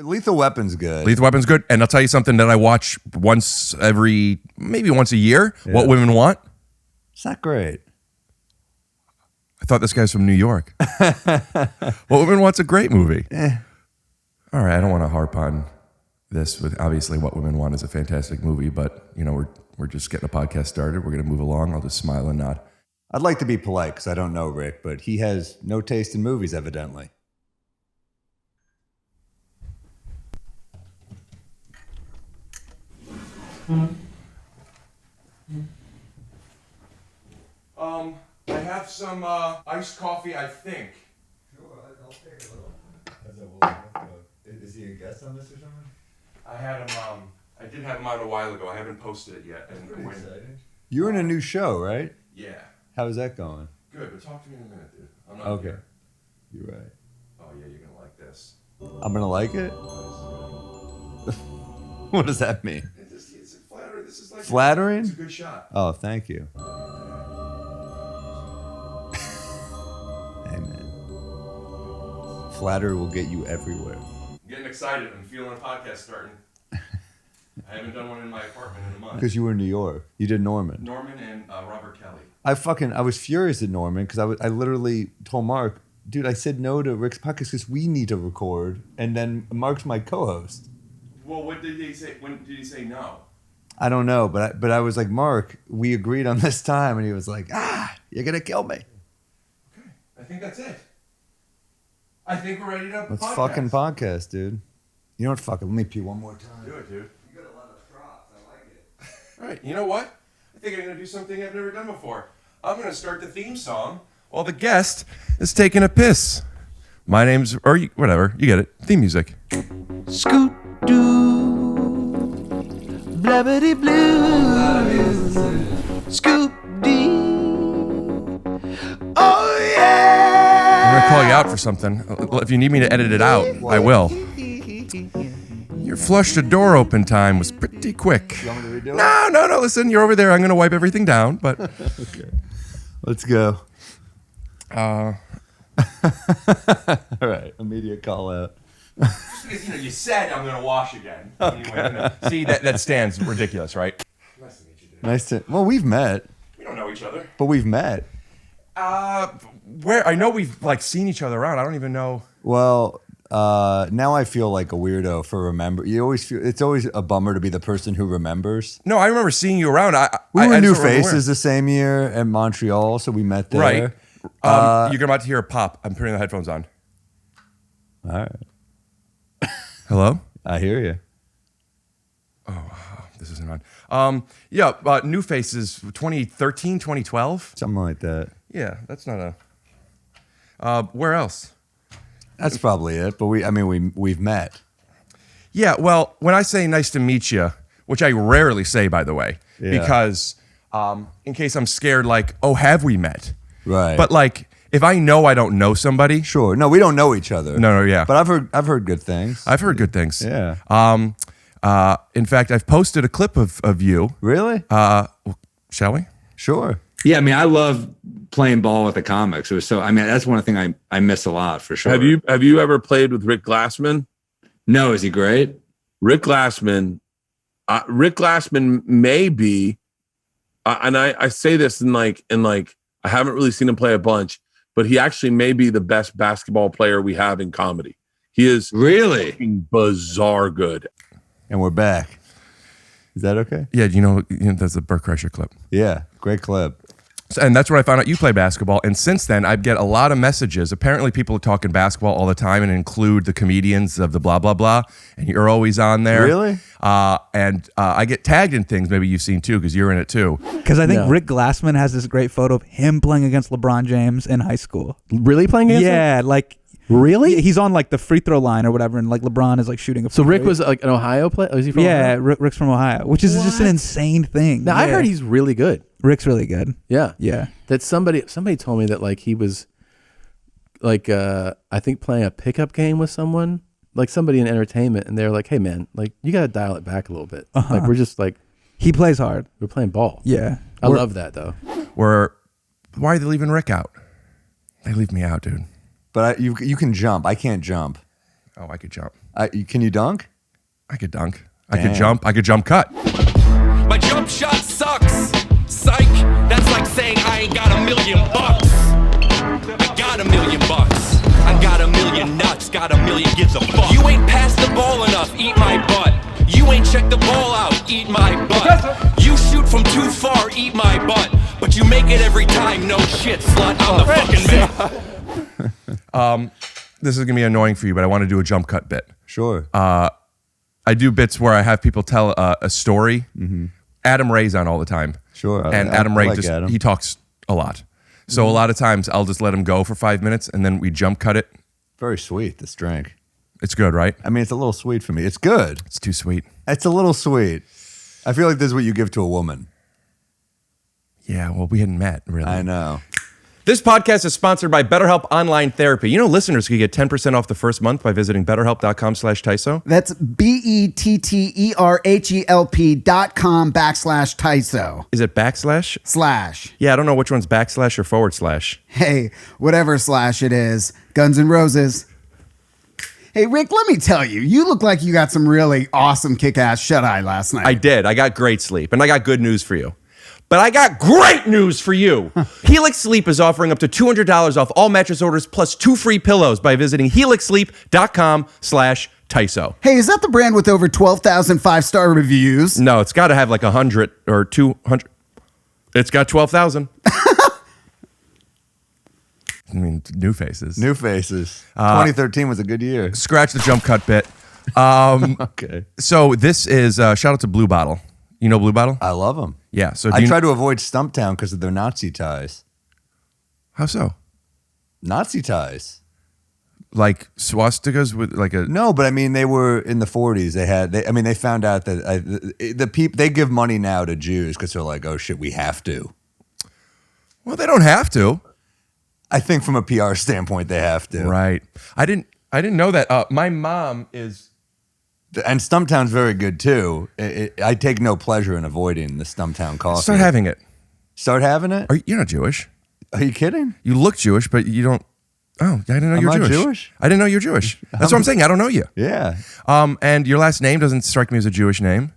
Lethal Weapon's good. Lethal Weapon's good. And I'll tell you something that I watch maybe once a year. Yeah. What Women Want. It's not great. I thought this guy's from New York. What Women Want's a great movie. All right, I don't want to harp on this. With obviously, What Women Want is a fantastic movie, but we're just getting a podcast started. We're going to move along. I'll just smile and nod. I'd like to be polite because I don't know Rick, but he has no taste in movies, evidently. I have some iced coffee, I think. Sure, I'll take a little. Is he a guest on this or something? I had him. I did have him on a while ago. I haven't posted it yet. That's pretty exciting. You're in a new show, right? Yeah. How's that going? Good, but talk to me in a minute, dude. I'm not okay. Here. You're right. Oh yeah, you're gonna like this. I'm gonna like it. What does that mean? It's flattering. This is like flattering. It's a good shot. Oh, thank you. Hey man, flattery will get you everywhere. I'm getting excited. I'm feeling a podcast starting. I haven't done one in my apartment in a month. Because you were in New York. You did Norman. Norman and Robert Kelly. I was furious at Norman because I literally told Mark, dude, I said no to Rick's podcast because we need to record, and then Mark's my co-host. Well, what did he say? When did he say no? I don't know, but I was like, Mark, we agreed on this time, and he was like, you're gonna kill me. Okay, I think that's it. I think we're ready to Let's podcast. fucking podcast, dude. You know what? Fuck it. Let me pee one more time. Do it, dude. You got a lot of props. I like it. All right, you know what? I think I'm gonna do something I've never done before. I'm gonna start the theme song while the guest is taking a piss. My name's, whatever, you get it. Theme music. Scoot doo, blabbity blue, scoop dee. Oh yeah! I'm gonna call you out for something. If you need me to edit it out, I will. Your flush the door open time was pretty quick. You want me to redo it? No. Listen, you're over there. I'm gonna wipe everything down, but okay. Let's go. All right, immediate call out. Just because you said I'm gonna wash again. Okay. See, that stands ridiculous, right? Nice to meet you, dude. Nice to. Well, we've met. We don't know each other. But we've met. Where I know we've seen each other around. I don't even know. Well, now I feel like a weirdo for remember. You always feel it's always a bummer to be the person who remembers. No, I remember seeing you around. We were New Faces the same year in Montreal, so we met there. Right. You're about to hear a pop. I'm putting the headphones on. All right. Hello? I hear you. Oh, this isn't on. New Faces 2013, 2012? Something like that. Yeah, that's not a... where else? That's probably it, but we've met. Yeah, well, when I say nice to meet you, which I rarely say, by the way, because in case I'm scared, like, oh, have we met? Right. But like, if I know I don't know somebody... Sure. No, we don't know each other. No, yeah. But I've heard good things. I've heard good things. Yeah. In fact, I've posted a clip of you. Really? Shall we? Sure. Yeah, I mean, I love playing ball with the comics. It was that's one thing I miss a lot for sure. Have you ever played with Rick Glassman? No, is he great? Rick Glassman may be, and I say this in like I haven't really seen him play a bunch, but he actually may be the best basketball player we have in comedy. He is really bizarre good. And we're back. Is that okay? Yeah, you know that's a Burt Kreischer clip. Yeah, great clip. And that's where I found out you play basketball. And since then, I get a lot of messages. Apparently, people are talking basketball all the time and include the comedians of the blah, blah, blah. And you're always on there. Really? And I get tagged in things maybe you've seen too because you're in it too. Because I think Rick Glassman has this great photo of him playing against LeBron James in high school. Really playing against him? Yeah, like... Really? He's on like the free throw line or whatever, and like LeBron is like shooting a free So Rick throw. was like an Ohio player? Is he from Yeah, Ohio? Rick's from Ohio, which is just an insane thing. Now, I heard he's really good. Rick's really good. Yeah. Yeah. That somebody told me that like he was like I think playing a pickup game with someone, like somebody in entertainment, and they're like, "Hey man, like you got to dial it back a little bit." Like we're just like he plays hard. We're playing ball. Yeah. I love that though. Why are they leaving Rick out? They leave me out, dude. But you can jump. I can't jump. Oh, I could jump. Can you dunk? I could dunk. I could jump. I could jump cut. My jump shot sucks. Psych. That's like saying I ain't got $1 million. I got $1 million. I got $1 million nuts. Got $1 million gives a fuck. You ain't passed the ball enough. Eat my butt. You ain't checked the ball out. Eat my butt. You shoot from too far. Eat my butt. But you make it every time. No shit, slut. I'm the fucking man. This is gonna be annoying for you, but I want to do a jump cut bit. Sure. I do bits where I have people tell a story. Adam Ray's on all the time. Sure. And Adam Ray he talks a lot. So a lot of times I'll just let him go for 5 minutes and then we jump cut it. Very sweet, this drink. It's good, right? I mean, it's a little sweet for me. It's good. It's too sweet. It's a little sweet. I feel like this is what you give to a woman. Yeah, well, we hadn't met, really. I know. This podcast is sponsored by BetterHelp Online Therapy. You know, listeners can get 10% off the first month by visiting betterhelp.com/TYSO. That's BETTERHELP.com/TYSO. Is it backslash? Slash. Yeah, I don't know which one's backslash or forward slash. Hey, whatever slash it is. Guns N' Roses. Hey, Rick, let me tell you, you look like you got some really awesome kick-ass shut-eye last night. I did. I got great sleep, and I got good news for you. But I got great news for you. Helix Sleep is offering up to $200 off all mattress orders plus 2 free pillows by visiting helixsleep.com/TYSO. Hey, is that the brand with over 12,000 5-star reviews? No, it's got to have like 100 or 200. It's got 12,000. I mean, new faces. New faces. 2013 was a good year. Scratch the jump cut bit. Okay. So this is shout out to Blue Bottle. You know Blue Bottle? I love them. Yeah. So I try to avoid Stumptown because of their Nazi ties. How so? Nazi ties. Like swastikas with like a No, but I mean they were in the 40s. They found out that the people they give money now to Jews because they're like, oh shit, we have to. Well, they don't have to. I think from a PR standpoint, they have to. Right. I didn't know that. My mom is. And Stumptown's very good too. I take no pleasure in avoiding the Stumptown coffee. Start having it. Start having it? You're not Jewish. Are you kidding? You look Jewish, but you don't. Oh, I didn't know you were Am I Jewish. Jewish? I didn't know you're Jewish. That's what I'm saying. I don't know you. Yeah. And your last name doesn't strike me as a Jewish name.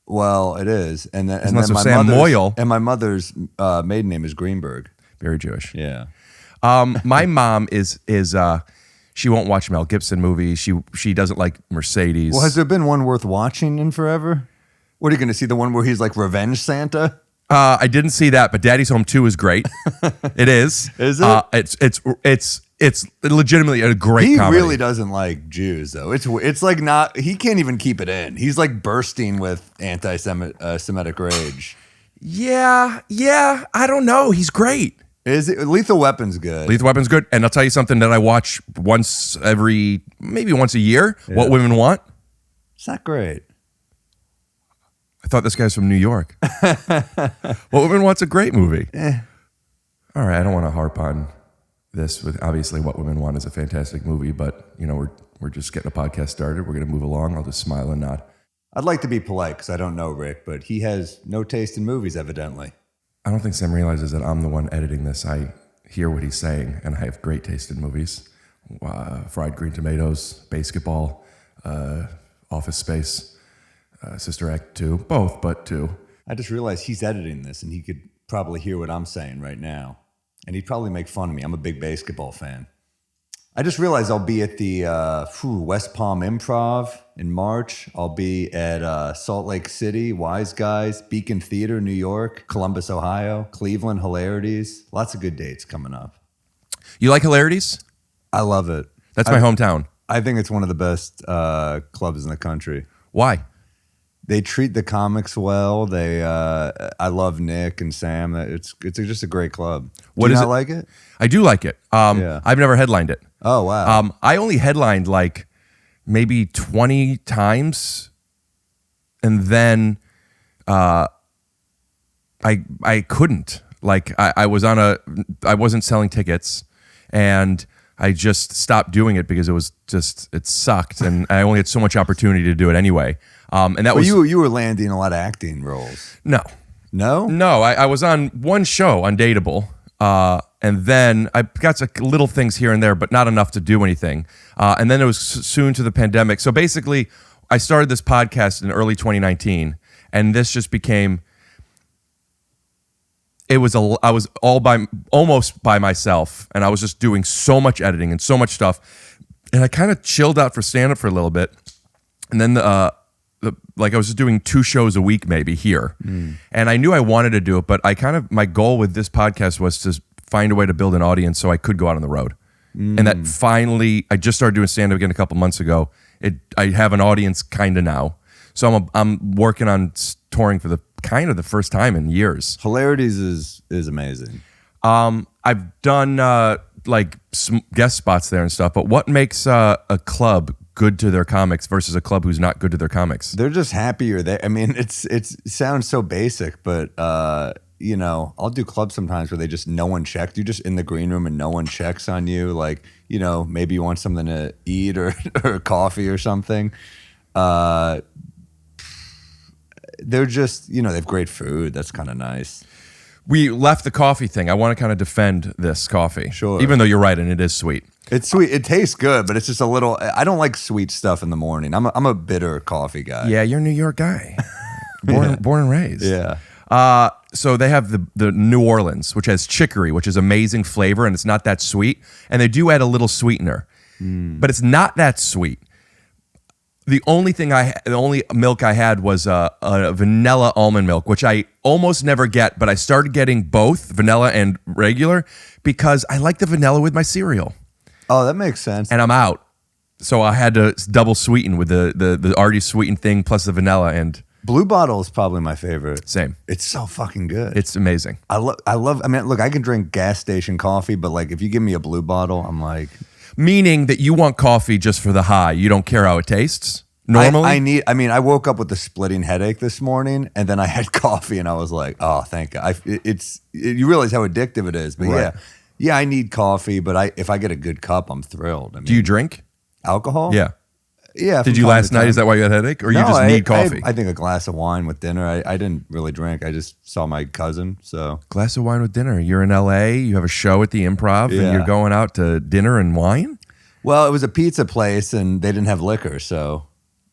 Well, it is. And then Unless my Sam Morril. And my mother's maiden name is Greenberg. Very Jewish. Yeah. My mom is she won't watch Mel Gibson movies. She doesn't like Mercedes. Well, has there been one worth watching in forever? What are you going to see? The one where he's like Revenge Santa? I didn't see that, but Daddy's Home 2 is great. It is. Is it? It's legitimately a great comedy. He really doesn't like Jews, though. It's like not. He can't even keep it in. He's like bursting with anti-Semitic rage. Yeah. I don't know. He's great. Is it Lethal Weapon's good? Lethal Weapon's good, and I'll tell you something that I watch maybe once a year. Yeah. What Women Want. It's not great. I thought this guy's from New York. What Women Want's a great movie. All right, I don't want to harp on this. With obviously, What Women Want is a fantastic movie, but you know we're just getting a podcast started. We're going to move along. I'll just smile and nod. I'd like to be polite because I don't know Rick, but he has no taste in movies, evidently. I don't think Sam realizes that I'm the one editing this. I hear what he's saying, and I have great taste in movies. Fried Green Tomatoes, Basketball, Office Space, Sister Act 2, both, but 2. I just realized he's editing this, and he could probably hear what I'm saying right now, and he'd probably make fun of me. I'm a big basketball fan. I just realized I'll be at the West Palm Improv in March. I'll be at Salt Lake City, Wise Guys, Beacon Theater, New York, Columbus, Ohio, Cleveland, Hilarities. Lots of good dates coming up. You like Hilarities? I love it. That's my hometown. I think it's one of the best clubs in the country. Why? They treat the comics well. I love Nick and Sam. It's just a great club. Do you not like it? I do like it. Yeah. I've never headlined it. Oh, wow. I only headlined like maybe 20 times, and then I couldn't. Like I wasn't selling tickets, and I just stopped doing it because it sucked, and I only had so much opportunity to do it anyway. And that was you were landing a lot of acting roles. No. I was on one show, Undateable, And then I got some little things here and there, but not enough to do anything. And then it was soon to the pandemic. So basically, I started this podcast in early 2019, and this just became. I was almost by myself, and I was just doing so much editing and so much stuff, and I kind of chilled out for stand-up for a little bit, and then I was just doing 2 shows a week maybe here, and I knew I wanted to do it, but my goal with this podcast was to find a way to build an audience so I could go out on the road, and that finally I just started doing stand-up again a couple months ago. I have an audience kind of now, so I'm working on touring for the first time in years. Hilarities is amazing. I've done some guest spots there and stuff, but what makes a club good to their comics versus a club who's not good to their comics? They're just happier. It sounds so basic, but I'll do clubs sometimes where no one checked. You're just in the green room and no one checks on you. Like, maybe you want something to eat or coffee or something. They're just, they have great food. That's kind of nice. We left the coffee thing. I want to kind of defend this coffee. Sure. Even though you're right, and it is sweet. It's sweet. It tastes good, but it's just a little, I don't like sweet stuff in the morning. I'm a bitter coffee guy. Yeah, you're a New York guy. Born and raised. Yeah. So they have the New Orleans, which has chicory, which is amazing flavor, and it's not that sweet. And they do add a little sweetener, but it's not that sweet. The only milk I had was a vanilla almond milk, which I almost never get, but I started getting both vanilla and regular because I like the vanilla with my cereal. Oh, that makes sense. And I'm out. So I had to double sweeten with the already sweetened thing plus the vanilla, and Blue Bottle is probably my favorite. Same. It's so fucking good. It's amazing. I love, look, I can drink gas station coffee, but like if you give me a Blue Bottle, I'm like... Meaning that you want coffee just for the high. You don't care how it tastes? Normally? I woke up with a splitting headache this morning, and then I had coffee, and I was like, oh, thank God. You realize how addictive it is. But Right. yeah, I need coffee, but if I get a good cup, I'm thrilled. Do you drink? Alcohol? Yeah. Yeah. Did you last night? Is that why you had a headache? Or you just need coffee? I think a glass of wine with dinner. I didn't really drink. I just saw my cousin, so. Glass of wine with dinner. You're in LA, you have a show at the Improv, and you're going out to dinner and wine? Well, it was a pizza place, and they didn't have liquor, so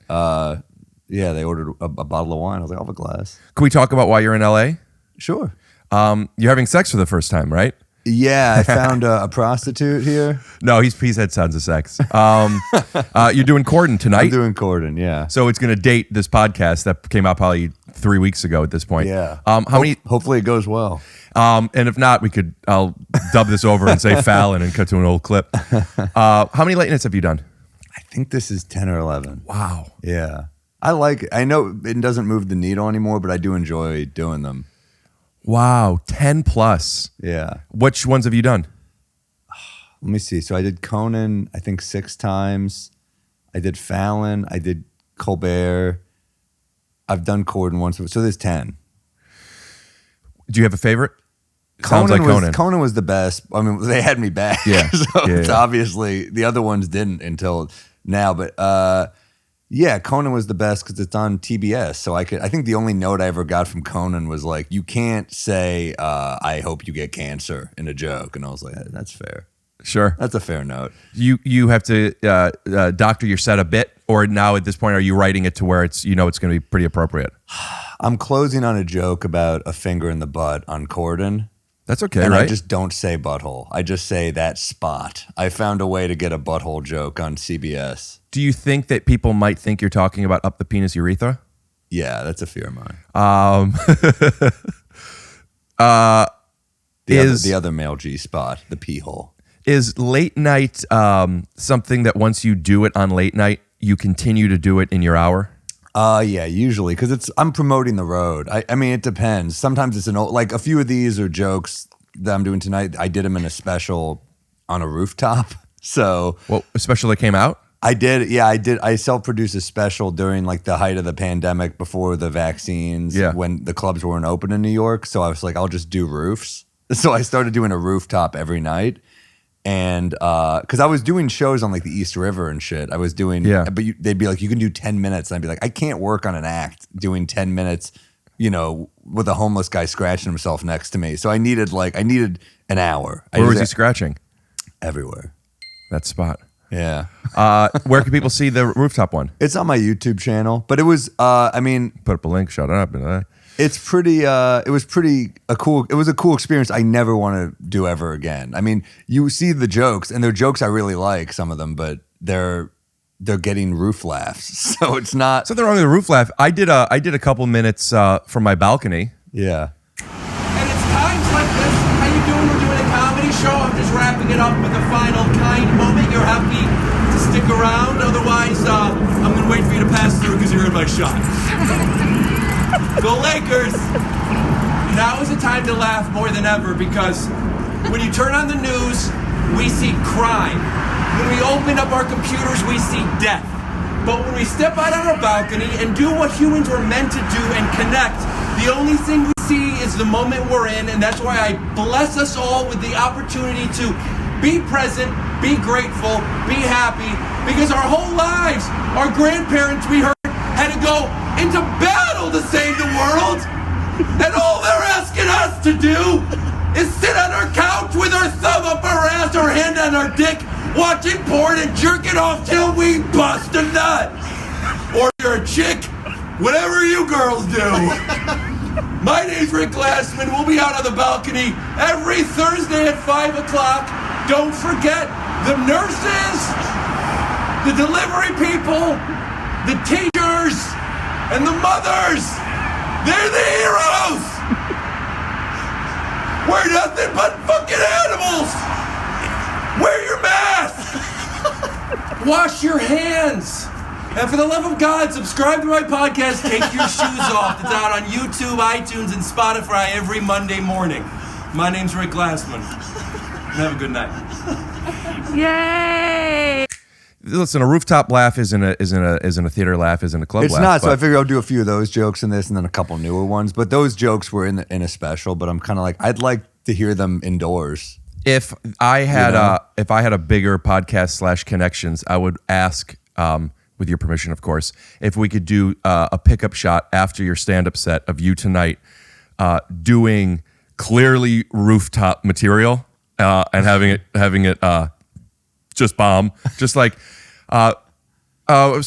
they ordered a bottle of wine. I was like, I'll have a glass. Can we talk about why you're in LA? Sure. You're having sex for the first time, right? Yeah, I found a prostitute here. No, he's had tons of sex. You're doing Corden tonight? I'm doing Corden, yeah. So it's going to date this podcast that came out probably 3 weeks ago at this point. Yeah. Hopefully it goes well. And if not, I'll dub this over and say Fallon and cut to an old clip. How many late nights have you done? I think this is 10 or 11. Wow. Yeah. I like it. I know it doesn't move the needle anymore, but I do enjoy doing them. Wow. 10 plus. Yeah. Which ones have you done? Let me see. So I did Conan, I think 6 times. I did Fallon. I did Colbert. I've done Corden once. So there's 10. Do you have a favorite? Sounds like Conan. Conan was the best. I mean, they had me back. Yeah. So it's obviously the other ones didn't until now. But Conan was the best because it's on TBS. So I think the only note I ever got from Conan was like, you can't say, I hope you get cancer in a joke. And I was like, that's fair. Sure. That's a fair note. You have to doctor your set a bit, or now at this point, are you writing it to where it's going to be pretty appropriate? I'm closing on a joke about a finger in the butt on Corden. That's okay, and right? I just don't say butthole. I just say that spot. I found a way to get a butthole joke on CBS. Do you think that people might think you're talking about up the penis urethra? Yeah, that's a fear of mine. The other male G spot, the pee hole. Is late night something that once you do it on late night, you continue to do it in your hour? Yeah, usually, because I'm promoting the road. I mean, it depends. Sometimes it's like a few of these are jokes that I'm doing tonight. I did them in a special on a rooftop. So, a special that came out? I did. Yeah, I did. I self-produced a special during like the height of the pandemic before the vaccines, when the clubs weren't open in New York. So I was like, I'll just do roofs. So I started doing a rooftop every night. And because I was doing shows on like the East River and shit, I was doing, but they'd be like, you can do 10 minutes. And I'd be like, I can't work on an act doing 10 minutes, with a homeless guy scratching himself next to me. So I needed an hour. Where was he scratching? Everywhere. That spot. Yeah. Where can people see the rooftop one? It's on my YouTube channel, but it was, I mean, Put up a link. Shut up. it's pretty, it was a cool experience I never want to do ever again. I mean, you see the jokes, and they're jokes I really like, some of them, but they're getting roof laughs. So it's not. Something wrong with the roof laugh. I did a couple minutes from my balcony. Yeah. And it's times like this. How you doing? We're doing a comedy show. I'm just wrapping it up with a final kind moment. You're happy to stick around. Otherwise, I'm going to wait for you to pass through because you're in my shot. Go Lakers! Now is the time to laugh more than ever because when you turn on the news, we see crime. When we open up our computers, we see death. But when we step out on our balcony and do what humans were meant to do and connect, the only thing we see is the moment we're in, and that's why I bless us all with the opportunity to be present, be grateful, be happy, because our whole lives, our grandparents, we heard, had to go into battle to save the world, and all they're asking us to do is sit on our couch with our thumb up our ass, our hand on our dick, watching porn and jerking off till we bust a nut. Or you're a chick, whatever you girls do. My name's Rick Glassman. We'll be out on the balcony every Thursday at 5 o'clock. Don't forget the nurses, the delivery people, the teachers, and the mothers. They're the heroes. We're nothing but fucking animals. Wear your mask. Wash your hands. And for the love of God, subscribe to my podcast, Take Your Shoes Off. It's out on YouTube, iTunes, and Spotify every Monday morning. My name's Rick Glassman. Have a good night. Yay! Listen, a rooftop laugh isn't a theater laugh, isn't a club It's laugh. not, so but- I figured I'll do a few of those jokes in this and then a couple newer ones. But those jokes were in a special, but I'm kind of like, I'd like to hear them indoors. If I had a bigger podcast / connections, I would ask, with your permission, of course, if we could do a pickup shot after your stand-up set of you tonight doing clearly rooftop material and having it just bomb, just like. So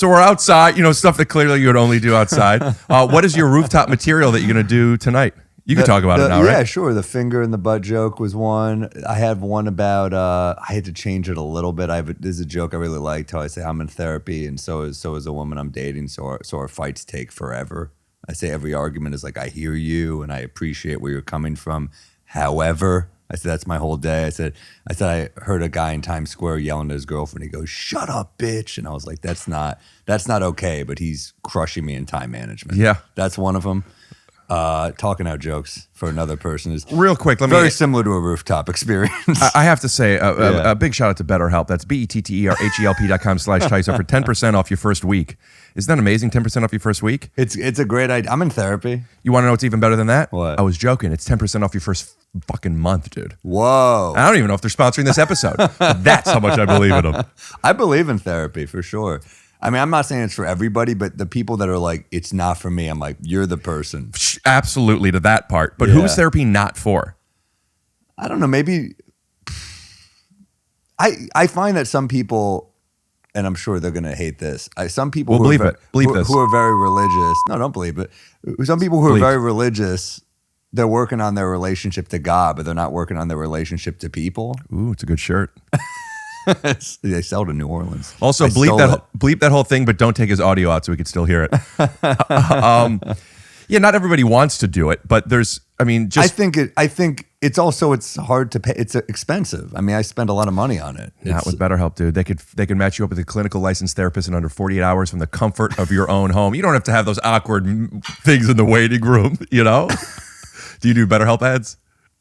we're outside, stuff that clearly you would only do outside. What is your rooftop material that you're going to do tonight? You can talk about it now, right? Yeah, sure. The finger in the butt joke was one. I had one about, I had to change it a little bit. There's a joke I really liked how I say I'm in therapy and so is a woman I'm dating. So our fights take forever. I say every argument is like, I hear you and I appreciate where you're coming from. However, I said, that's my whole day. I said, I heard a guy in Times Square yelling at his girlfriend. He goes, shut up, bitch. And I was like, that's not okay, but he's crushing me in time management. Yeah. That's one of them. Talking out jokes for another person is real quick. Very similar to a rooftop experience. I have to say a big shout out to BetterHelp. That's BetterHelp.com/TYSO for 10% off your first week. Isn't that amazing? 10% off your first week. It's a great idea. I'm in therapy. You want to know what's even better than that? What? I was joking. It's 10% off your first fucking month, dude. Whoa. I don't even know if they're sponsoring this episode. But that's how much I believe in them. I believe in therapy for sure. I mean, I'm not saying it's for everybody, but the people that are like, it's not for me, I'm like, you're the person. Absolutely to that part. But Yeah. who's therapy not for? I don't know. Maybe I find that some people, and I'm sure they're going to hate this. Some people Well, who believe are, it. Believe this. who are very religious. No, don't believe it. Some people who Believe. are very religious, they're working on their relationship to God, but they're not working on their relationship to people. Ooh, it's a good shirt. They sell to New Orleans. Also, I stole it. bleep that whole thing, but don't take his audio out so we can still hear it. Yeah, not everybody wants to do it, but there's, I mean, I think it's hard to pay. It's expensive. I mean, I spend a lot of money on it. Not with BetterHelp, dude. They could match you up with a clinical licensed therapist in under 48 hours from the comfort of your own home. You don't have to have those awkward things in the waiting room, Do you do BetterHelp ads?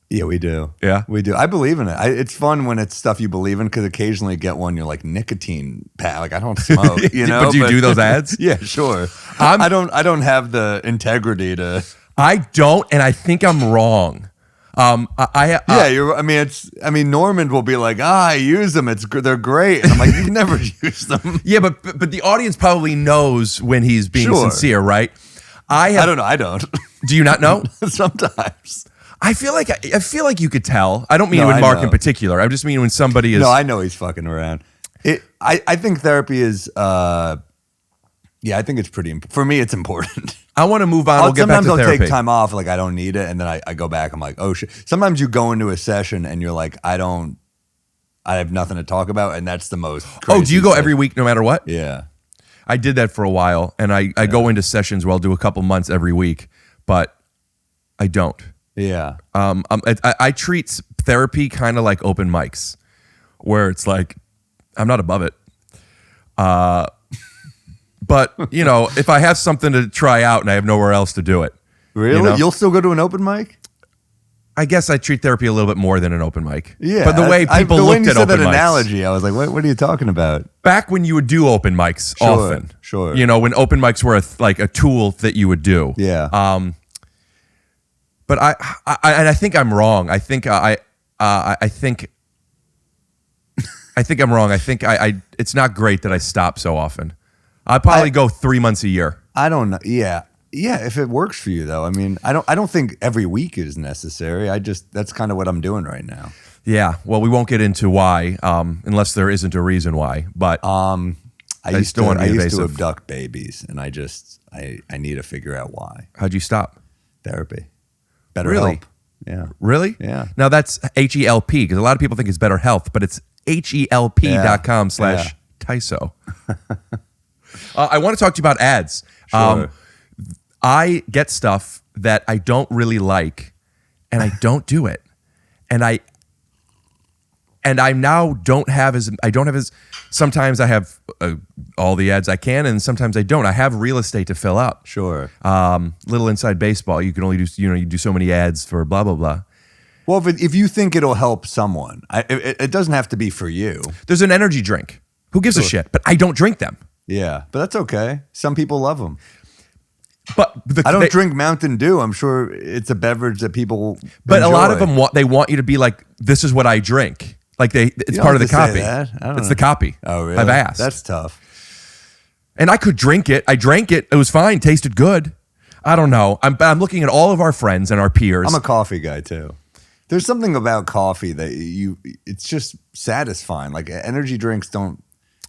Yeah, we do. Yeah? We do. I believe in it. It's fun when it's stuff you believe in because occasionally you get one, you're like, nicotine, like I don't smoke, But do you do those ads? Yeah, sure. I don't have the integrity to. I don't, and I think I'm wrong. Norman will be like, I use them. They're great. And I'm like, you've never used them. Yeah, but the audience probably knows when he's being Sure. sincere, right? I don't know. I don't. Do you not know? Sometimes. I feel like you could tell. I don't mean No, with I Mark know. in particular. I just mean when somebody is. No, I know he's fucking around. I think therapy is. Yeah, I think it's pretty important. For me, it's important. I want to move on. We'll get back Sometimes to I'll therapy. take time off, like I don't need it, and then I go back. I'm like, oh shit. Sometimes you go into a session and you're like, I have nothing to talk about, and that's the most. Oh, do you go crazy every week, no matter what? Yeah. I did that for a while, and I go into sessions where I'll do a couple months every week, but I don't. Yeah. I treat therapy kind of like open mics, where it's like I'm not above it. But if I have something to try out and I have nowhere else to do it, Really? You'll still go to an open mic? I guess I treat therapy a little bit more than an open mic. Yeah. But the way people looked you at said open that mics. analogy, I was like, what are you talking about? Back when you would do open mics often. Sure. When open mics were a tool that you would do. Yeah. But I think I'm wrong. I think I'm wrong. I think it's not great that I stop so often. I probably go 3 months a year. I don't know. Yeah. Yeah, if it works for you though. I mean, I don't think every week is necessary. That's kind of what I'm doing right now. Yeah. Well, we won't get into why, unless there isn't a reason why. But I used to evasive. abduct babies, and I need to figure out why. How'd you stop? Therapy. Better Really? help. Yeah. Really? Yeah. Now that's HELP, because a lot of people think it's Better Health, but it's HELP.com/TYSO. I want to talk to you about ads. Sure. I get stuff that I don't really like, and I don't do it, and I now don't have as. Sometimes I have all the ads I can, and sometimes I don't. I have real estate to fill up. Sure. Little inside baseball. You can only do you do so many ads for blah blah blah. Well, if you think it'll help someone, it doesn't have to be for you. There's an energy drink. Who gives a shit? But I don't drink them. Yeah, but that's okay. Some people love them. But I don't drink Mountain Dew. I'm sure it's a beverage that people. But a lot of enjoy. them want you to be like, this is what I drink. Like it's You part of don't the have to copy. say that. I don't It's know. the copy. Oh, really? I've asked. That's tough. And I could drink it. I drank it. It was fine. Tasted good. I don't know. I'm looking at all of our friends and our peers. I'm a coffee guy too. There's something about coffee that it's just satisfying. Like energy drinks don't.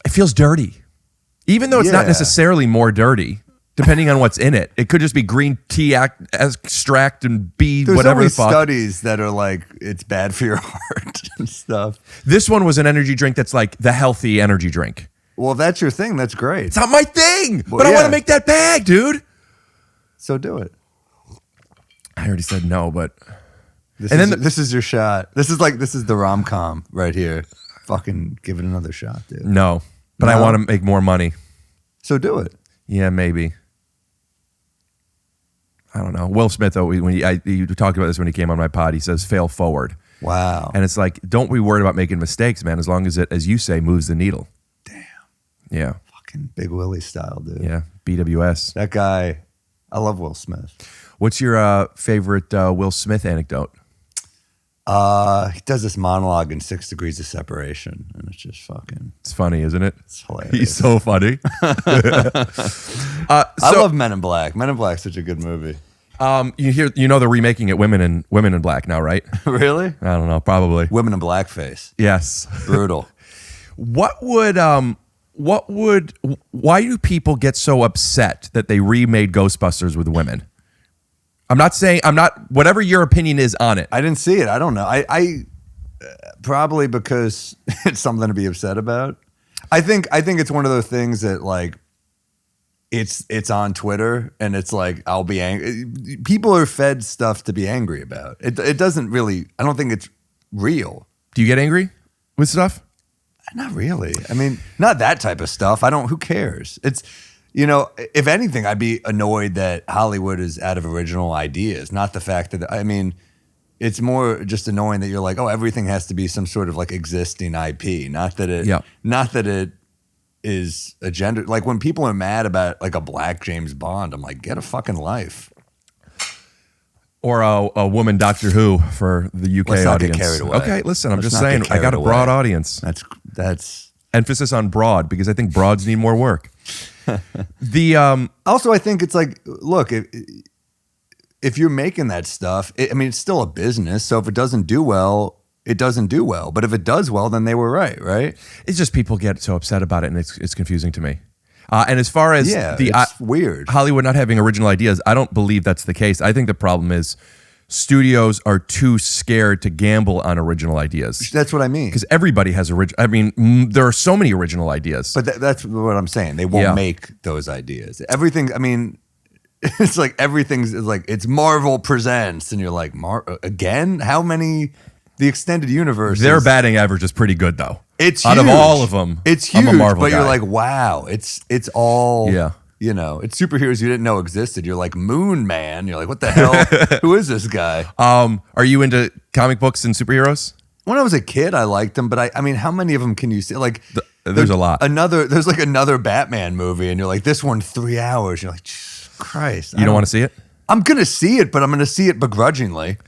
It feels dirty. Even though it's not Yeah. necessarily more dirty, depending on what's in it. It could just be green tea extract and be There's whatever the always fuck. studies that are like it's bad for your heart and stuff. This one was an energy drink that's like the healthy energy drink. Well, if that's your thing, that's great. It's not my thing, Well, but I yeah. want to make that bag, dude. So do it. I already said no, but This And is, then this is your shot. This is the rom-com right here. Fucking give it another shot, dude. no. But I No? want to make more money. So do it. Yeah, maybe. I don't know. Will Smith, though, you talked about this when he came on my pod. He says, fail forward. Wow. And it's like, don't be worried about making mistakes, man, as long as it, as you say, moves the needle. Damn. Yeah. Fucking Big Willie style, dude. Yeah. BWS. That guy, I love Will Smith. What's your favorite Will Smith anecdote? He does this monologue in 6 Degrees of Separation, and it's just fucking, It's funny, isn't it? it's hilarious. He's so funny. I love Men in Black. Men in Black's such a good movie. They're remaking it Women in Black now, right? Really? I don't know, probably. Women in Blackface. Yes. Brutal. Why do people get so upset that they remade Ghostbusters with women? Whatever your opinion is on it. I didn't see it. I don't know. I probably because it's something to be upset about. I think it's one of those things that like it's on Twitter and it's like I'll be angry. People are fed stuff to be angry about. It doesn't really. I don't think it's real. Do you get angry with stuff? Not really. I mean, not that type of stuff. I don't. Who cares? It's. If anything, I'd be annoyed that Hollywood is out of original ideas. Not the fact that, I mean, it's more just annoying that you're like, oh, everything has to be some sort of like existing IP. Not that it is a gender. Like when people are mad about like a black James Bond, I'm like, get a fucking life. Or a woman Doctor Who for the UK Let's not get audience. carried away. Okay, listen, I'm Let's just not saying, get I got a carried broad away. audience. That's. Emphasis on broad, because I think broads need more work. Also, I think it's like, look, if you're making that stuff, I mean, it's still a business. So if it doesn't do well, it doesn't do well. But if it does well, then they were right? It's just people get so upset about it, and it's confusing to me. And as far as it's weird. Hollywood not having original ideas, I don't believe that's the case. I think the problem is studios are too scared to gamble on original ideas. That's what I mean. Because everybody has there are so many original ideas. But that's what I'm saying. They won't make those ideas. Everything, I mean, it's like everything's like, it's Marvel Presents. And you're like, again? How many? The extended universe. Their batting average is pretty good, though. It's out huge. of all of them. It's huge, I'm a Marvel but guy. you're like, wow, it's all, Yeah. you know, it's superheroes you didn't know existed. You're like Moon Man. You're like, what the hell? Who is this guy? Are you into comic books and superheroes? When I was a kid, I liked them, but I mean, how many of them can you see? Like, there's a lot. There's like another Batman movie, and you're like, this one 3 hours. You're like, Jesus Christ. You don't want to see it? I'm gonna see it, but I'm gonna see it begrudgingly.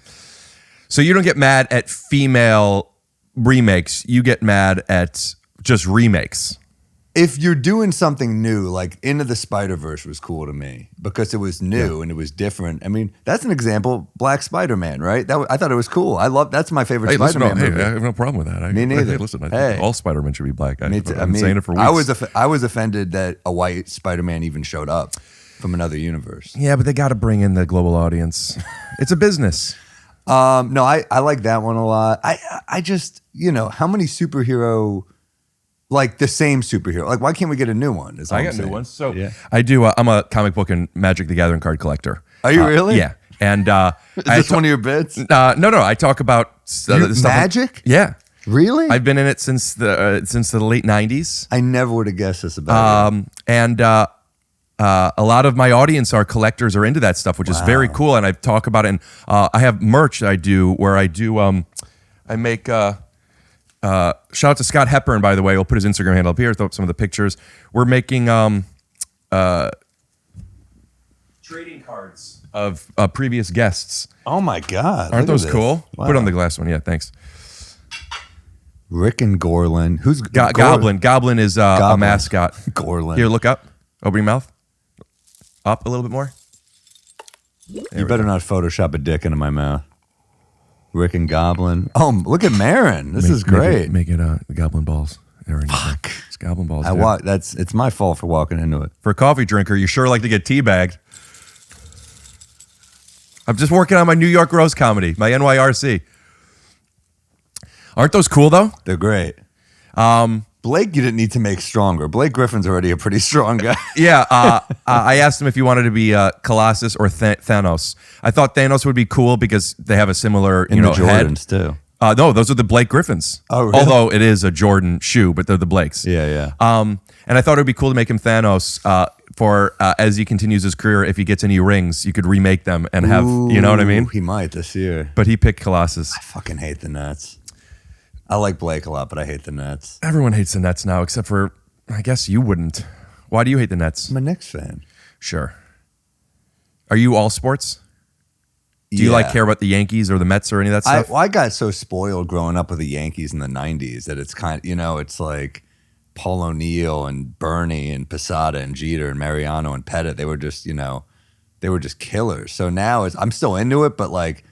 So you don't get mad at female remakes. You get mad at just remakes. If you're doing something new, like Into the Spider-Verse was cool to me because it was new and it was different. I mean, that's an example. Black Spider-Man, right? I thought it was cool. That's my favorite Spider-Man movie. I have no problem with that. Me neither. Hey, listen, I think all Spider-Men should be black. Me too. I'm saying it for weeks. I was offended that a white Spider-Man even showed up from another universe. Yeah, but they got to bring in the global audience. It's a business. No, I like that one a lot. I just, how many superhero, like the same superhero, like why can't we get a new one? I got new ones. So I do. I'm a comic book and Magic the Gathering card collector. Are you really? Yeah. And is this one of your bits? No. I talk about Magic. Yeah. Really? I've been in it since the late '90s. I never would have guessed this about you. And a lot of my audience are collectors or into that stuff, which is very cool. And I talk about it. And I have merch I do where I do, I make, shout out to Scott Hepburn, by the way. We'll put his Instagram handle up here, throw up some of the pictures. We're making trading cards of previous guests. Oh my God. Aren't those cool? Wow. Put on the glass one. Yeah, thanks. Rick and Gorlin. Who's Goblin? Goblin is a mascot. Gorlin. Here, look up. Open your mouth. Up a little bit more. You better not Photoshop a dick into my mouth. Rick and Goblin. Oh, look at Marin. This is great. Make it the Goblin balls. Fuck. It's Goblin balls. It's my fault for walking into it. For a coffee drinker, you sure like to get teabagged. I'm just working on my New York Rose comedy, my NYRC. Aren't those cool though? They're great. Blake, you didn't need to make stronger. Blake Griffin's already a pretty strong guy. Yeah, I asked him if he wanted to be Colossus or Thanos. I thought Thanos would be cool because they have a similar, In the head. Jordans too. No, those are the Blake Griffins. Oh, really? Although it is a Jordan shoe, but they're the Blakes. Yeah. And I thought it would be cool to make him Thanos for as he continues his career. If he gets any rings, you could remake them and have, you know what I mean? He might this year. But he picked Colossus. I fucking hate the Nets. I like Blake a lot, but I hate the Nets. Everyone hates the Nets now, except for, I guess you wouldn't. Why do you hate the Nets? I'm a Knicks fan. Sure. Are you all sports? Do you care about the Yankees or the Mets or any of that stuff? I got so spoiled growing up with the Yankees in the 90s that it's kind of, it's like Paul O'Neill and Bernie and Posada and Jeter and Mariano and Pettit. They were just, they were just killers. So now I'm still into it, but like,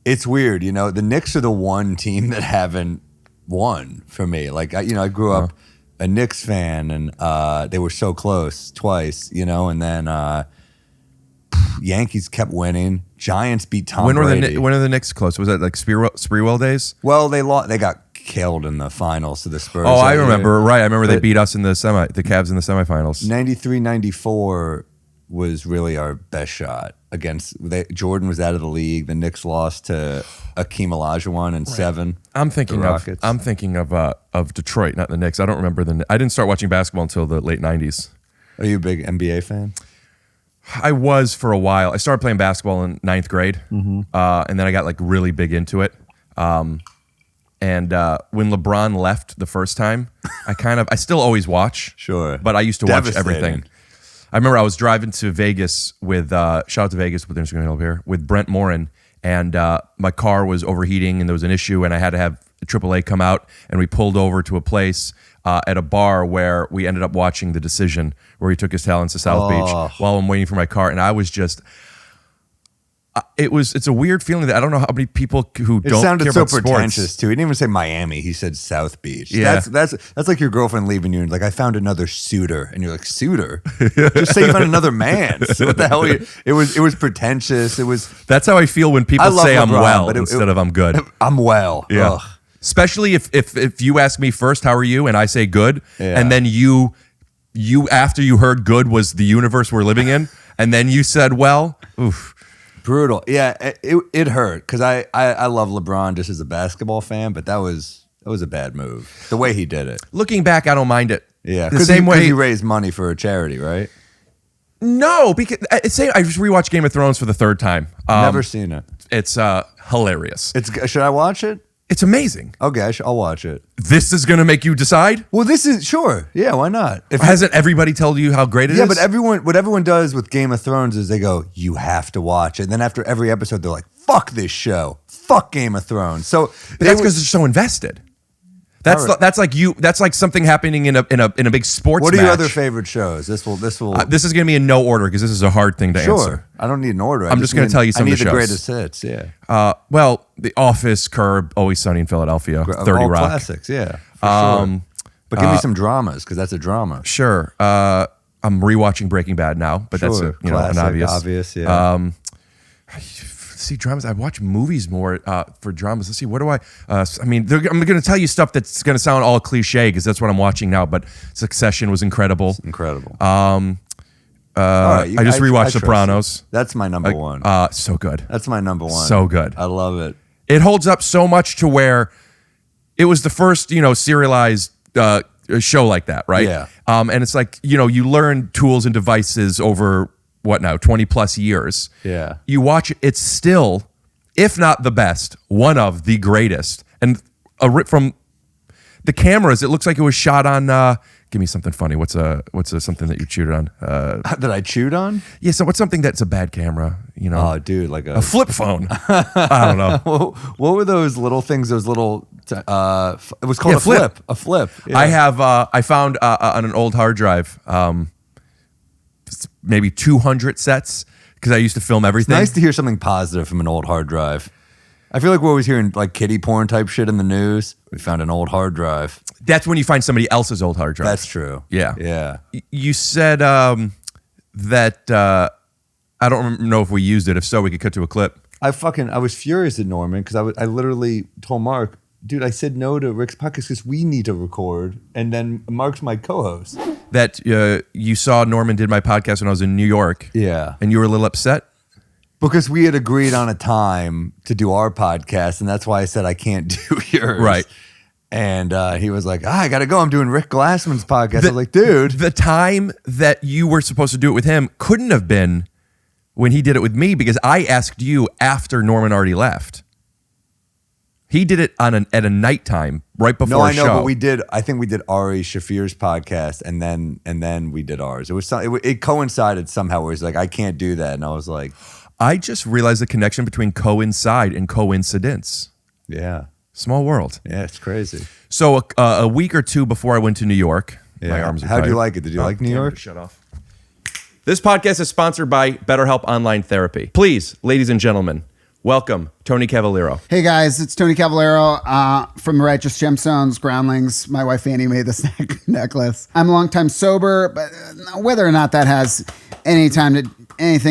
it's weird, the Knicks are the one team that haven't won for me. Like, I grew up a Knicks fan, and they were so close twice, and then Yankees kept winning. Giants beat Tom Brady. When are the Knicks close? Was that like Sprewell days? Well, they got killed in the finals to the Spurs. Oh, I remember. Right, I remember they beat us in the Cavs in the semifinals. 93-94 was really our best shot against. Jordan was out of the league. The Knicks lost to Akeem Olajuwon in 7. I'm thinking of Detroit, not the Knicks. I don't remember I didn't start watching basketball until the late 90s. Are you a big NBA fan? I was for a while. I started playing basketball in 9th grade, and then I got like really big into it. And when LeBron left the first time, I still always watch. Sure, but I used to watch everything. I remember I was driving to Vegas with shout out to Vegas with Instagram help here with Brent Morin, and my car was overheating and there was an issue, and I had to have AAA come out, and we pulled over to a place at a bar where we ended up watching The Decision, where he took his talents to South Beach while I'm waiting for my car, and I was just it's a weird feeling that I don't know how many people who It don't sounded care so about sports. pretentious too. He didn't even say Miami. He said South Beach. Yeah. That's like your girlfriend leaving you and like, I found another suitor, and you're like, suitor? Just say you found another man. So what the hell? It was pretentious. It was. That's how I feel when people I love say I'm LeBron, well but instead of I'm good. I'm well. Yeah. Ugh. Especially if you ask me first, how are you? And I say good. Yeah. And then you after you heard good was the universe we're living in. And then you said, well, oof. Brutal. Yeah. It hurt because I love LeBron just as a basketball fan, but that was a bad move. The way he did it. Looking back, I don't mind it. Yeah. The same way he raised money for a charity, right? No, because I just rewatched Game of Thrones for the third time. Never seen it. It's hilarious. Should I watch it? It's amazing. Okay, I'll watch it. This is going to make you decide? Well, this is sure. Yeah, why not? Hasn't everybody told you how great it is? Yeah, but what everyone does with Game of Thrones is they go, you have to watch it. And then after every episode, they're like, fuck this show. Fuck Game of Thrones. So but that's because they're so invested. That's All right. that's like something happening in a big sports What are match. your other favorite shows? This will. This is going to be in no order because this is a hard thing to answer. Sure. I don't need an order. I'm just going to tell you some I of the need shows. greatest hits. Yeah. Well, The Office, Curb, Always Sunny in Philadelphia, 30 All Rock. classics. Yeah. For sure. But give me some dramas because that's a drama. Sure. I'm rewatching Breaking Bad now, but that's Sure. an Classic, obvious. Yeah. See, dramas. I watch movies more for dramas. Let's see. What do I? I'm going to tell you stuff that's going to sound all cliche because that's what I'm watching now. But Succession was incredible. Incredible. All right, I just rewatched Sopranos. That's my number one. So good. That's my number one. So good. I love it. It holds up so much to where it was the first, serialized show like that, right? Yeah. And it's like, you learn tools and devices over 20 plus years. Yeah. You watch it, it's still, if not the best, one of the greatest. And from the cameras, it looks like it was shot on, give me something funny. What's something that you chewed on? That I chewed on? Yeah, so what's something that's a bad camera? Oh, dude, like a flip phone. I don't know. What were those little things? Those little, it was called a flip. A flip. Yeah. I found on an old hard drive, maybe 200 sets because I used to film everything. It's nice to hear something positive from an old hard drive. I feel like we're always hearing like kiddie porn type shit in the news. We found an old hard drive. That's when you find somebody else's old hard drive. That's true. Yeah. Yeah. You said that I don't know if we used it. If so, we could cut to a clip. I was furious at Norman because I literally told Mark, dude, I said no to Rick's podcast because we need to record. And then Mark's my co-host. That you saw Norman did my podcast when I was in New York. Yeah. And you were a little upset? Because we had agreed on a time to do our podcast. And that's why I said I can't do yours. Right. And he was like, I got to go. I'm doing Rick Glassman's podcast. I was like, dude. The time that you were supposed to do it with him couldn't have been when he did it with me because I asked you after Norman already left. He did it at a nighttime right before a show. No, I know, but I think we did Ari Shafir's podcast and then we did ours. It coincided somehow where he's like, I can't do that. And I was like, I just realized the connection between coincide and coincidence. Yeah. Small world. Yeah, it's crazy. So a week or two before I went to New York, my arms are How'd you tired. like it? Did you like New York? Shut off. This podcast is sponsored by BetterHelp Online Therapy. Please, ladies and gentlemen, welcome Tony Cavallero. Hey guys, it's Tony Cavallero from Righteous Gemstones, Groundlings. My wife Annie made this necklace. I'm a long time sober, but whether or not that has anything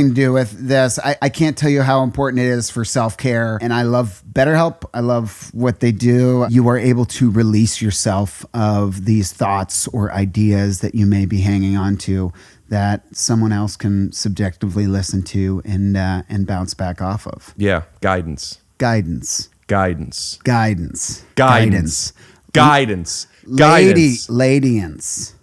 to do with this, I can't tell you how important it is for self-care. And I love BetterHelp. I love what they do. You are able to release yourself of these thoughts or ideas that you may be hanging on to that someone else can subjectively listen to and bounce back off of. Yeah, guidance. Guidance. Guidance. Guidance. Guidance. Guidance. Ladians.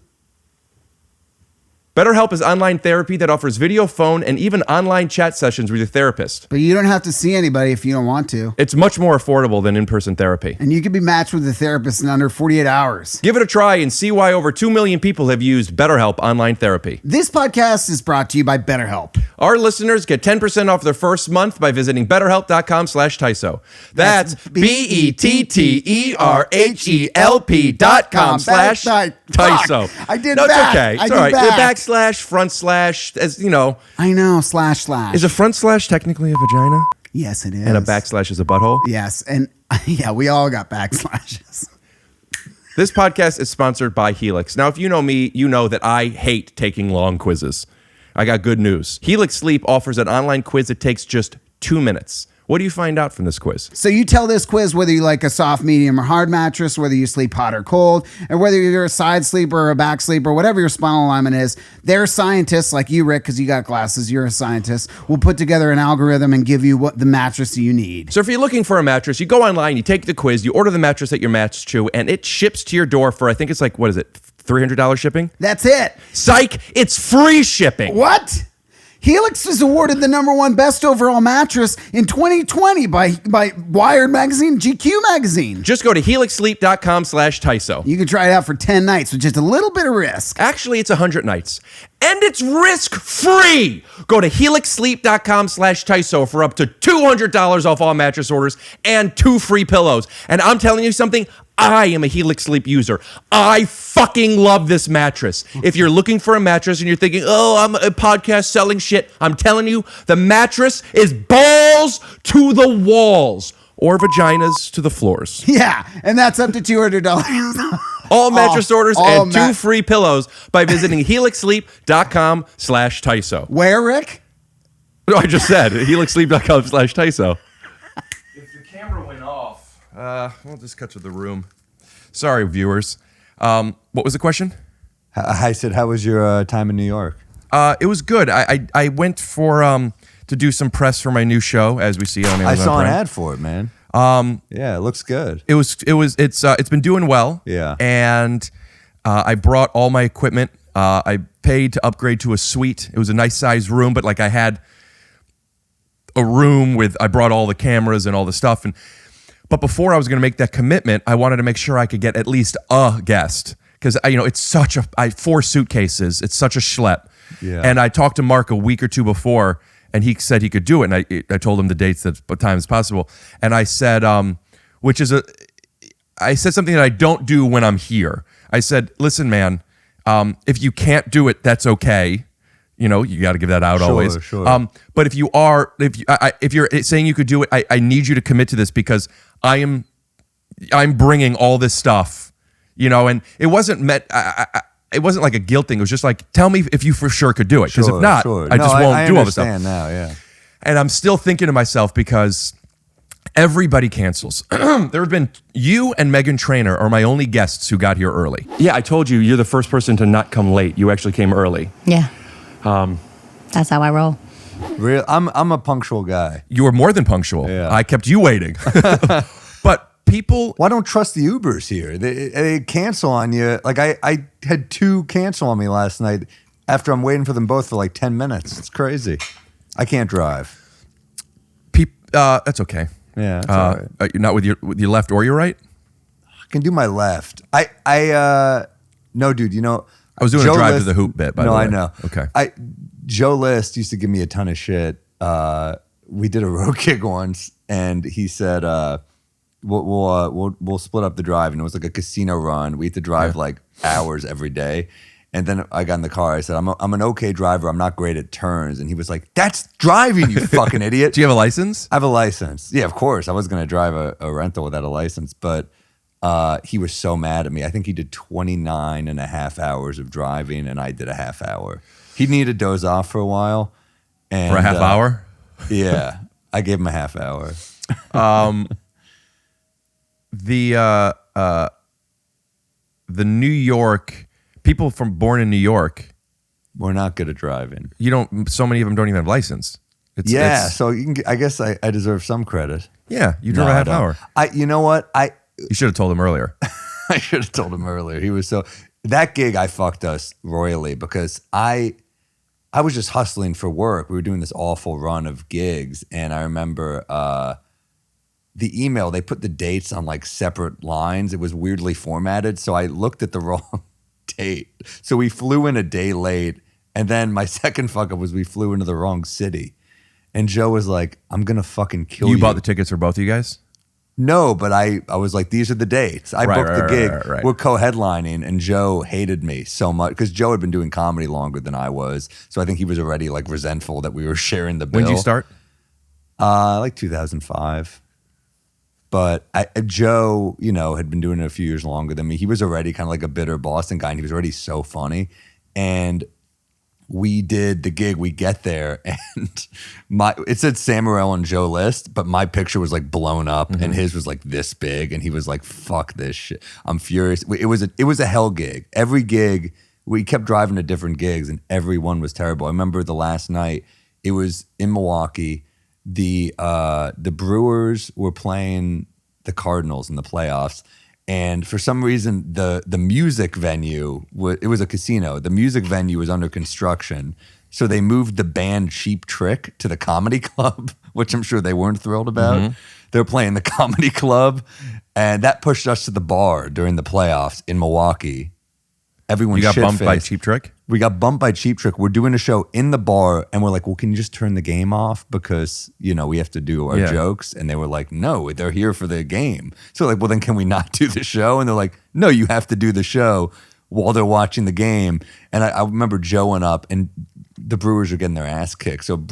BetterHelp is online therapy that offers video, phone, and even online chat sessions with your therapist. But you don't have to see anybody if you don't want to. It's much more affordable than in-person therapy. And you can be matched with a therapist in under 48 hours. Give it a try and see why over 2 million people have used BetterHelp online therapy. This podcast is brought to you by BetterHelp. Our listeners get 10% off their first month by visiting betterhelp.com/TYSO. That's BETTERHELP.com/TYSO. I did No, it's back. okay. I It's did all right. back. The backslash, front slash, as you know. I know, // Is a front slash technically a vagina? Yes, it is. And a backslash is a butthole? Yes, and yeah, we all got backslashes. This podcast is sponsored by Helix. Now, if you know me, you know that I hate taking long quizzes. I got good news. Helix Sleep offers an online quiz that takes just 2 minutes. What do you find out from this quiz? So you tell this quiz whether you like a soft, medium, or hard mattress, whether you sleep hot or cold, and whether you're a side sleeper or a back sleeper, whatever your spinal alignment is. Their scientists, like you, Rick, because you got glasses, you're a scientist, will put together an algorithm and give you what the mattress you need. So if you're looking for a mattress, you go online, you take the quiz, you order the mattress that you're matched to, and it ships to your door for, I think it's like, what is it, $300 shipping? That's it. Psych, it's free shipping. What? Helix was awarded the #1 best overall mattress in 2020 by Wired Magazine, GQ Magazine. Just go to helixsleep.com/TYSO. You can try it out for 10 nights with just a little bit of risk. Actually, it's 100 nights. And it's risk-free. Go to helixsleep.com/TYSO for up to $200 off all mattress orders and 2 free pillows. And I'm telling you something, I am a Helix Sleep user. I fucking love this mattress. If you're looking for a mattress and you're thinking, oh, I'm a podcast selling shit, I'm telling you, the mattress is balls to the walls or vaginas to the floors. Yeah, and that's up to $200. All mattress orders all and 2 free pillows by visiting helixsleep.com/TYSO. Where, Rick? No, I just said helixsleep.com/TYSO. If the camera went off, we'll just cut to the room. Sorry, viewers. What was the question? I said, how was your time in New York? It was good. I went for to do some press for my new show, as we see on Amazon I saw an Prime. ad for it, man. Yeah, it looks good. It's been doing well. Yeah. And I brought all my equipment. I paid to upgrade to a suite. It was a nice sized room, but like I had a room I brought all the cameras and all the stuff. But before I was going to make that commitment, I wanted to make sure I could get at least a guest. Because, it's such 4 suitcases. It's such a schlep. Yeah. And I talked to Mark a week or two before, and he said he could do it. And I told him the dates what times possible. And I said, I said something that I don't do when I'm here. I said, listen, man, if you can't do it, that's okay. You got to give that out always. Sure. But if you're saying you could do it, I need you to commit to this because I'm bringing all this stuff, and it wasn't meant. It wasn't like a guilt thing. It was just like, tell me if you for sure could do it. Because if not, I just won't do all this stuff. I understand now, yeah. And I'm still thinking to myself because everybody cancels. There have been you and Meghan Trainor are my only guests who got here early. Yeah, I told you, you're the first person to not come late. You actually came early. Yeah. That's how I roll. Real, I'm a punctual guy. You were more than punctual. Yeah. I kept you waiting. But people... Well, I don't trust the Ubers here. They cancel on you. Like I had 2 cancel on me last night after I'm waiting for them both for like 10 minutes. It's crazy. I can't drive. That's okay. Yeah, that's all right. You're not with your left or your right? I can do my left. No, dude, I was doing Joe a drive List, to the hoop bit, by the way. No, I know. Okay. Joe List used to give me a ton of shit. We did a road gig once, and he said, "We'll split up the drive," and it was like a casino run. We had to drive like hours every day. And then I got in the car. I said, "I'm an okay driver. I'm not great at turns." And he was like, "That's driving, you fucking idiot." Do you have a license? I have a license. Yeah, of course. I was going to drive a rental without a license, but he was so mad at me. I think he did 29 and a half hours of driving, and I did a half hour. He needed to doze off for a while. And, for a half hour? Yeah. I gave him a half hour. The New York, people born in New York. We're not good at driving. So many of them don't even have license. So you can. I guess I deserve some credit. Yeah, you drove a half hour. You know what? You should have told him earlier. I should have told him earlier. He was that gig I fucked us royally because I was just hustling for work. We were doing this awful run of gigs, and I remember the email, they put the dates on like separate lines. It was weirdly formatted, so I looked at the wrong date. So we flew in a day late, And then my second fuck up was we flew into the wrong city. And Joe was like, I'm going to fucking kill you. You bought the tickets for both of you guys? No, but I was like, these are the dates. I booked the gig. Right. We're co-headlining, and Joe hated me so much because Joe had been doing comedy longer than I was. So I think he was already like resentful that we were sharing the bill. When did you start? Like 2005. But Joe, had been doing it a few years longer than me. He was already kind of like a bitter Boston guy, and he was already so funny. And we did the gig. We get there, and it said Sam Morril and Joe List, but my picture was like blown up, and his was like this big, and he was like, "Fuck this shit." I'm furious. It was a hell gig. Every gig, we kept driving to different gigs, and every one was terrible. I remember the last night. It was in Milwaukee. The Brewers were playing the Cardinals in the playoffs. And for some reason, the music venue, it was a casino. The music venue was under construction. So they moved the band Cheap Trick to the comedy club, which I'm sure they weren't thrilled about. They were playing the comedy club. And that pushed us to the bar during the playoffs in Milwaukee. Everyone You got bumped by shit-faced. Cheap Trick? We got bumped by Cheap Trick. We're doing a show in the bar, and we're like, well, can you just turn the game off? Because, we have to do our jokes. And they were like, no, they're here for the game. So like, well, then can we not do the show? And they're like, no, you have to do the show while they're watching the game. And I remember Joe went up, and the Brewers are getting their ass kicked. So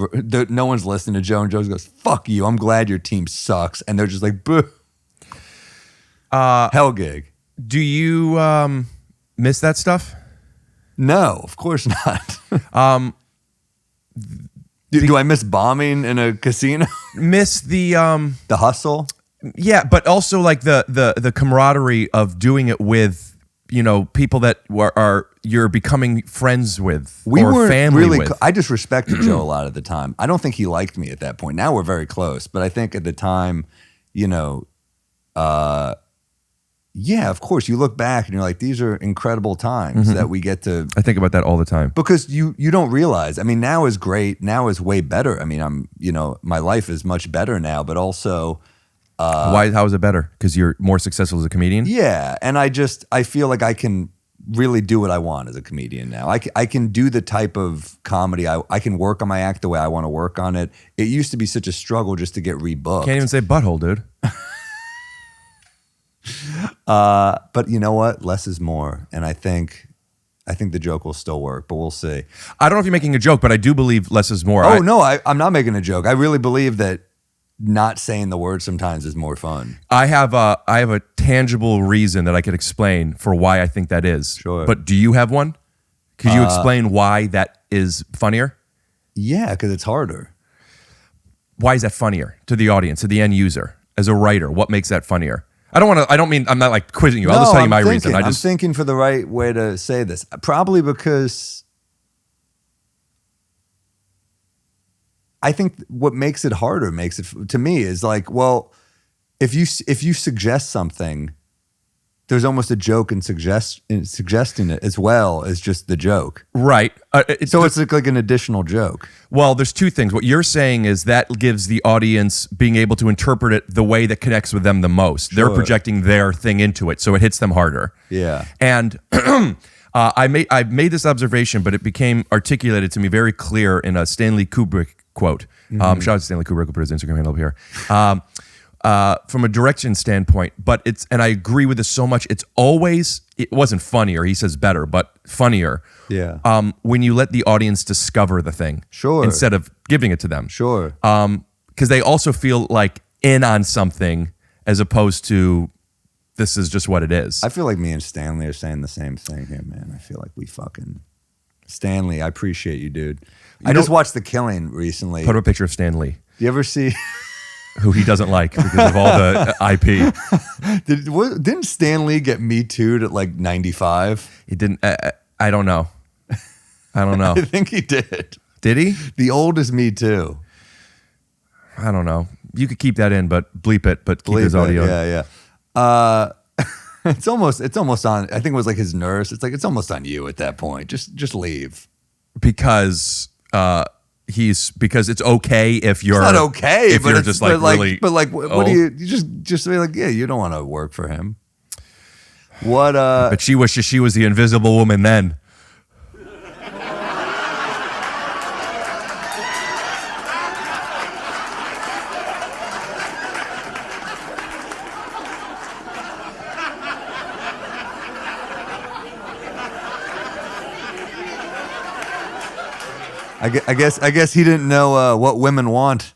no one's listening to Joe, and Joe goes, fuck you. I'm glad your team sucks. And they're just like, boo. Hell gig. Do you miss that stuff? No, of course not. Do I miss bombing in a casino? Miss the hustle? Yeah, but also like the camaraderie of doing it with people that are you're becoming friends with or family with. I just respected Joe a lot at the time. I don't think he liked me at that point. Now we're very close, but I think at the time, yeah, of course. You look back and you're like, these are incredible times that we get to. I think about that all the time. Because you don't realize. I mean, now is great. Now is way better. I mean, my life is much better now, but also. How is it better? Because you're more successful as a comedian? Yeah. And I feel like I can really do what I want as a comedian now. I can do the type of comedy. I can work on my act the way I want to work on it. It used to be such a struggle just to get rebooked. Can't even say butthole, dude. But you know what? Less is more, and I think the joke will still work, but we'll see. I don't know if you're making a joke, but I do believe less is more. No, I'm not making a joke. I really believe that not saying the word sometimes is more fun. I have a tangible reason that I could explain for why I think that is. Sure. But do you have one? Could you explain why that is funnier? Yeah, because it's harder. Why is that funnier to the audience, to the end user? As a writer, what makes that funnier? I'm not like quizzing you. I'll just tell you my reason. I'm thinking for the right way to say this. Probably because I think what makes it harder to me is like, well, if you suggest something, there's almost a joke in suggesting it as well as just the joke. Right. It's like an additional joke. Well, there's two things. What you're saying is that gives the audience being able to interpret it the way that connects with them the most. Sure. They're projecting their thing into it, so it hits them harder. Yeah. And I made this observation, but it became articulated to me very clear in a Stanley Kubrick quote. Shout out to Stanley Kubrick. We'll put his Instagram handle up here. From a direction standpoint, and I agree with this so much. It wasn't funnier. He says better, but funnier. Yeah. When you let the audience discover the thing, sure, instead of giving it to them, sure. Because they also feel like in on something as opposed to this is just what it is. I feel like me and Stanley are saying the same thing here, man. I feel like we fucking Stanley. I appreciate you, dude. I just watched The Killing recently. Put up a picture of Stanley. Do you ever see? Who he doesn't like because of all the IP. Didn't Stan Lee get Me Too'd at like 95? He didn't. I don't know. I think he did. Did he? The oldest Me Too. I don't know. You could keep that in, but bleep it. But keep his audio. Yeah. It's almost on. I think it was like his nurse. It's like it's almost on you at that point. Just leave. Because it's okay if you're. It's not okay. If you're just like really. But like, what do you just say like? Yeah, you don't want to work for him. What? But she wishes she was the invisible woman then. I guess he didn't know what women want.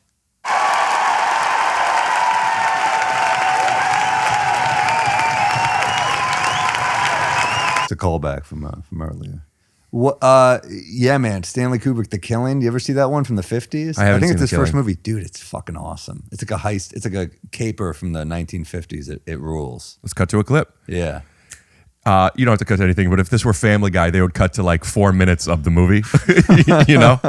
It's a callback from earlier. What? Yeah, man. Stanley Kubrick, The Killing. You ever see that one from the 50s? I haven't think seen it's his The first Killing. movie. Dude, it's fucking awesome. It's like a heist. It's like a caper from the 1950s. It rules. Let's cut to a clip. Yeah. You don't have to cut to anything, but if this were Family Guy, they would cut to like 4 minutes of the movie. You know,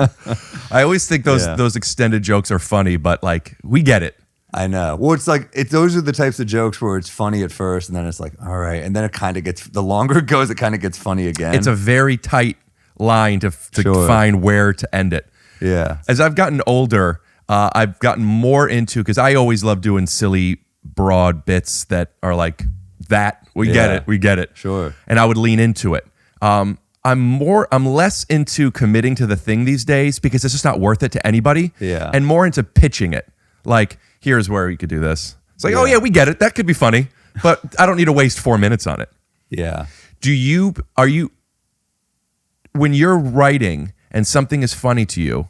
I always think those extended jokes are funny, but like we get it. I know. Well, it's like those are the types of jokes where it's funny at first, and then it's like, all right, and then it kind of gets, the longer it goes, it kind of gets funny again. It's a very tight line to Sure. find where to end it. Yeah. As I've gotten older, I've gotten more into, because I always love doing silly, broad bits that are like that. We get it. Sure. And I would lean into it. I'm less into committing to the thing these days because it's just not worth it to anybody. Yeah. And more into pitching it. Like, here's where you could do this. It's like, oh yeah, we get it. That could be funny, but I don't need to waste 4 minutes on it. Yeah. When you're writing and something is funny to you,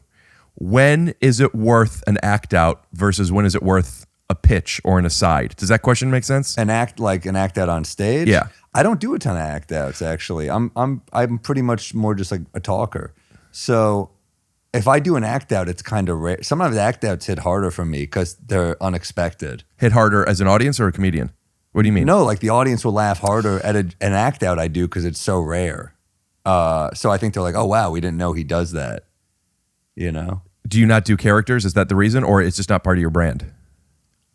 when is it worth an act out versus when is it worth a pitch or an aside? Does that question make sense? An act out on stage? Yeah. I don't do a ton of act outs actually. I'm pretty much more just like a talker. So if I do an act out, it's kind of rare. Sometimes act outs hit harder for me because they're unexpected. Hit harder as an audience or a comedian? What do you mean? No, like the audience will laugh harder at an act out I do because it's so rare. So I think they're like, oh wow, we didn't know he does that. You know? Do you not do characters? Is that the reason, or it's just not part of your brand?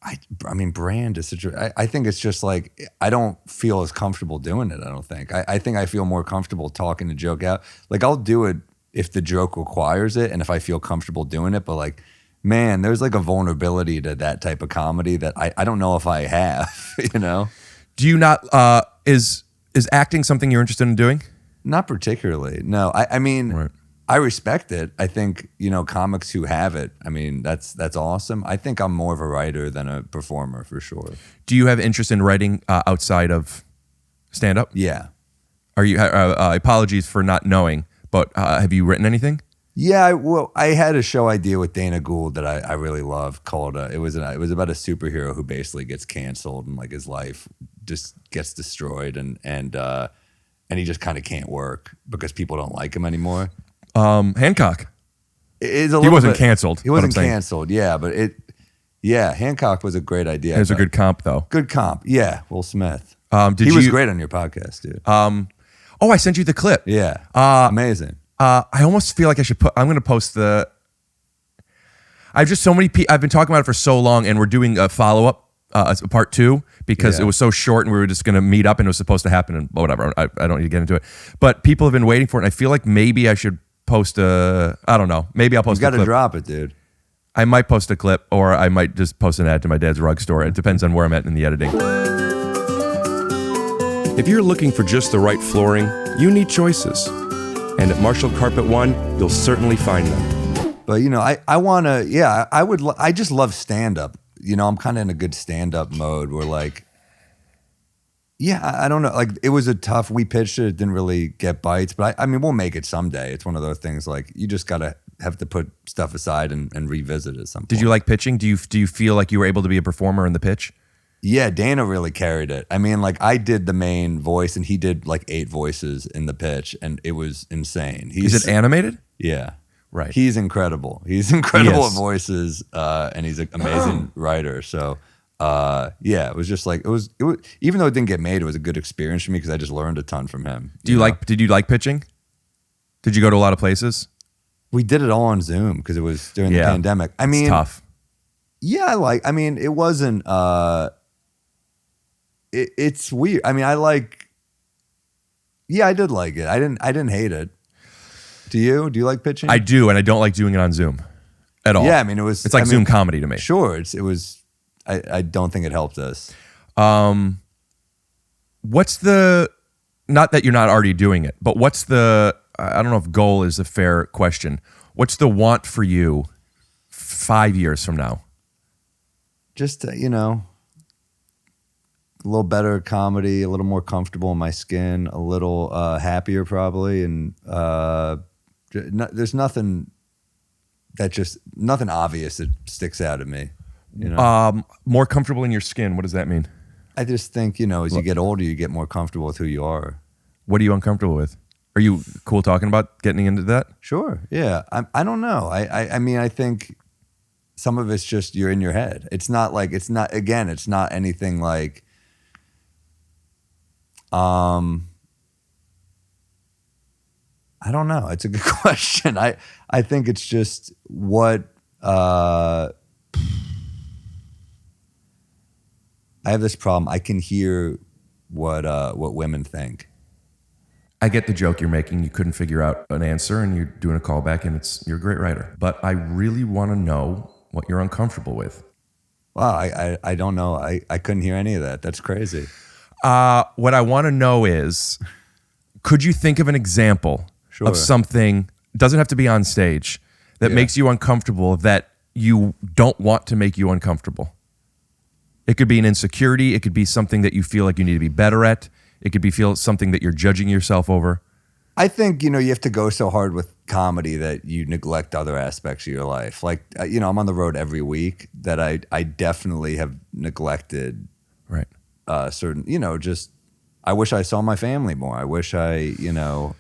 I mean, brand is such a, I think it's just like, I don't feel as comfortable doing it, I don't think. I think I feel more comfortable talking the joke out. Like, I'll do it if the joke requires it and if I feel comfortable doing it. But like, man, there's like a vulnerability to that type of comedy that I don't know if I have, you know? Do you not, is acting something you're interested in doing? Not particularly, no. I mean, Right. I respect it. I think, you know, comics who have it, I mean, that's awesome. I think I'm more of a writer than a performer for sure. Do you have interest in writing outside of stand-up? Yeah. Are you? Apologies for not knowing, but have you written anything? Yeah, I had a show idea with Dana Gould that I really love called, it was about a superhero who basically gets canceled and like his life just gets destroyed and he just kind of can't work because people don't like him anymore. Hancock. He wasn't canceled. He wasn't canceled, yeah, but Hancock was a great idea. It was a good comp, though. Good comp, yeah. Will Smith. He was great on your podcast, dude. I sent you the clip. Yeah, amazing. I almost feel like I should I'm going to post the. I've just so many. I've been talking about it for so long, and we're doing a follow up, part 2, because it was so short, and we were just going to meet up, and it was supposed to happen, and whatever. I don't need to get into it, but people have been waiting for it, and I feel like maybe I should post a. I don't know. Maybe I'll post. You got a to clip. drop it, dude. I might post a clip, or I might just post an ad to my dad's rug store. It depends on where I'm at in the editing. If you're looking for just the right flooring, you need choices. And at Marshall Carpet One, you'll certainly find them. But you know, I want to. I just love stand up. You know, I'm kind of in a good stand up mode where like. Yeah, I don't know. Like, it was we pitched it, didn't really get bites, but I mean, we'll make it someday. It's one of those things like you just have to put stuff aside and revisit it at some point. Did you like pitching? Do you feel like you were able to be a performer in the pitch? Yeah, Dana really carried it. I mean, like, I did the main voice and he did like 8 voices in the pitch and it was insane. Is it animated? Yeah. Right. He's incredible. He's incredible Yes. at voices and he's an amazing writer. So it was just like it was even though it didn't get made, it was a good experience for me because I just learned a ton from him. Did you like pitching? Did you go to a lot of places? We did it all on Zoom because it was during the pandemic. I mean, it's tough. Yeah, it wasn't it's weird. I mean, I did like it. I didn't hate it. Do you? Do you like pitching? I do, and I don't like doing it on Zoom at all. Yeah, I mean, it's like Zoom comedy to me. Sure, it was. I don't think it helped us. What's the, not that you're not already doing it, but what's the, I don't know if goal is a fair question. What's the want for you 5 years from now? Just, a little better comedy, a little more comfortable in my skin, a little happier probably. And there's nothing that just nothing obvious that sticks out at me. You know, More comfortable in your skin. What does that mean? I just think, you know, as you get older, you get more comfortable with who you are. What are you uncomfortable with? Are you cool talking about getting into that? Sure. Yeah. I don't know. I mean, I think some of it's just you're in your head. It's not anything like, I don't know. It's a good question. I think it's just what, I have this problem. I can hear what women think. I get the joke you're making. You couldn't figure out an answer and you're doing a callback and you're a great writer. But I really want to know what you're uncomfortable with. Wow, I don't know. I couldn't hear any of that. That's crazy. What I want to know is, could you think of an example of something, doesn't have to be on stage, that makes you uncomfortable that you don't want to make you uncomfortable? It could be an insecurity. It could be something that you feel like you need to be better at. It could be something that you're judging yourself over. I think, you know, you have to go so hard with comedy that you neglect other aspects of your life. Like, you know, I'm on the road every week that I definitely have neglected certain, you know, just, I wish I saw my family more. I wish I, you know,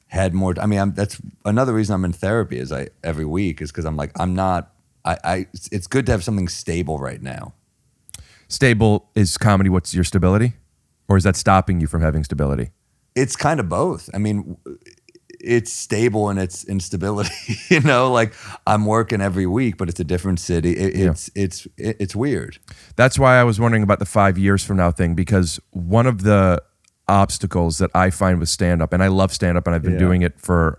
had more. I mean, that's another reason I'm in therapy every week is because I'm like, it's good to have something stable right now. Stable is comedy. What's your stability? Or is that stopping you from having stability? It's kind of both. I mean, it's stable and it's instability. You know, like I'm working every week, but it's a different city. It's weird. That's why I was wondering about the 5 years from now thing, because one of the obstacles that I find with stand-up, and I love stand-up, and I've been doing it for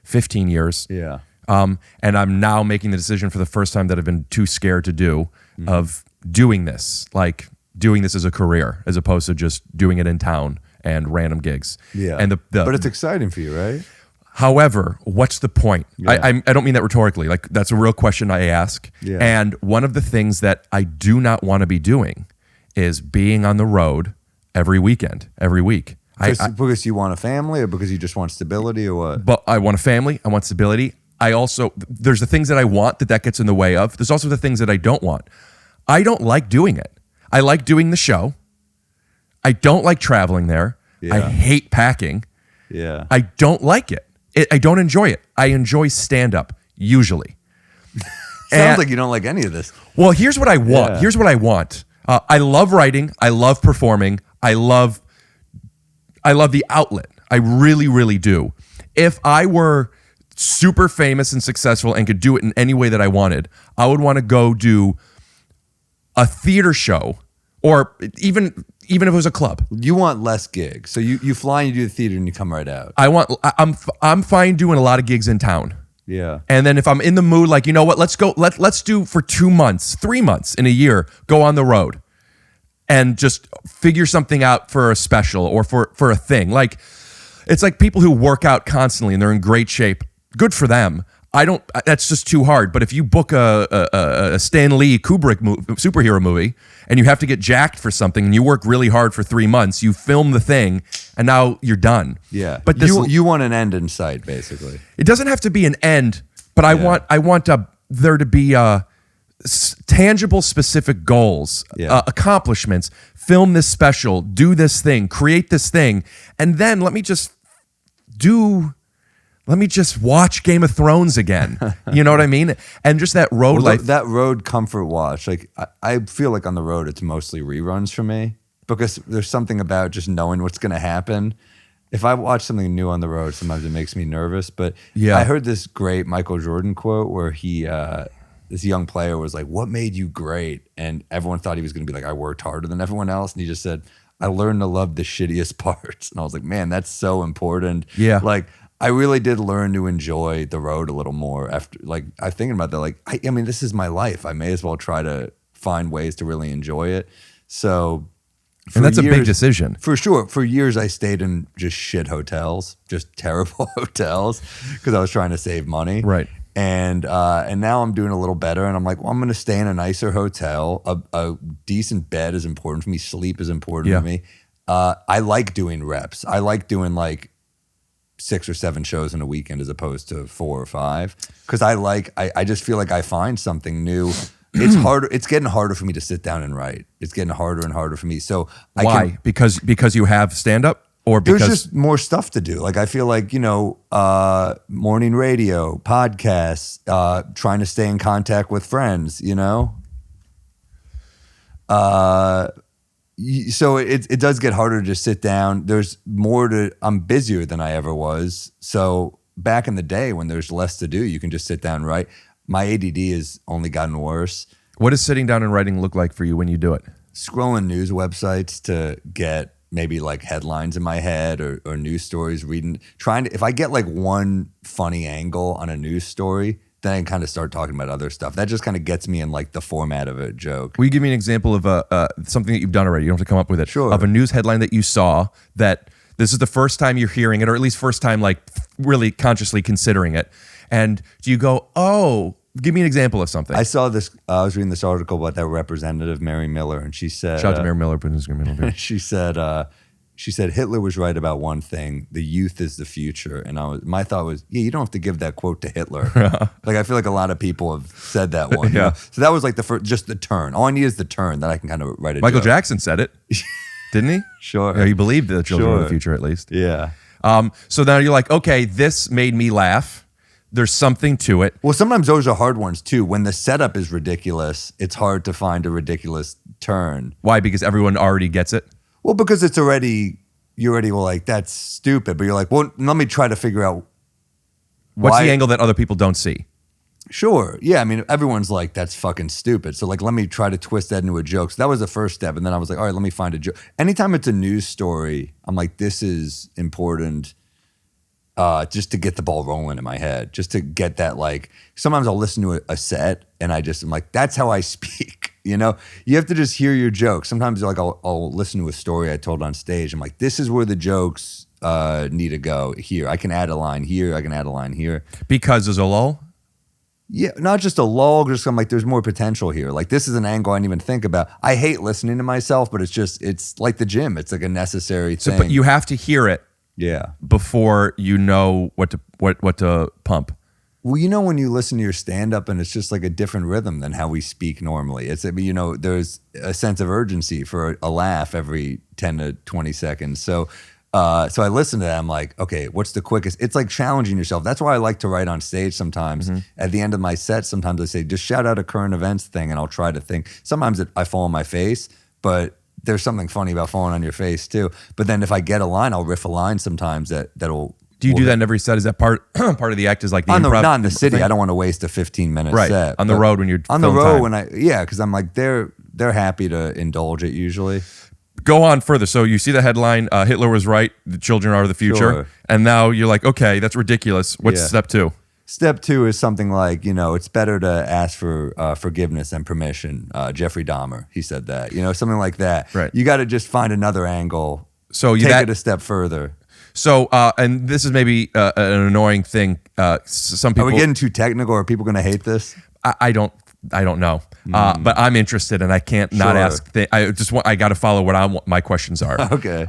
15 years. Yeah. And I'm now making the decision for the first time that I've been too scared to do of doing this, like doing this as a career, as opposed to just doing it in town and random gigs. Yeah. And but it's exciting for you, right? However, what's the point? Yeah. I don't mean that rhetorically. Like, that's a real question I ask. Yeah. And one of the things that I do not want to be doing is being on the road every weekend, every week. Because you want a family, or because you just want stability, or what? But I want a family. I want stability. I also, there's the things that I want that gets in the way of. There's also the things that I don't want. I don't like doing it. I like doing the show. I don't like traveling there. Yeah. I hate packing. Yeah. I don't like it. I don't enjoy it. I enjoy stand-up, usually. Sounds like you don't like any of this. Well, here's what I want. Yeah. Here's what I want. I love writing. I love performing. I love the outlet. I really, really do. If I were super famous and successful and could do it in any way that I wanted, I would want to go do a theater show, or even if it was a club. You want less gigs. So you fly and you do the theater and you come right out. I'm fine doing a lot of gigs in town. Yeah. And then if I'm in the mood, like, you know what, let's do for 2 months, 3 months in a year, go on the road and just figure something out for a special or for a thing. Like, it's like people who work out constantly and they're in great shape. Good for them. That's just too hard. But if you book a Stan Lee Kubrick superhero movie and you have to get jacked for something and you work really hard for 3 months, you film the thing and now you're done. Yeah. But you want an end in sight, basically. It doesn't have to be an end, but I want there to be tangible, specific goals, accomplishments. Film this special, do this thing, create this thing, and then let me just watch Game of Thrones again. You know what I mean? And just that road life. That road comfort watch. Like I feel like on the road, it's mostly reruns for me, because there's something about just knowing what's going to happen. If I watch something new on the road, sometimes it makes me nervous. But I heard this great Michael Jordan quote where this young player was like, "What made you great?" And everyone thought he was going to be like, "I worked harder than everyone else." And he just said, "I learned to love the shittiest parts." And I was like, man, that's so important. Yeah. Like, I really did learn to enjoy the road a little more after, like, I thinking about that. Like, I mean, this is my life. I may as well try to find ways to really enjoy it. So, and that's a big decision. For sure. For years, I stayed in just shit hotels, just terrible hotels, because I was trying to save money. Right. And now I'm doing a little better, and I'm like, well, I'm going to stay in a nicer hotel. A decent bed is important for me. Sleep is important for me. I like doing reps. I like doing, like, 6 or 7 shows in a weekend as opposed to 4 or 5. Because I just feel like I find something new. It's harder. It's getting harder for me to sit down and write. It's getting harder and harder for me. So why? Because you have stand up, or because there's just more stuff to do. Like I feel like morning radio, podcasts, trying to stay in contact with friends. So it does get harder to just sit down. There's more to. I'm busier than I ever was. So back in the day when there's less to do, you can just sit down and write. My ADD has only gotten worse. What does sitting down and writing look like for you when you do it? Scrolling news websites to get maybe like headlines in my head or news stories, if I get like one funny angle on a news story, then I can kind of start talking about other stuff. That just kind of gets me in like the format of a joke. Will you give me an example of something that you've done already? You don't have to come up with it. Sure. Of a news headline that you saw that this is the first time you're hearing it, or at least first time like really consciously considering it. And do you go, oh, give me an example of something? I saw this, I was reading this article about that representative, Mary Miller, and she said... Shout out to Mary Miller. She said Hitler was right about one thing: the youth is the future. And my thought was, you don't have to give that quote to Hitler. Like I feel like a lot of people have said that one. Yeah. So that was like the first, just the turn. All I need is the turn that I can kind of write a Michael joke. Jackson said it, didn't he? Sure. Yeah, he believed the children of the future at least. Yeah. So now you're like, okay, this made me laugh. There's something to it. Well, sometimes those are hard ones too. When the setup is ridiculous, it's hard to find a ridiculous turn. Why? Because everyone already gets it? Well, because you're already like, that's stupid. But you're like, well, let me try to figure out what's the angle that other people don't see. Sure. Yeah. I mean, everyone's like, that's fucking stupid. So like, let me try to twist that into a joke. So that was the first step. And then I was like, all right, let me find a joke. Anytime it's a news story, I'm like, this is important. Just to get the ball rolling in my head, just to get that, like, sometimes I'll listen to a set and I'm like, that's how I speak. You have to just hear your jokes. Sometimes like I'll listen to a story I told on stage. I'm like, this is where the jokes need to go here. I can add a line here. I can add a line here. Because there's a lull? Yeah, not just a lull, just I'm like, there's more potential here. Like this is an angle I didn't even think about. I hate listening to myself, but it's like the gym. It's like a necessary thing. But you have to hear it. Yeah. Before you know what to pump. Well, when you listen to your stand-up and it's just like a different rhythm than how we speak normally. It's, there's a sense of urgency for a laugh every 10 to 20 seconds. So I listen to that. I'm like, okay, what's the quickest? It's like challenging yourself. That's why I like to write on stage sometimes. Mm-hmm. At the end of my set, sometimes I say, just shout out a current events thing and I'll try to think. Sometimes I fall on my face, but there's something funny about falling on your face too. But then if I get a line, I'll riff a line sometimes that'll. Do you do that in every set? Is that part of the act? Is like the improv? Not in the city. Thing? I don't want to waste a 15-minute right. set. On the road when you're on the road time. Because I'm like they're happy to indulge it usually. Go on further. So you see the headline, Hitler was right, the children are the future. Sure. And now you're like, okay, that's ridiculous. What's step 2? Step 2 is something like, it's better to ask for forgiveness and permission. Jeffrey Dahmer, he said that. Something like that. Right. You got to just find another angle. So take it a step further. So, and this is maybe an annoying thing. Some people. Are we getting too technical? Are people going to hate this? I don't know. But I'm interested, and I can't not ask. I got to follow what my questions are. Okay.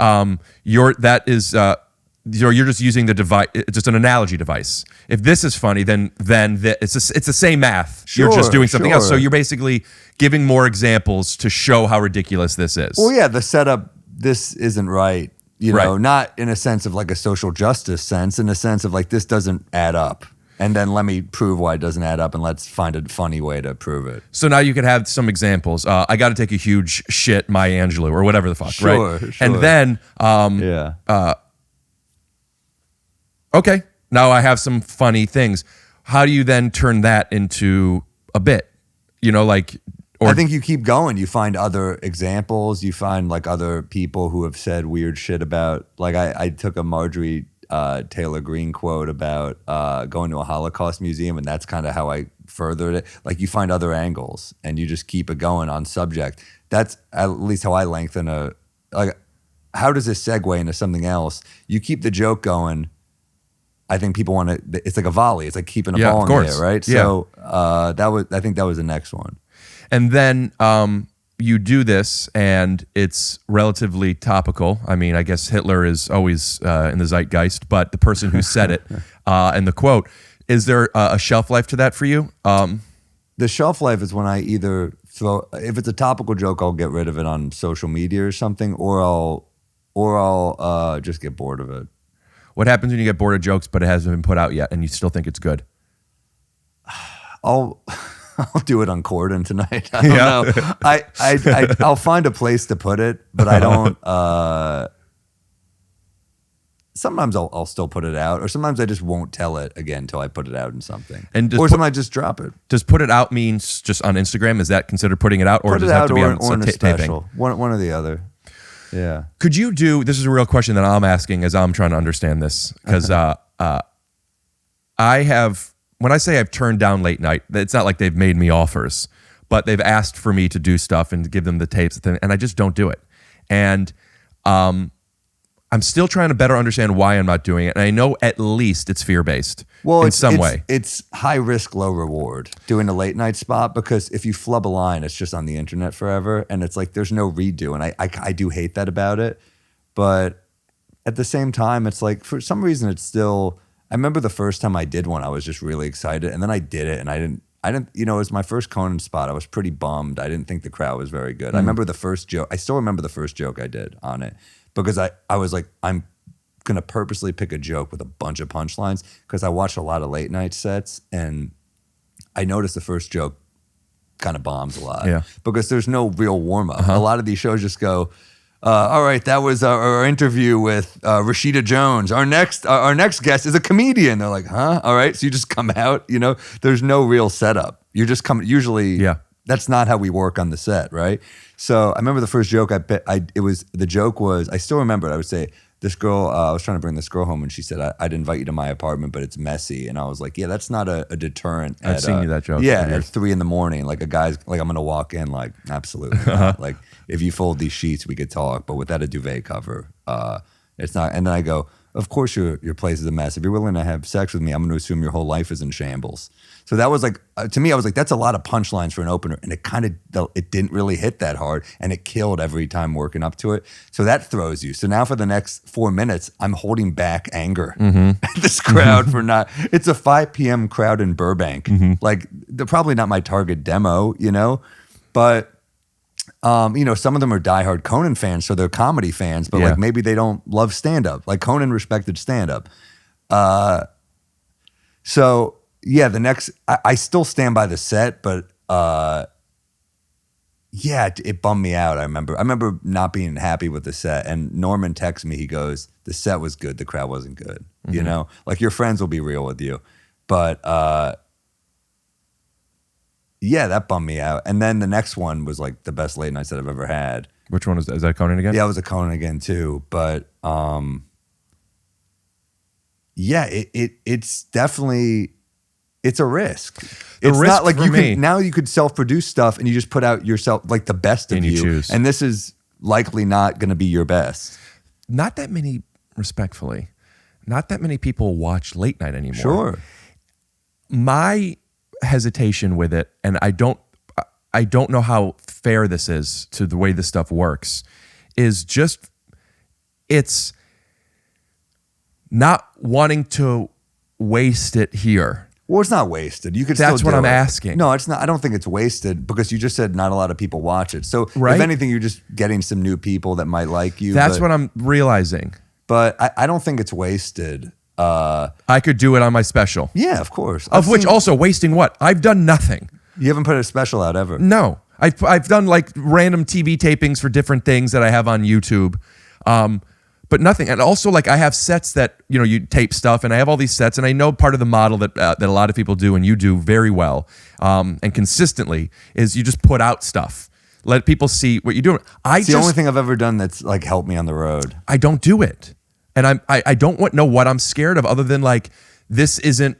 You're just using the device. It's just an analogy device. If this is funny, then it's the same math. You're just doing something else. So you're basically giving more examples to show how ridiculous this is. Well, yeah, the setup. This isn't right. Not in a sense of like a social justice sense, in a sense of like this doesn't add up. And then let me prove why it doesn't add up, and let's find a funny way to prove it. So now you could have some examples. I got to take a huge shit, Maya Angelou, or whatever the fuck, right? Sure. And then, okay, now I have some funny things. How do you then turn that into a bit? I think you keep going. You find other examples. You find like other people who have said weird shit about. Like I took a Marjorie Taylor Greene quote about going to a Holocaust museum, and that's kind of how I furthered it. Like you find other angles, and you just keep it going on subject. That's at least how I lengthen how does this segue into something else? You keep the joke going. I think people want to. It's like a volley. It's like keeping a ball in the air, right? Yeah. So I think that was the next one. And then you do this and it's relatively topical. I mean, I guess Hitler is always in the zeitgeist, but the person who said it and the quote, is there a shelf life to that for you? The shelf life is when I either throw, if it's a topical joke, I'll get rid of it on social media or something, or I'll just get bored of it. What happens when you get bored of jokes, but it hasn't been put out yet, and you still think it's good? I'll do it on Corden tonight. I don't know. I'll find a place to put it, but I don't. Sometimes I'll still put it out, or sometimes I just won't tell it again until I put it out in something. Or sometimes I just drop it. Does put it out means just on Instagram? Is that considered putting it out, or does it have to be on or in a taping? special? One or the other. Yeah. Could you do? This is a real question that I'm asking as I'm trying to understand this, because I have. When I say I've turned down late night, it's not like they've made me offers, but they've asked for me to do stuff and give them the tapes, and I just don't do it. And I'm still trying to better understand why I'm not doing it. And I know at least it's fear-based in some way. It's high risk, low reward doing a late night spot, because if you flub a line, it's just on the internet forever. And it's like, there's no redo. And I do hate that about it. But at the same time, it's like, for some reason, it's still, I remember the first time I did one, I was just really excited. And then I did it and I didn't, it was my first Conan spot. I was pretty bummed. I didn't think the crowd was very good. I remember the first joke. I still remember the first joke I did on it, because I was like, I'm going to purposely pick a joke with a bunch of punchlines, because I watched a lot of late night sets and I noticed the first joke kind of bombs a lot. Yeah. Because there's no real warm up. A lot of these shows just go, all right, that was our interview with Rashida Jones. Our next guest is a comedian. They're like, huh? All right. So you just come out, there's no real setup. You're just coming, usually that's not how we work on the set, right? So I remember the first joke the joke was, I still remember it. I would say, this girl, I was trying to bring this girl home and she said, I'd invite you to my apartment, but it's messy. And I was like, yeah, that's not a deterrent. I've seen you that joke. Yeah, at 3 a.m, like a guy's like, I'm going to walk in like, absolutely not. Like, if you fold these sheets, we could talk, but without a duvet cover, it's not. And then I go, of course your place is a mess. If you're willing to have sex with me, I'm going to assume your whole life is in shambles. So that was like, to me, I was like, that's a lot of punchlines for an opener. And it didn't really hit that hard. And it killed every time working up to it. So that throws you. So now for the next 4 minutes, I'm holding back anger at this crowd for not, it's a 5 p.m. crowd in Burbank. Like, they're probably not my target demo, but some of them are diehard Conan fans, so they're comedy fans, but like maybe they don't love stand-up. Like Conan respected stand-up. So yeah, the next, I still stand by the set, but it bummed me out. I remember not being happy with the set, and Norman texted me, he goes, the set was good, the crowd wasn't good. Like, your friends will be real with you. But that bummed me out. And then the next one was like the best late nights that I've ever had. Which one is that Conan again? Yeah, it was a Conan again too. But it's definitely, it's a risk. It's risk not like for me. now you could self-produce stuff and you just put out yourself, like the best of And you you. choose. And this is likely not going to be your best. Not that many, respectfully, not that many people watch late night anymore. Sure. My hesitation with it, and I don't know how fair this is to the way this stuff works, is just, it's not wanting to waste it here. Well, it's not wasted. You could That's still what do I'm it. asking. No, it's not. I don't think it's wasted, because you just said not a lot of people watch it. So Right? if anything, you're just getting some new people that might like you. That's what I'm realizing. But I don't think it's wasted. I could do it on my special. Yeah, of course. Of which also wasting what? I've done nothing. You haven't put a special out ever. No. I've done like random TV tapings for different things that I have on YouTube. But nothing. And also, like, I have sets that, you tape stuff, and I have all these sets, and I know part of the model that a lot of people do, and you do very well, and consistently, is you just put out stuff. Let people see what you're doing. It's the only thing I've ever done that's like helped me on the road. I don't do it. And I don't know what I'm scared of, other than like, this isn't,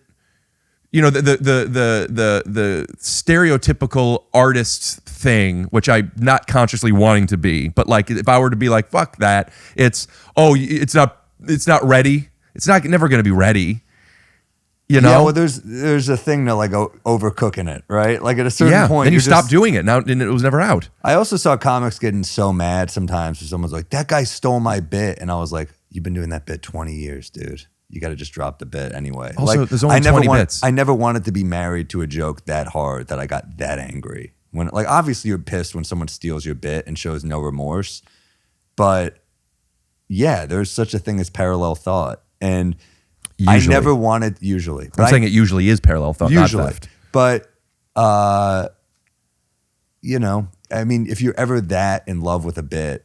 the stereotypical artist thing, which I'm not consciously wanting to be. But like, if I were to be like, fuck that, it's not ready. It's never going to be ready. You know? Yeah, well, there's a thing to like overcooking it, right? Like at a certain point, then you you're stop just- doing it. Now and it was never out. I also saw comics getting so mad sometimes when someone's like, "That guy stole my bit," and I was like, "You've been doing that bit 20 years, dude. You got to just drop the bit anyway." Also, like, there's only 20 bits. I never wanted to be married to a joke that hard that I got that angry. When like obviously you're pissed when someone steals your bit and shows no remorse, but yeah, there's such a thing as parallel thought, and Usually. I never wanted usually. I'm saying it usually is parallel thought, usually, not theft. but you know, I mean, if you're ever that in love with a bit,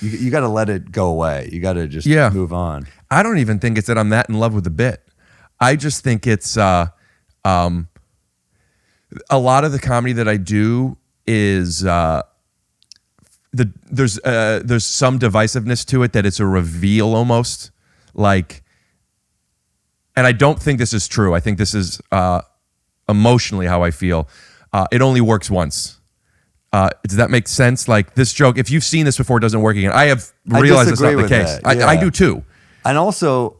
you got to let it go away. You got to just move on. I don't even think it's that I'm that in love with the bit. I just think it's a lot of the comedy that I do is there's some divisiveness to it, that it's a reveal almost, like, and I don't think this is true. I think this is emotionally how I feel. It only works once. Does that make sense? Like this joke, if you've seen this before, it doesn't work again. I have realized that's not the case. I do too. And also,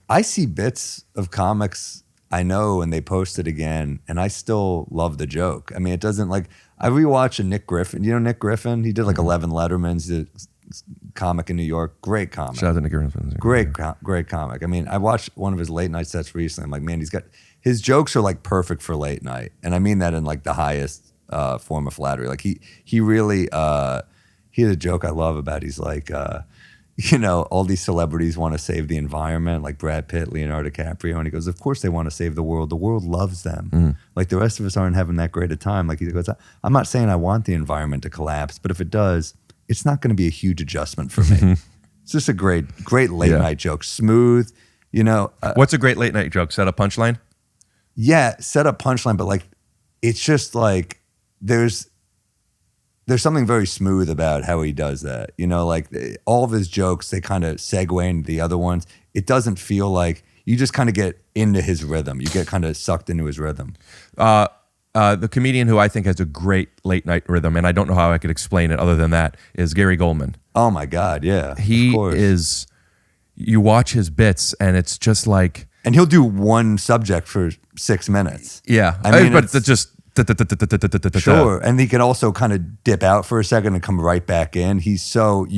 I see bits of comics I know and they post it again, and I still love the joke. I mean, it doesn't like, I rewatch a Nick Griffin. You know Nick Griffin? He did like 11 Lettermans. He's a comic in New York. Great comic. Shout out to Nick Griffin. Great comic. I mean, I watched one of his late night sets recently. I'm like, man, his jokes are like perfect for late night. And I mean that in like the highest form of flattery. Like he really, he had a joke I love about, he's like, you know, all these celebrities want to save the environment, like Brad Pitt, Leonardo DiCaprio. And he goes, of course they want to save the world. The world loves them. Like the rest of us aren't having that great a time. Like he goes, I'm not saying I want the environment to collapse, but if it does, it's not going to be a huge adjustment for me. It's just a great late night joke. Smooth, you know. What's a great late night joke? Set up punchline? Yeah, set up punchline, but like, it's just like, there's something very smooth about how he does that. You know, like all of his jokes, they kind of segue into the other ones. It doesn't feel like, you just kind of get into his rhythm. You get kind of sucked into his rhythm. The comedian who I think has a great late night rhythm, and I don't know how I could explain it other than that, is Gary Goldman. Oh my God, yeah. He is, you watch his bits and it's just like. And he'll do one subject for 6 minutes. Yeah. I mean, but it's just. Sure. And he can also kind of dip out for a second and come right back in. He's. What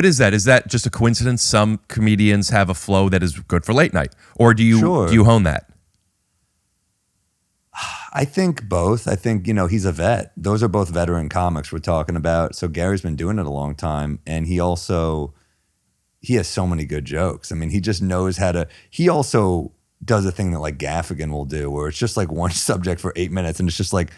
is that? Is that just a coincidence? Some comedians have a flow that is good for late night, or do you hone that? I think both. I think, you know, he's a vet. Those are both veteran comics we're talking about. So Gary's been doing it a long time, and he has so many good jokes. I mean, he just knows how to. He also does a thing that like Gaffigan will do, where it's just like one subject for 8 minutes, and it's just like,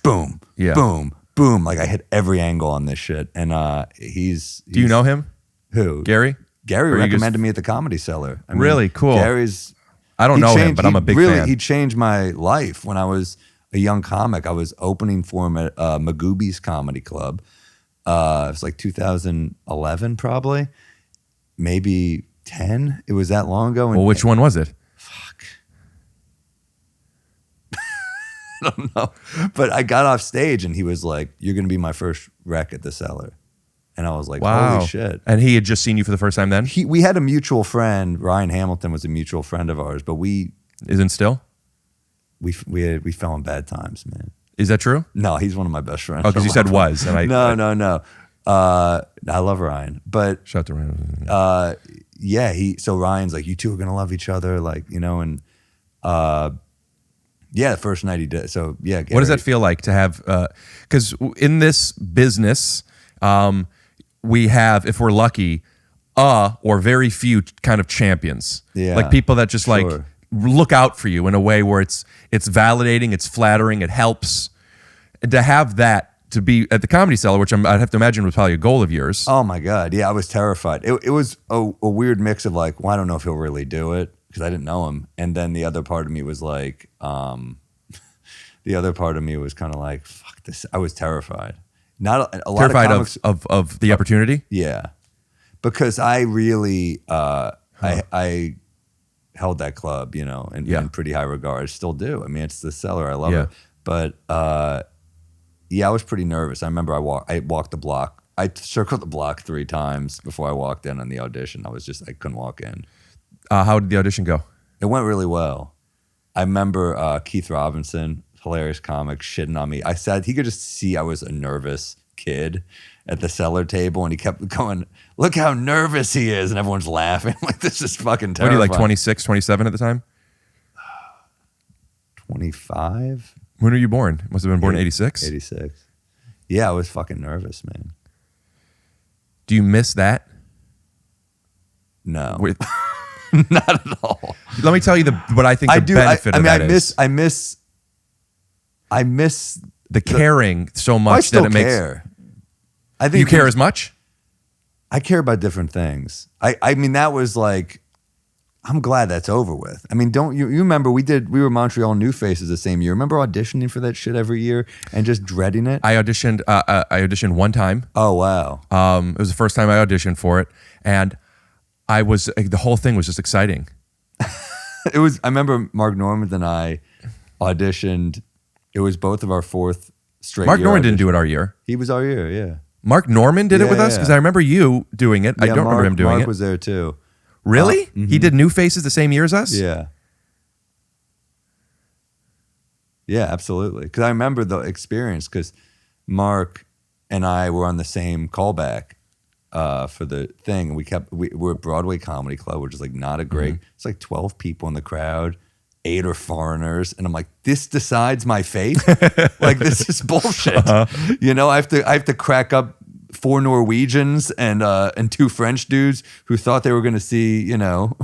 boom, boom, boom. Like I hit every angle on this shit, and he's. Do you know him? Who? Gary? Gary recommended me at the Comedy Cellar. I mean, really cool. Gary's. I don't know him, but I'm a big fan. He changed my life when I was a young comic. I was opening for him at Magooby's Comedy Club. It was like 2011, probably, maybe 10. It was that long ago. Well, which one was it? Fuck. I don't know. But I got off stage and he was like, "You're going to be my first rec at the Cellar." And I was like, wow. Holy shit. And he had just seen you for the first time then? We had a mutual friend. Ryan Hamilton was a mutual friend of ours, but Isn't still? We fell in bad times, man. Is that true? No, he's one of my best friends. Oh, because you said was. And No. I love Ryan. But shout out to Ryan. yeah, so Ryan's like, you two are going to love each other, like, you know, and yeah, the first night he did. So yeah. Gary. What does that feel like to have, because in this business, we have, if we're lucky, or very few kind of champions. Yeah. Like people that just like look out for you in a way where it's validating, it's flattering, it helps. And to have that, to be at the Comedy Cellar, which I'd have to imagine was probably a goal of yours. Oh my God. Yeah, I was terrified. It was a weird mix of like, well, I don't know if he'll really do it because I didn't know him. And then the other part of me was like, the other part of me was kind of like, fuck this. I was terrified. Not a lot terrified of comics, of the opportunity. Yeah, because I really I held that club, you know, in pretty high regard. I still do. I mean, it's the Cellar. I love it. But yeah, I was pretty nervous. I remember I walked the block. I circled the block 3 times before I walked in on the audition. I couldn't walk in. How did the audition go? It went really well. I remember Keith Robinson, hilarious comic, shitting on me. I said he could just see I was a nervous kid at the cellar table, and he kept going, look how nervous he is, and everyone's laughing. Like, this is fucking terrifying. What are you, like 26, 27 at the time? 25? When were you born? Must have been born in 86? 86. Yeah, I was fucking nervous, man. Do you miss that? No. With, not at all. Let me tell you what I think the benefit of that is. I miss the caring so much I still that it makes. Care. I think you care as much? I care about different things. I mean, that was like, I'm glad that's over with. I mean, don't you remember we were Montreal New Faces the same year. Remember auditioning for that shit every year and just dreading it? I auditioned one time. Oh, wow. It was the first time I auditioned for it. And the whole thing was just exciting. I remember Mark Normand and I auditioned. It was both of our fourth straight Mark year Normand audition. didn't do it our year. He was our year, yeah. Mark Normand did it with us? Because I remember you doing it. I don't remember him doing it. Mark was there too. Really? Mm-hmm. He did New Faces the same year as us? Yeah. Yeah, absolutely. Because I remember the experience because Mark and I were on the same callback for the thing. And we're at Broadway Comedy Club, which is like not a great, it's like 12 people in the crowd. 8 are foreigners, and I'm like, this decides my fate. Like, this is bullshit. You know, I have to crack up 4 Norwegians and 2 French dudes who thought they were going to see, you know,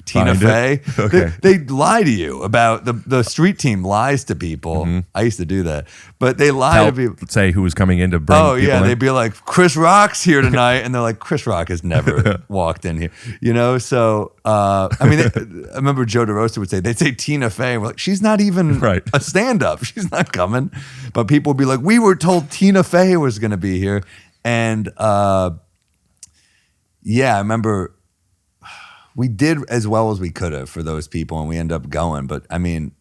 Tina Fey. Okay. They lie to you about the street team lies to people. I used to do that, but they lie to people. Say who was coming in to bring. Oh yeah, in. they'd be like, Chris Rock's here tonight, and they're like, Chris Rock has never walked in here, you know. So I mean, I remember Joe DeRosa would say they'd say Tina Fey, and we're like, she's not even a stand-up, she's not coming. But people would be like, we were told Tina Fey was going to be here, and yeah, I remember. We did as well as we could have for those people, and we ended up going. But I mean,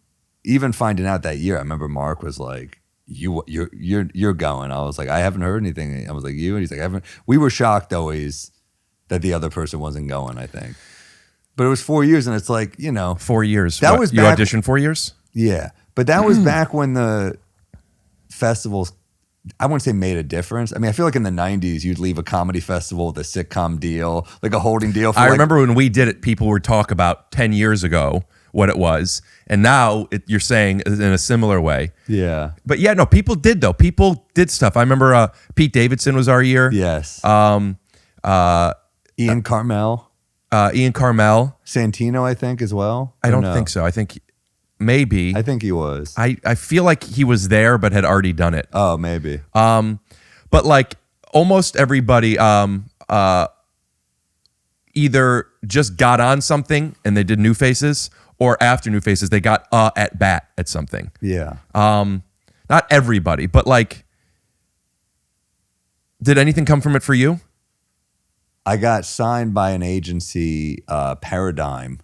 even finding out that year, I remember Mark was like, "You're going." I was like, "I haven't heard anything." I was like, "You?" And he's like, "I haven't." We were shocked always that the other person wasn't going. I think, but it was 4 years, and it's like, you know, 4 years. That was you back, auditioned 4 years. Yeah, but that was back when the festivals, I wouldn't say made a difference. I mean, I feel like in the 90s, you'd leave a comedy festival with a sitcom deal, like a holding deal. I remember when we did it, people would talk about 10 years ago what it was. And now you're saying in a similar way. Yeah. But yeah, no, people did though. People did stuff. I remember Pete Davidson was our year. Yes. Ian Carmel. Ian Carmel. Santino, I think, as well. I don't think so. I think maybe. I think he was. I feel like he was there but had already done it. Oh, maybe. But like almost everybody either just got on something and they did New Faces, or after New Faces they got at bat at something. Yeah. Not everybody, but like, did anything come from it for you? I got signed by an agency, Paradigm.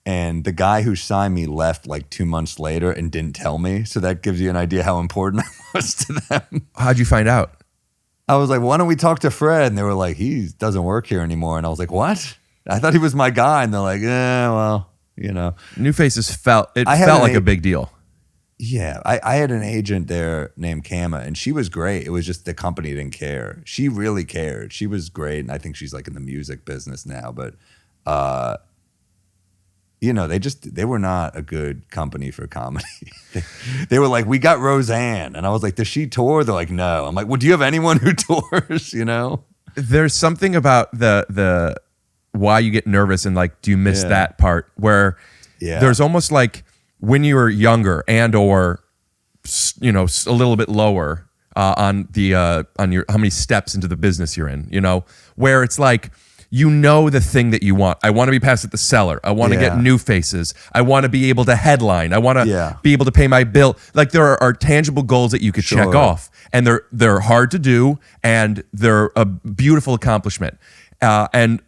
And the guy who signed me left like 2 months later and didn't tell me. So that gives you an idea how important I was to them. How'd you find out? I was like, why don't we talk to Fred? And they were like, he doesn't work here anymore. And I was like, what? I thought he was my guy. And they're like, well, you know. New Faces felt like a big deal. Yeah. I had an agent there named Kama, and she was great. It was just the company didn't care. She really cared. She was great. And I think she's like in the music business now. But, you know, they were not a good company for comedy. They were like, we got Roseanne. And I was like, does she tour? They're like, no. I'm like, well, do you have anyone who tours, you know? There's something about the why you get nervous and like, do you miss that part where there's almost like when you were younger and or, you know, a little bit lower on your, how many steps into the business you're in, you know, where it's like, you know the thing that you want. I want to be passed at the cellar. I want to get New Faces. I want to be able to headline. I want to be able to pay my bill. Like there are tangible goals that you could check off, and they're hard to do, and they're a beautiful accomplishment. And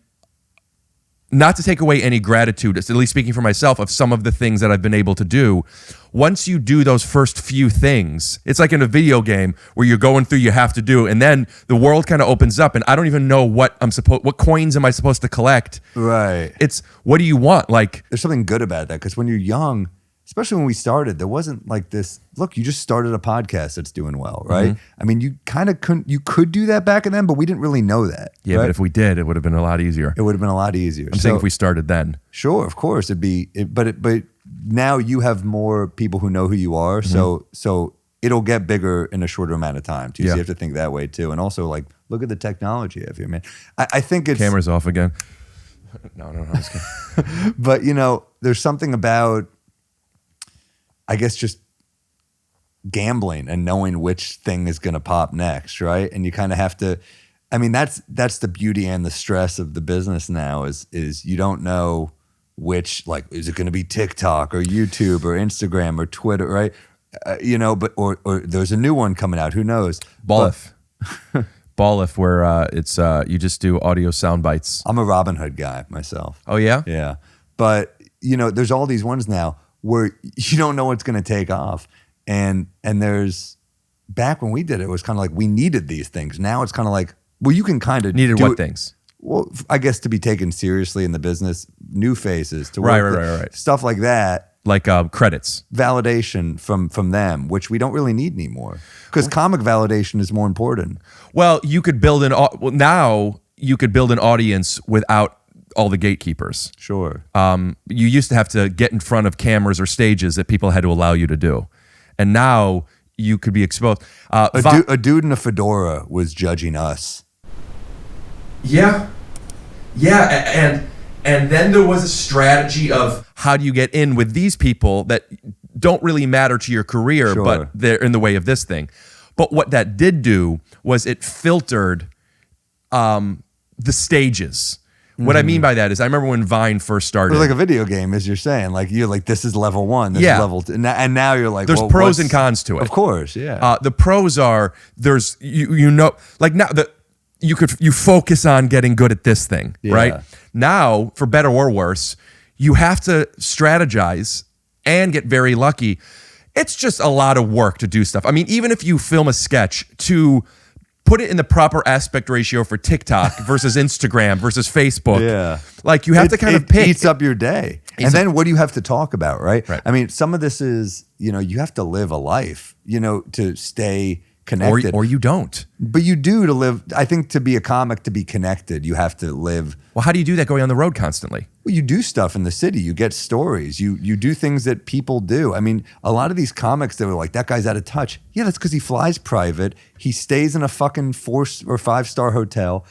not to take away any gratitude, at least speaking for myself, of some of the things that I've been able to do. Once you do those first few things, it's like in a video game where you're going through, you have to do, and then the world kind of opens up, and I don't even know what coins am I supposed to collect? Right. It's, what do you want? Like, there's something good about that, because when you're young, especially when we started, there wasn't like this, look, you just started a podcast that's doing well, right? Mm-hmm. I mean, you kind of you could do that back then, but we didn't really know that. Yeah, right? but if we did, it would have been a lot easier. It would have been a lot easier. I'm saying if we started then. Sure, of course, but now you have more people who know who you are, so it'll get bigger in a shorter amount of time too. So you have to think that way too, and also like look at the technology of here, man. I think it's Camera's off again. No, I'm just kidding. But you know, there's something about, I guess, just gambling and knowing which thing is going to pop next, right? And you kind of have to. I mean, that's the beauty and the stress of the business now is you don't know which, like, is it going to be TikTok or YouTube or Instagram or Twitter, right? You know, but or there's a new one coming out. Who knows? Ballif, where it's you just do audio sound bites. I'm a Robin Hood guy myself. Oh yeah, yeah. But you know, there's all these ones now where you don't know what's going to take off, and there's, back when we did it, it was kind of like we needed these things. Now it's kind of like, well, you can kind of needed what things? Well, I guess to be taken seriously in the business, new faces to work, right. Stuff like that, like credits, validation from them, which we don't really need anymore, because comic validation is more important. Well, you could build now you could build an audience without all the gatekeepers. Sure. You used to have to get in front of cameras or stages that people had to allow you to do, and now you could be exposed. A dude in a fedora was judging us. Yeah, and then there was a strategy of how do you get in with these people that don't really matter to your career, Sure. but they're in the way of this thing. But what that did do was it filtered the stages. What I mean by that is, I remember when Vine first started. It was like a video game, as you're saying. Like, you're like, this is level 1, this is level 2. And now you're like, there's well, pros and cons to it. Of course, yeah. The pros are, there's, you know, like now you focus on getting good at this thing, right? Now, for better or worse, you have to strategize and get very lucky. It's just a lot of work to do stuff. I mean, even if you film a sketch, to put it in the proper aspect ratio for TikTok versus Instagram versus Facebook, like you have to kind of pick. It eats up your day. And then what do you have to talk about, right? Right. I mean, some of this is, you know, you have to live a life, you know, to stay connected. Or you don't. But you do, to live. I think to be a comic, to be connected, you have to live. Well, how do you do that going on the road constantly? Well, you do stuff in the city. You get stories. You do things that people do. I mean, a lot of these comics that were like, that guy's out of touch. Yeah, that's because he flies private. He stays in a fucking 4 or 5-star hotel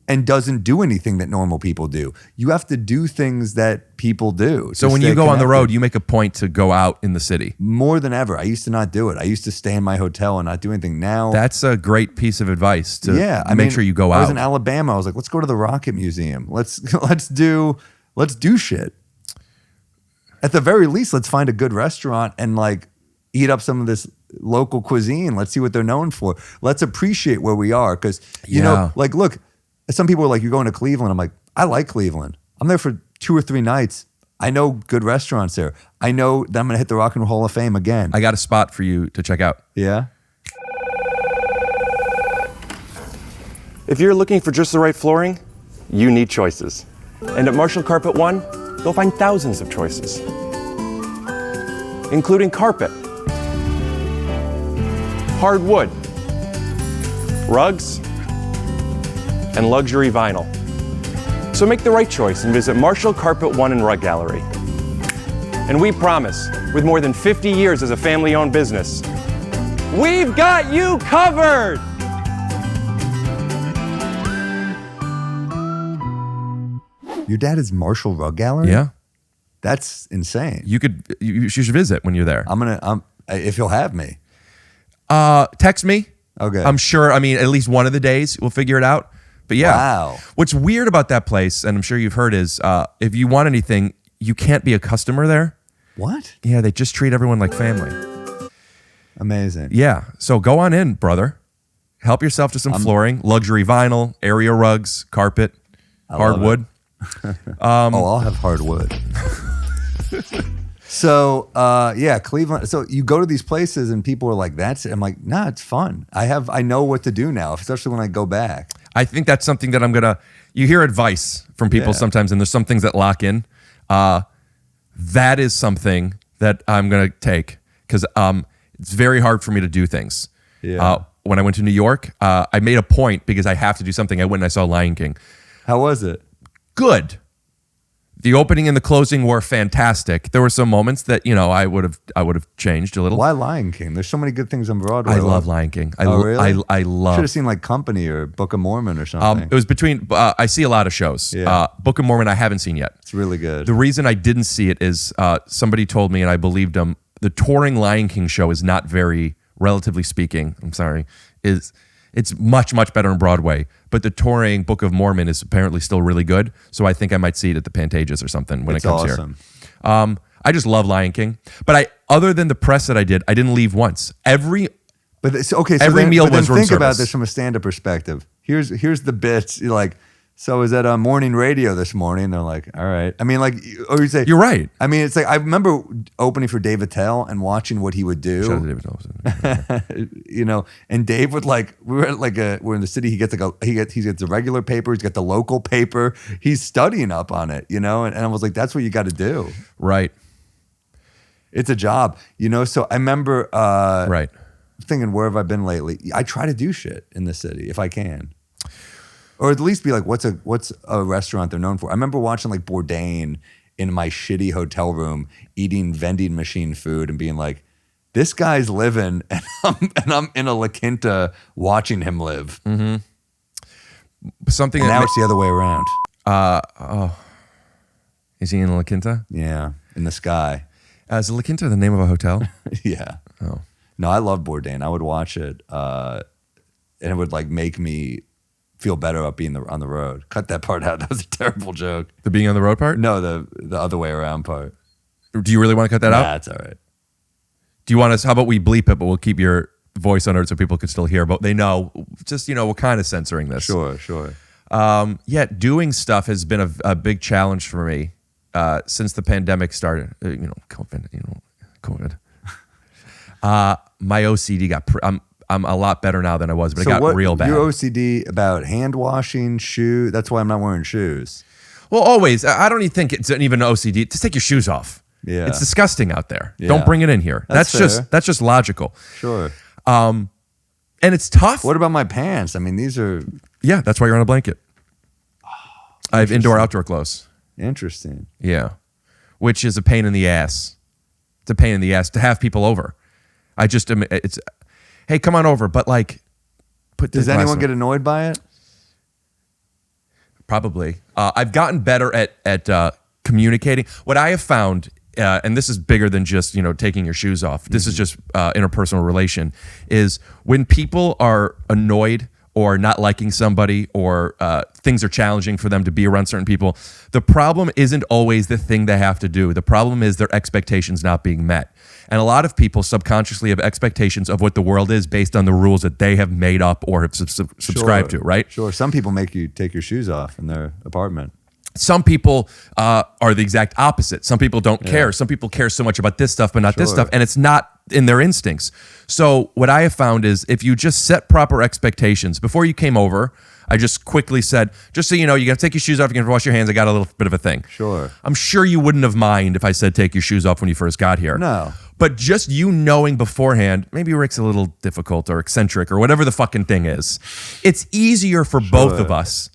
and doesn't do anything that normal people do. You have to do things that people do. So when you go on the road, you make a point to go out in the city. More than ever. I used to not do it. I used to stay in my hotel and not do anything. Now that's a great piece of advice to make sure you go out. I was in Alabama. I was like, let's go to the Rocket Museum. Let's do shit. At the very least, let's find a good restaurant and like eat up some of this local cuisine. Let's see what they're known for. Let's appreciate where we are. Because, you know, like, look, some people are like, you're going to Cleveland. I'm like, I like Cleveland. I'm there for 2 or 3 nights. I know good restaurants there. I know that I'm going to hit the Rock and Roll Hall of Fame again. I got a spot for you to check out. Yeah? If you're looking for just the right flooring, you need choices. And at Marshall Carpet One, you'll find thousands of choices, including carpet, hardwood, rugs, and luxury vinyl. So make the right choice and visit Marshall Carpet One and Rug Gallery. And we promise, with more than 50 years as a family-owned business, we've got you covered! Your dad is Marshall Rug Gallery? Yeah. That's insane. You should visit when you're there. If you'll have me. Text me. Okay. I'm sure, at least one of the days we'll figure it out. But yeah. Wow. What's weird about that place, and I'm sure you've heard, is if you want anything, you can't be a customer there. What? Yeah, they just treat everyone like family. Amazing. Yeah. So go on in, brother. Help yourself to some flooring, luxury vinyl, area rugs, carpet, hardwood. I'll have hardwood. So yeah, Cleveland. So you go to these places and people are like, "That's." I'm like, "Nah, it's fun. I know what to do now, especially when I go back." I think that's something that I'm gonna. You hear advice from people sometimes, and there's some things that lock in. That is something that I'm gonna take because it's very hard for me to do things. Yeah. When I went to New York, I made a point because I have to do something. I went and I saw Lion King. How was it? Good. The opening and the closing were fantastic. There were some moments that I would have changed a little. Why Lion King? There's so many good things on Broadway. I love Lion King. Really? I love. Should have seen like Company or Book of Mormon or something. It was between. I see a lot of shows. Yeah. Book of Mormon I haven't seen yet. It's really good. The reason I didn't see it is somebody told me, and I believed them. The touring Lion King show is not very, relatively speaking. I'm sorry. It's much, much better in Broadway, but the touring Book of Mormon is apparently still really good. So I think I might see it at the Pantages or something when it comes awesome. here. I just love Lion King, but other than the press that I didn't leave once. Every meal was room think about service. this from a stand-up perspective. Here's the bits. You're like, so I was at a morning radio this morning. They're like, all right. I mean, like, or you say, you're right. I mean, it's like I remember opening for Dave Attell and watching what he would do. Shout out to David Attell. And Dave would like, we're in the city. He gets he gets the regular paper. He's got the local paper. He's studying up on it, and I was like, that's what you got to do. Right. It's a job, So I remember, right. Thinking, where have I been lately? I try to do shit in the city if I can. Or at least be like, what's a restaurant they're known for? I remember watching like Bourdain in my shitty hotel room eating vending machine food and being like, this guy's living and I'm in a La Quinta watching him live. Mm-hmm. Something and now it's the other way around. Is he in La Quinta? Yeah, in the sky. Is La Quinta the name of a hotel? Yeah. Oh. No, I love Bourdain. I would watch it and it would like make me feel better about being on the road. Cut that part out. That was a terrible joke. The being on the road part? No, the other way around part. Do you really want to cut that out? That's all right. Do you want us? How about we bleep it, but we'll keep your voice under it so people can still hear. But they know, just we're kind of censoring this. Sure. Yeah, doing stuff has been a big challenge for me since the pandemic started. COVID. My OCD got. I'm a lot better now than I was, but it got real bad. Your OCD about hand washing, shoe. That's why I'm not wearing shoes. Well, always. I don't even think it's even OCD. Just take your shoes off. Yeah, it's disgusting out there. Yeah. Don't bring it in here. That's just logical. Sure. And it's tough. What about my pants? I mean, these are. Yeah, that's why you're on a blanket. I have indoor-outdoor clothes. Interesting. Yeah, which is a pain in the ass. It's a pain in the ass to have people over. It's. Hey, come on over, but like, does anyone get annoyed by it? Probably. I've gotten better at communicating. What I have found, and this is bigger than just taking your shoes off. This is just interpersonal relation. Is when people are annoyed or not liking somebody or things are challenging for them to be around certain people, the problem isn't always the thing they have to do. The problem is their expectations not being met. And a lot of people subconsciously have expectations of what the world is based on the rules that they have made up or have subscribed to, right? Sure. Some people make you take your shoes off in their apartment. Some people are the exact opposite. Some people don't care. Some people care so much about this stuff, but not this stuff. And it's not in their instincts. So what I have found is if you just set proper expectations, before you came over, I just quickly said, just so you know, you got to take your shoes off, you got to wash your hands. I got a little bit of a thing. Sure. I'm sure you wouldn't have minded if I said take your shoes off when you first got here. No. But just you knowing beforehand, maybe Rick's a little difficult or eccentric or whatever the fucking thing is. It's easier for both of us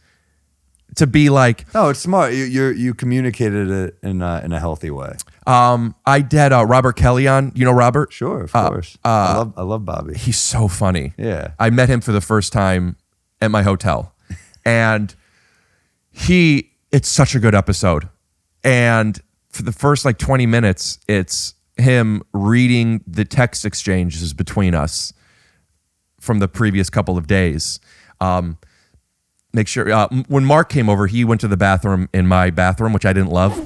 to be like, no, it's smart. You communicated it in a healthy way. I had Robert Kelly on. You know Robert? Sure, of course. I love Bobby. He's so funny. Yeah. I met him for the first time at my hotel, and it's such a good episode. And for the first 20 minutes, it's him reading the text exchanges between us from the previous couple of days. Make sure when Mark came over, he went to the bathroom in my bathroom, which I didn't love.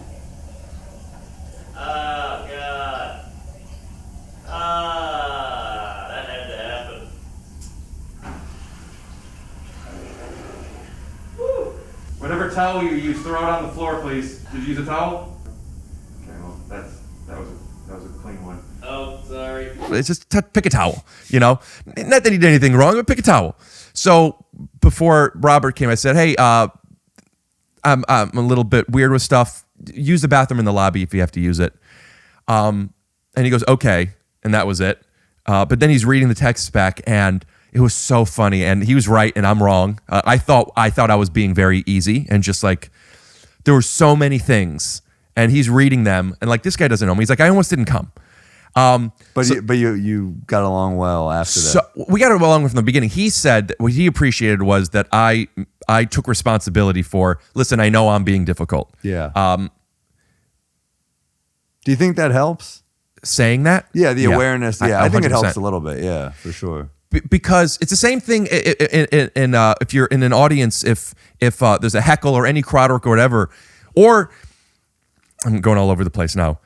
Oh God! That had to happen. Whatever towel you use, throw it on the floor, please. Did you use a towel? Okay, well, that was a clean one. Oh, sorry. It's just pick a towel, you know? Not that he did anything wrong, but pick a towel. So before Robert came, I said, hey, I'm a little bit weird with stuff. Use the bathroom in the lobby if you have to use it. And he goes, okay. And that was it. But then he's reading the text back, and it was so funny. And he was right, and I'm wrong. I thought I was being very easy, and just like there were so many things. And he's reading them, and like, this guy doesn't know me. He's like, I almost didn't come. But you got along well after that. So we got along from the beginning. He said what he appreciated was that I took responsibility for. Listen, I know I'm being difficult. Yeah. Do you think that helps? Saying that? Yeah, the awareness. Yeah, I think it 100%. helps a little bit. Yeah, for sure. Because it's the same thing in if you're in an audience, if there's a heckle or any crowd work or whatever, or I'm going all over the place now.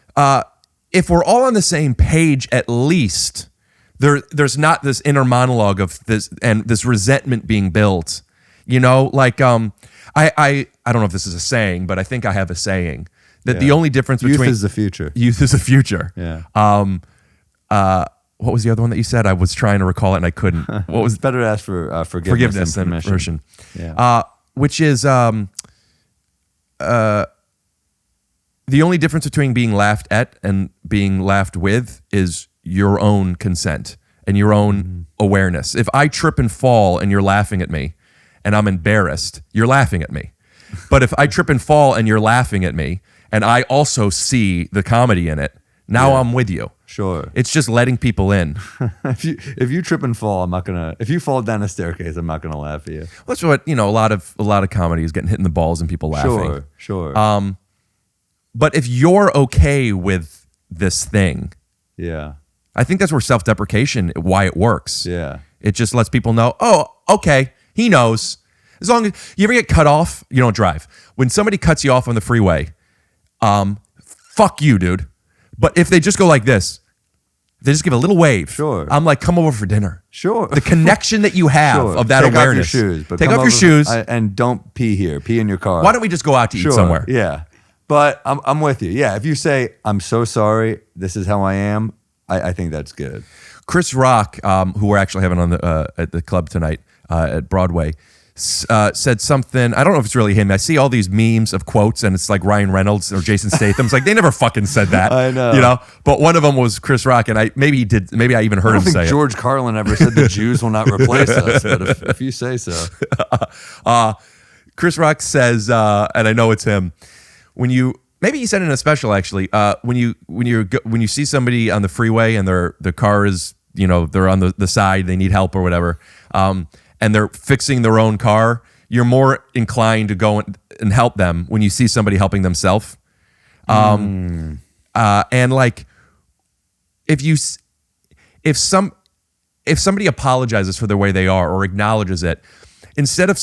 If we're all on the same page, at least there's not this inner monologue of this and this resentment being built. You know, like I don't know if this is a saying, but I think I have a saying that the only difference between youth is the future. Youth is the future. Yeah. What was the other one that you said? I was trying to recall it and I couldn't. What was it's better to ask for forgiveness than permission. permission? Yeah. Which is the only difference between being laughed at and being laughed with is your own consent and your own awareness. If I trip and fall and you're laughing at me and I'm embarrassed, you're laughing at me. But if I trip and fall and you're laughing at me and I also see the comedy in it, now I'm with you. Sure. It's just letting people in. If you trip and fall, I'm not gonna. If you fall down a staircase, I'm not gonna laugh at you. That's what, you know, a lot of comedy is getting hit in the balls and people laughing. Sure. But if you're okay with this thing, Yeah. I think that's where self-deprecation, why it works. Yeah. It just lets people know, oh, okay, he knows. As long as you ever get cut off, you don't drive. When somebody cuts you off on the freeway, fuck you, dude. But if they just go like this, they just give a little wave. Sure. I'm like, come over for dinner. Sure. The connection that you have Sure. of that Take awareness. Off your shoes, but Take come off your over shoes. and don't pee here. Pee in your car. Why don't we just go out to eat somewhere? Yeah. But I'm with you. Yeah. If you say, I'm so sorry, this is how I am, I think that's good. Chris Rock, who we're actually having on the at the club tonight at Broadway, said something. I don't know if it's really him. I see all these memes of quotes, and it's like Ryan Reynolds or Jason Statham. It's like they never fucking said that. I know. You know. But one of them was Chris Rock, and maybe he did. Maybe I even heard I him don't say think it. George Carlin ever said the Jews will not replace us, but if you say so. Chris Rock says, and I know it's him. Maybe he said it in a special actually. When you see somebody on the freeway and their car is, you know, they're on the side, they need help or whatever, and they're fixing their own car, you're more inclined to go and help them when you see somebody helping themselves. And like, if somebody apologizes for the way they are or acknowledges it, instead of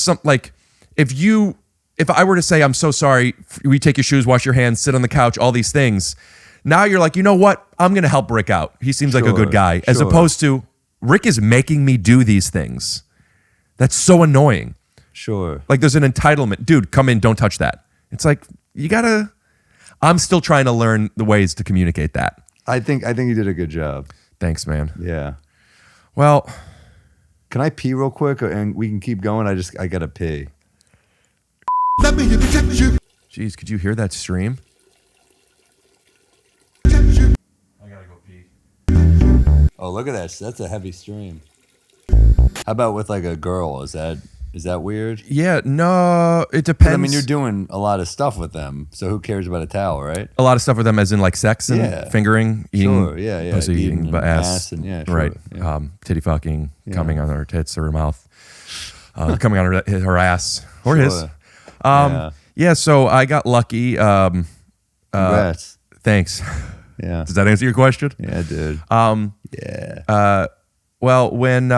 if I were to say, I'm so sorry, we take your shoes, wash your hands, sit on the couch, all these things, now you're like, you know what? I'm going to help Rick out. He seems like a good guy. As opposed to, Rick is making me do these things. That's so annoying. Sure. Like there's an entitlement. Dude, come in, don't touch that. It's like, I'm still trying to learn the ways to communicate that. I think you did a good job. Thanks, man. Yeah. Well, can I pee real quick and we can keep going? I got to pee. Jeez, could you hear that stream? I gotta go pee. Oh, look at that. That's a heavy stream. How about with like a girl? Is that weird? Yeah, no, it depends. I mean, you're doing a lot of stuff with them, so who cares about a towel, right? A lot of stuff with them as in like sex and fingering, eating, sure, yeah. pussy, eating ass and yeah, sure, right, yeah. Titty fucking, coming on her tits or her mouth, coming on her ass or his. Yeah, so I got lucky. Congrats. Thanks. Yeah. Does that answer your question? Yeah, dude. Yeah. Well, when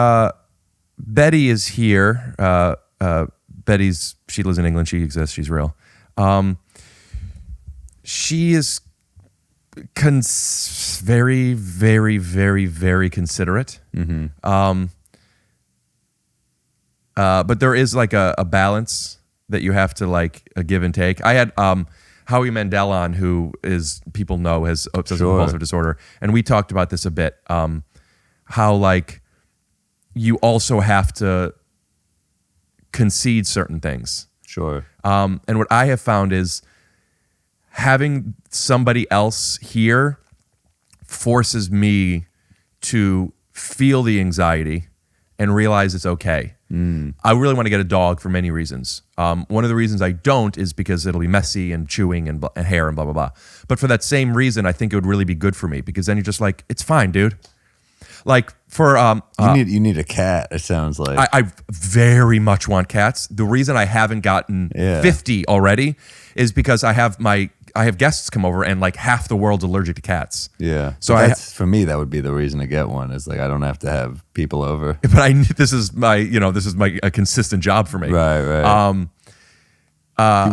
Betty is here, she lives in England. She exists. She's real. She is very, very, very, very considerate. Mm-hmm. But there is like a balance that you have to like a give and take. I had Howie Mandel on, who is people know has obsessive compulsive disorder, and we talked about this a bit. How like you also have to concede certain things. Sure. And what I have found is having somebody else here forces me to feel the anxiety and realize it's okay. I really want to get a dog for many reasons. One of the reasons I don't is because it'll be messy and chewing and hair and blah, blah, blah. But for that same reason, I think it would really be good for me, because then you're just like, it's fine, dude. Like for you need a cat. It sounds like I very much want cats. The reason I haven't gotten 50 already is because I have guests come over and like half the world's allergic to cats. Yeah. So for me, that would be the reason to get one. Is like I don't have to have people over. But this is a consistent job for me. Right. You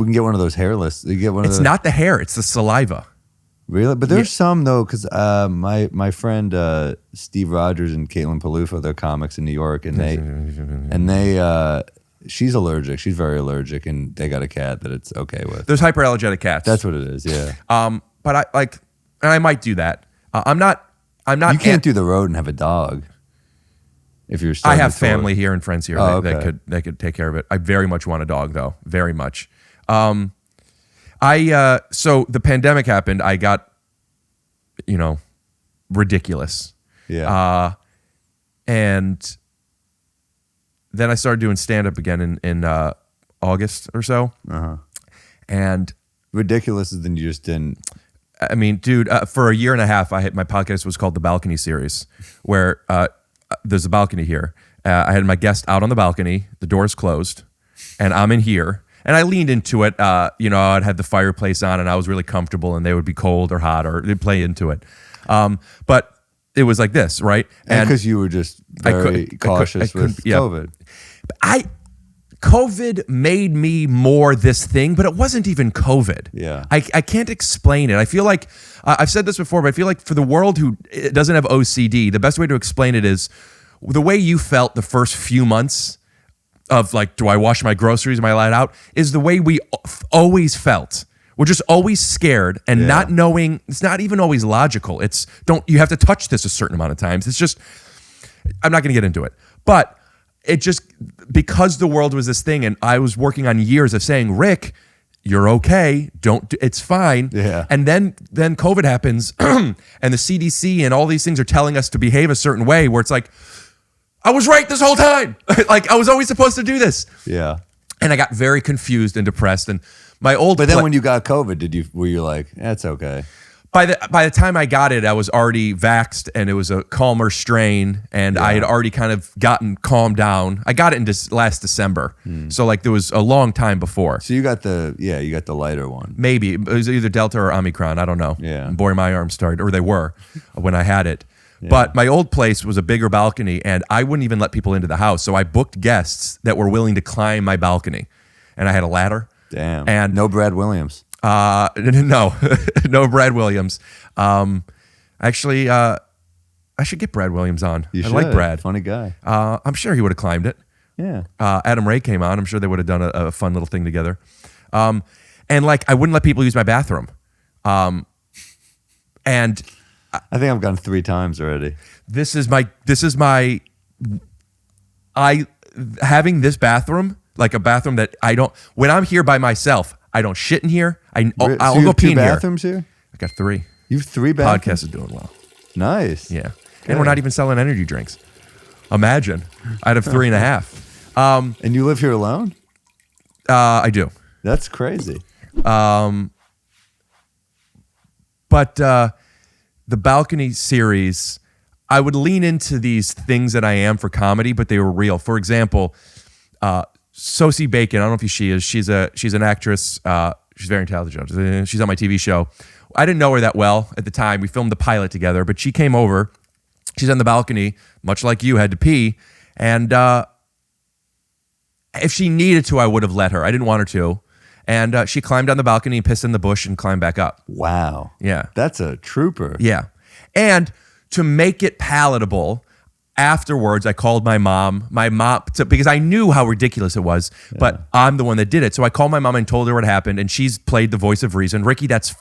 can get one of those hairless. You get one. It's not the hair; it's the saliva. Really? But there's some though, because my friend Steve Rogers and Caitlin Palufo, they're comics in New York, and they she's allergic. She's very allergic, and they got a cat that it's okay with. There's hyperallergenic cats. That's what it is. Yeah. But I might do that. I'm not. You can't do the road and have a dog. If you're, I have family here and friends here okay. that could take care of it. I very much want a dog though, very much. So the pandemic happened. I got, ridiculous. Yeah. And then I started doing stand up again in August or so. And ridiculous is then you just didn't. I mean, dude, for a year and a half, my podcast was called The Balcony Series, where there's a balcony here. I had my guest out on the balcony, the door's closed, and I'm in here. And I leaned into it. I'd have the fireplace on, and I was really comfortable, and they would be cold or hot, or they'd play into it. But it was like this, right? And because you were just very cautious with COVID. COVID made me more this thing, but it wasn't even COVID. Yeah. I can't explain it. I feel like, I've said this before, but I feel like for the world who doesn't have OCD, the best way to explain it is the way you felt the first few months of like, do I wash my groceries? Am I allowed out? Is the way we always felt. We're just always scared and not knowing. It's not even always logical. You have to touch this a certain amount of times. It's just, I'm not going to get into it. But it just, because the world was this thing and I was working on years of saying, Rick, you're okay. It's fine. Yeah. And then COVID happens and the CDC and all these things are telling us to behave a certain way where it's like, I was right this whole time. Like I was always supposed to do this. Yeah. And I got very confused and depressed. And but then when you got COVID, were you like, that's okay? By the time I got it, I was already vaxxed and it was a calmer strain and I had already kind of gotten calmed down. I got it in last December. So like there was a long time before. So you got the lighter one. Maybe. It was either Delta or Omicron. I don't know. Yeah. And boy, my arms started, or they were when I had it. Yeah. But my old place was a bigger balcony and I wouldn't even let people into the house. So I booked guests that were willing to climb my balcony. And I had a ladder. Damn. And no Brad Williams. No, no Brad Williams. Actually, I should get Brad Williams on. You should. I like Brad. Funny guy. I'm sure he would have climbed it. Yeah. Adam Ray came on. I'm sure they would have done a fun little thing together. And like, I wouldn't let people use my bathroom. And I think I've gone 3 times already. Having this bathroom, like a bathroom that when I'm here by myself, I don't shit in here. I'll go pee in here. 2 bathrooms here? I got 3. You have 3 bathrooms? Podcast is doing well. Nice. Yeah. Good. And we're not even selling energy drinks. Imagine. I'd have 3.5. And you live here alone? I do. That's crazy. But the balcony series, I would lean into these things that I am for comedy, but they were real. For example, Sosie Bacon, I don't know if she is. She's an actress. She's very intelligent. She's on my TV show. I didn't know her that well at the time. We filmed the pilot together, but she came over. She's on the balcony, much like you, had to pee. And if she needed to, I would have let her. I didn't want her to. And she climbed on the balcony, pissed in the bush, and climbed back up. Wow. Yeah. That's a trooper. Yeah. And to make it palatable, afterwards, I called my mom. Because I knew how ridiculous it was, but I'm the one that did it. So I called my mom and told her what happened, and she's played the voice of reason. Ricky, that's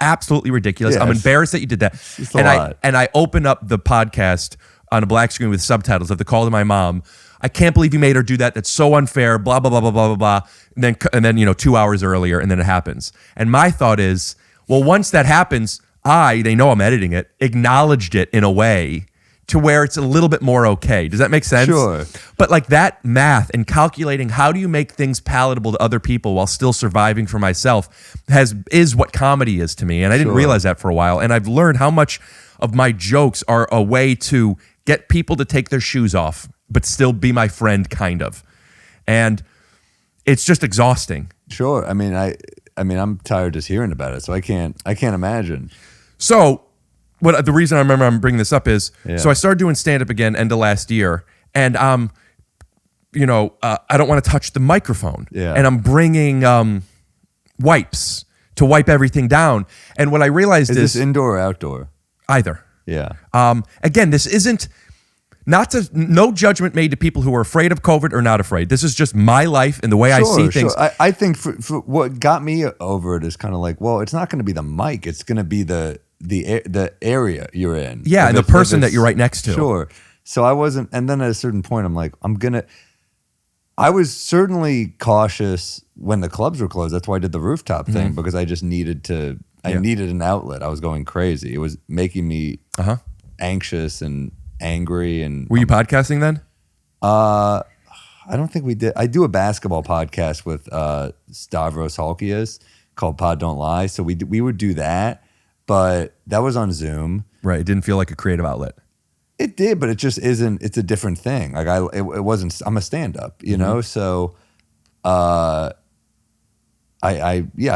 absolutely ridiculous. Yes. I'm embarrassed that you did that. It's a lot. I opened up the podcast on a black screen with subtitles of the call to my mom. I can't believe you made her do that. That's so unfair. Blah blah blah blah blah blah blah. And then 2 hours earlier, and then it happens. And my thought is, well, once that happens, they know I'm editing it, acknowledged it in a way to where it's a little bit more okay. Does that make sense? Sure. But like that math and calculating how do you make things palatable to other people while still surviving for myself is what comedy is to me. And I didn't realize that for a while. And I've learned how much of my jokes are a way to get people to take their shoes off, but still be my friend, kind of. And it's just exhausting. Sure. I mean, I'm tired just hearing about it, so I can't imagine. So the reason I remember I'm bringing this up is, so I started doing stand-up again end of last year, and I don't want to touch the microphone. Yeah. And I'm bringing wipes to wipe everything down. And what I realized is this indoor or outdoor? Either. Yeah. Again, this isn't no judgment made to people who are afraid of COVID or not afraid. This is just my life and the way I see things. I think for what got me over it is kind of like, well, it's not going to be the mic. It's going to be the area you're in. Yeah, and the person that you're right next to. Sure. So I wasn't, and then at a certain point, I'm like, I was certainly cautious when the clubs were closed. That's why I did the rooftop thing, because I just needed I needed an outlet. I was going crazy. It was making me anxious and angry. And were you podcasting then? I don't think we did. I do a basketball podcast with Stavros Halkias called Pod Don't Lie. So we would do that, but that was on Zoom. Right. It didn't feel like a creative outlet. It did, but it just isn't. It's a different thing. Like it wasn't. I'm a stand-up, know. So, I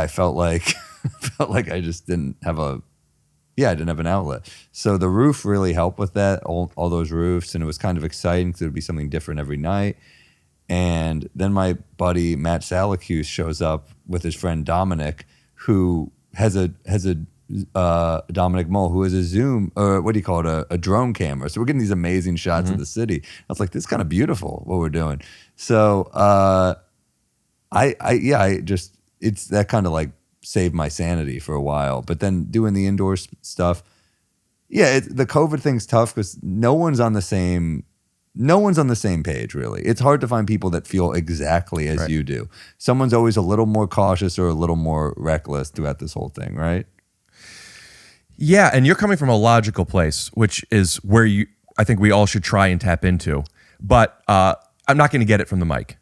felt like I just didn't have I didn't have an outlet. So the roof really helped with that. All those roofs, and it was kind of exciting because it would be something different every night. And then my buddy Matt Salacuse shows up with his friend Dominic, who has a Dominic Mole, who has a Zoom, or what do you call it, a drone camera. So we're getting these amazing shots of the city. I was like, this is kind of beautiful what we're doing. So it's that kind of like saved my sanity for a while. But then doing the indoor stuff, the COVID thing's tough because no one's on the same page, really. It's hard to find people that feel exactly as you do. Someone's always a little more cautious or a little more reckless throughout this whole thing, right? Yeah, and you're coming from a logical place, which is where I think we all should try and tap into. But I'm not going to get it from the mic,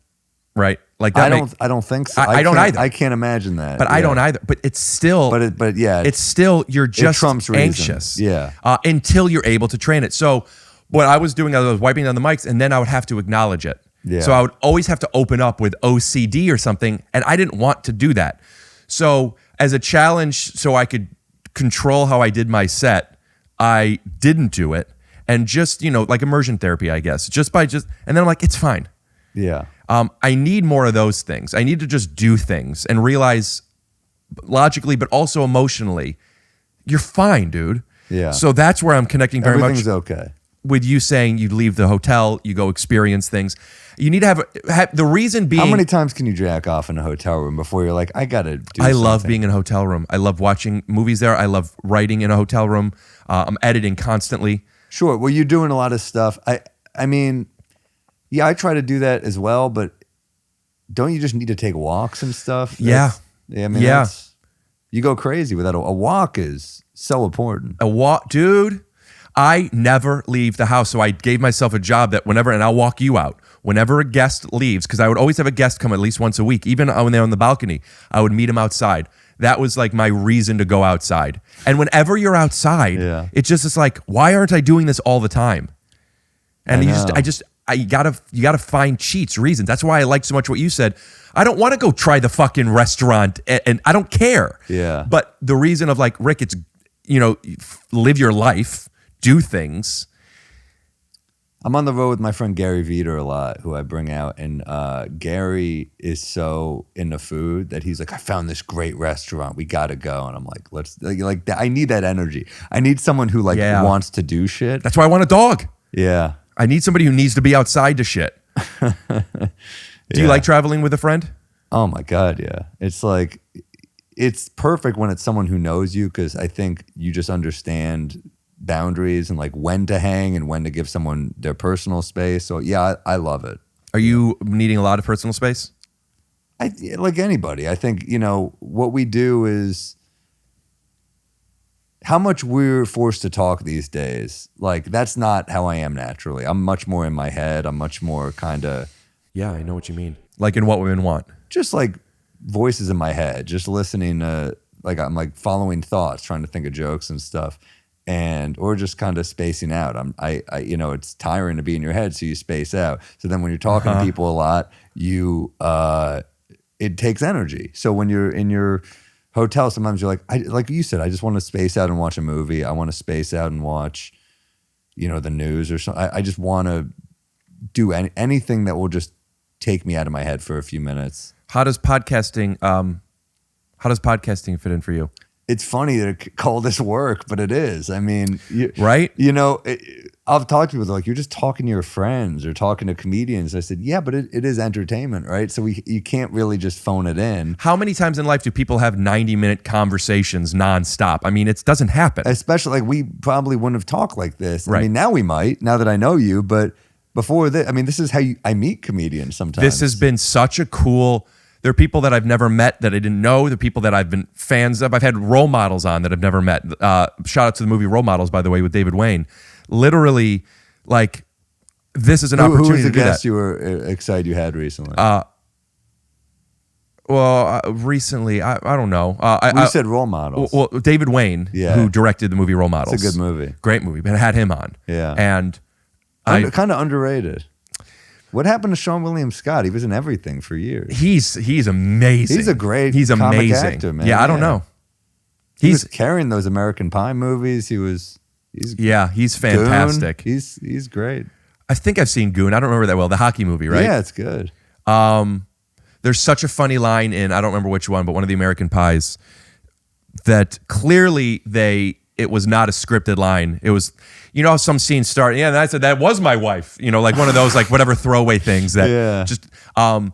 right? Like that I don't think so. I don't either. I can't imagine that. But I don't either. But it's still. It's still you're just anxious. Yeah. Until you're able to train it. So what I was doing, I was wiping down the mics, and then I would have to acknowledge it. Yeah. So I would always have to open up with OCD or something, and I didn't want to do that. So as a challenge, so I could control how I did my set, I didn't do it, and just like immersion therapy, I guess. And then I'm like, it's fine. Yeah. I need more of those things. I need to just do things and realize logically, but also emotionally, you're fine, dude. Yeah. So that's where I'm connecting very Everything's much. okay. With you saying you leave the hotel, you go experience things. You need to have the reason being. How many times can you jack off in a hotel room before you're like, I gotta do something? I love being in a hotel room. I love watching movies there. I love writing in a hotel room. I'm editing constantly. Sure. Well, you're doing a lot of stuff. I mean, yeah, I try to do that as well, but don't you just need to take walks and stuff? Yeah. You go crazy with that. A walk is so important. A walk, dude. I never leave the house, so I gave myself a job that and I'll walk you out. Whenever a guest leaves, because I would always have a guest come at least once a week, even when they're on the balcony, I would meet him outside. That was like my reason to go outside. And whenever you're outside, it's like, why aren't I doing this all the time? And you gotta find cheats, reasons. That's why I like so much what you said. I don't want to go try the fucking restaurant, and I don't care. Yeah. But the reason of like, Rick, it's live your life. Do things. I'm on the road with my friend Gary Veeder a lot, who I bring out, and Gary is so into food that he's like, I found this great restaurant, we gotta go. And I'm like, I need that energy. I need someone who wants to do shit. That's why I want a dog. Yeah. I need somebody who needs to be outside to shit. Do you like traveling with a friend? Oh my God, yeah. It's like, it's perfect when it's someone who knows you, because I think you just understand boundaries and like when to hang and when to give someone their personal space. So yeah, I love it. Are you needing a lot of personal space? Like anybody. I think, what we do is how much we're forced to talk these days. Like, that's not how I am naturally. I'm much more in my head. I'm much more kind of. Yeah, I know what you mean. Like in What Women Want. Just like voices in my head, just listening to, like, I'm like following thoughts, trying to think of jokes and stuff, or just kind of spacing out. It's tiring to be in your head, so you space out. So then when you're talking to people a lot, it takes energy. So when you're in your hotel, sometimes you're like you said, I just want to space out and watch a movie. I want to space out and watch, the news or something. I just want to do anything that will just take me out of my head for a few minutes. How does podcasting fit in for you? It's funny to call this work, but it is. I mean, right? I've talked to people like, you're just talking to your friends or talking to comedians. I said, yeah, but it is entertainment, right? So you can't really just phone it in. How many times in life do people have 90-minute conversations nonstop? I mean, it doesn't happen. Especially, like, we probably wouldn't have talked like this. Right. I mean, now we might, now that I know you, but before this, I mean, this is how I meet comedians sometimes. This has been such a cool. There are people that I've never met that I didn't know. There are people that I've been fans of. I've had role models on that I've never met. Shout out to the movie Role Models, by the way, with David Wayne. Literally, like, this is an opportunity Who was the to do guest that. you were excited you had recently? Recently, I don't know. You said Role Models. Well, David Wayne, who directed the movie Role Models. It's a good movie. Great movie, but I had him on. Yeah. And kind of underrated. What happened to Sean William Scott? He was in everything for years. He's amazing. He's a great He's comic amazing. actor, man. Yeah, I don't know. He was carrying those American Pie movies. He's fantastic. Goon. He's great. I think I've seen Goon. I don't remember that well. The hockey movie, right? Yeah, it's good. There's such a funny line in, I don't remember which one, but one of the American Pies that clearly it was not a scripted line. It was, how some scenes start, and I said, that was my wife, like one of those, like, whatever throwaway things that just, and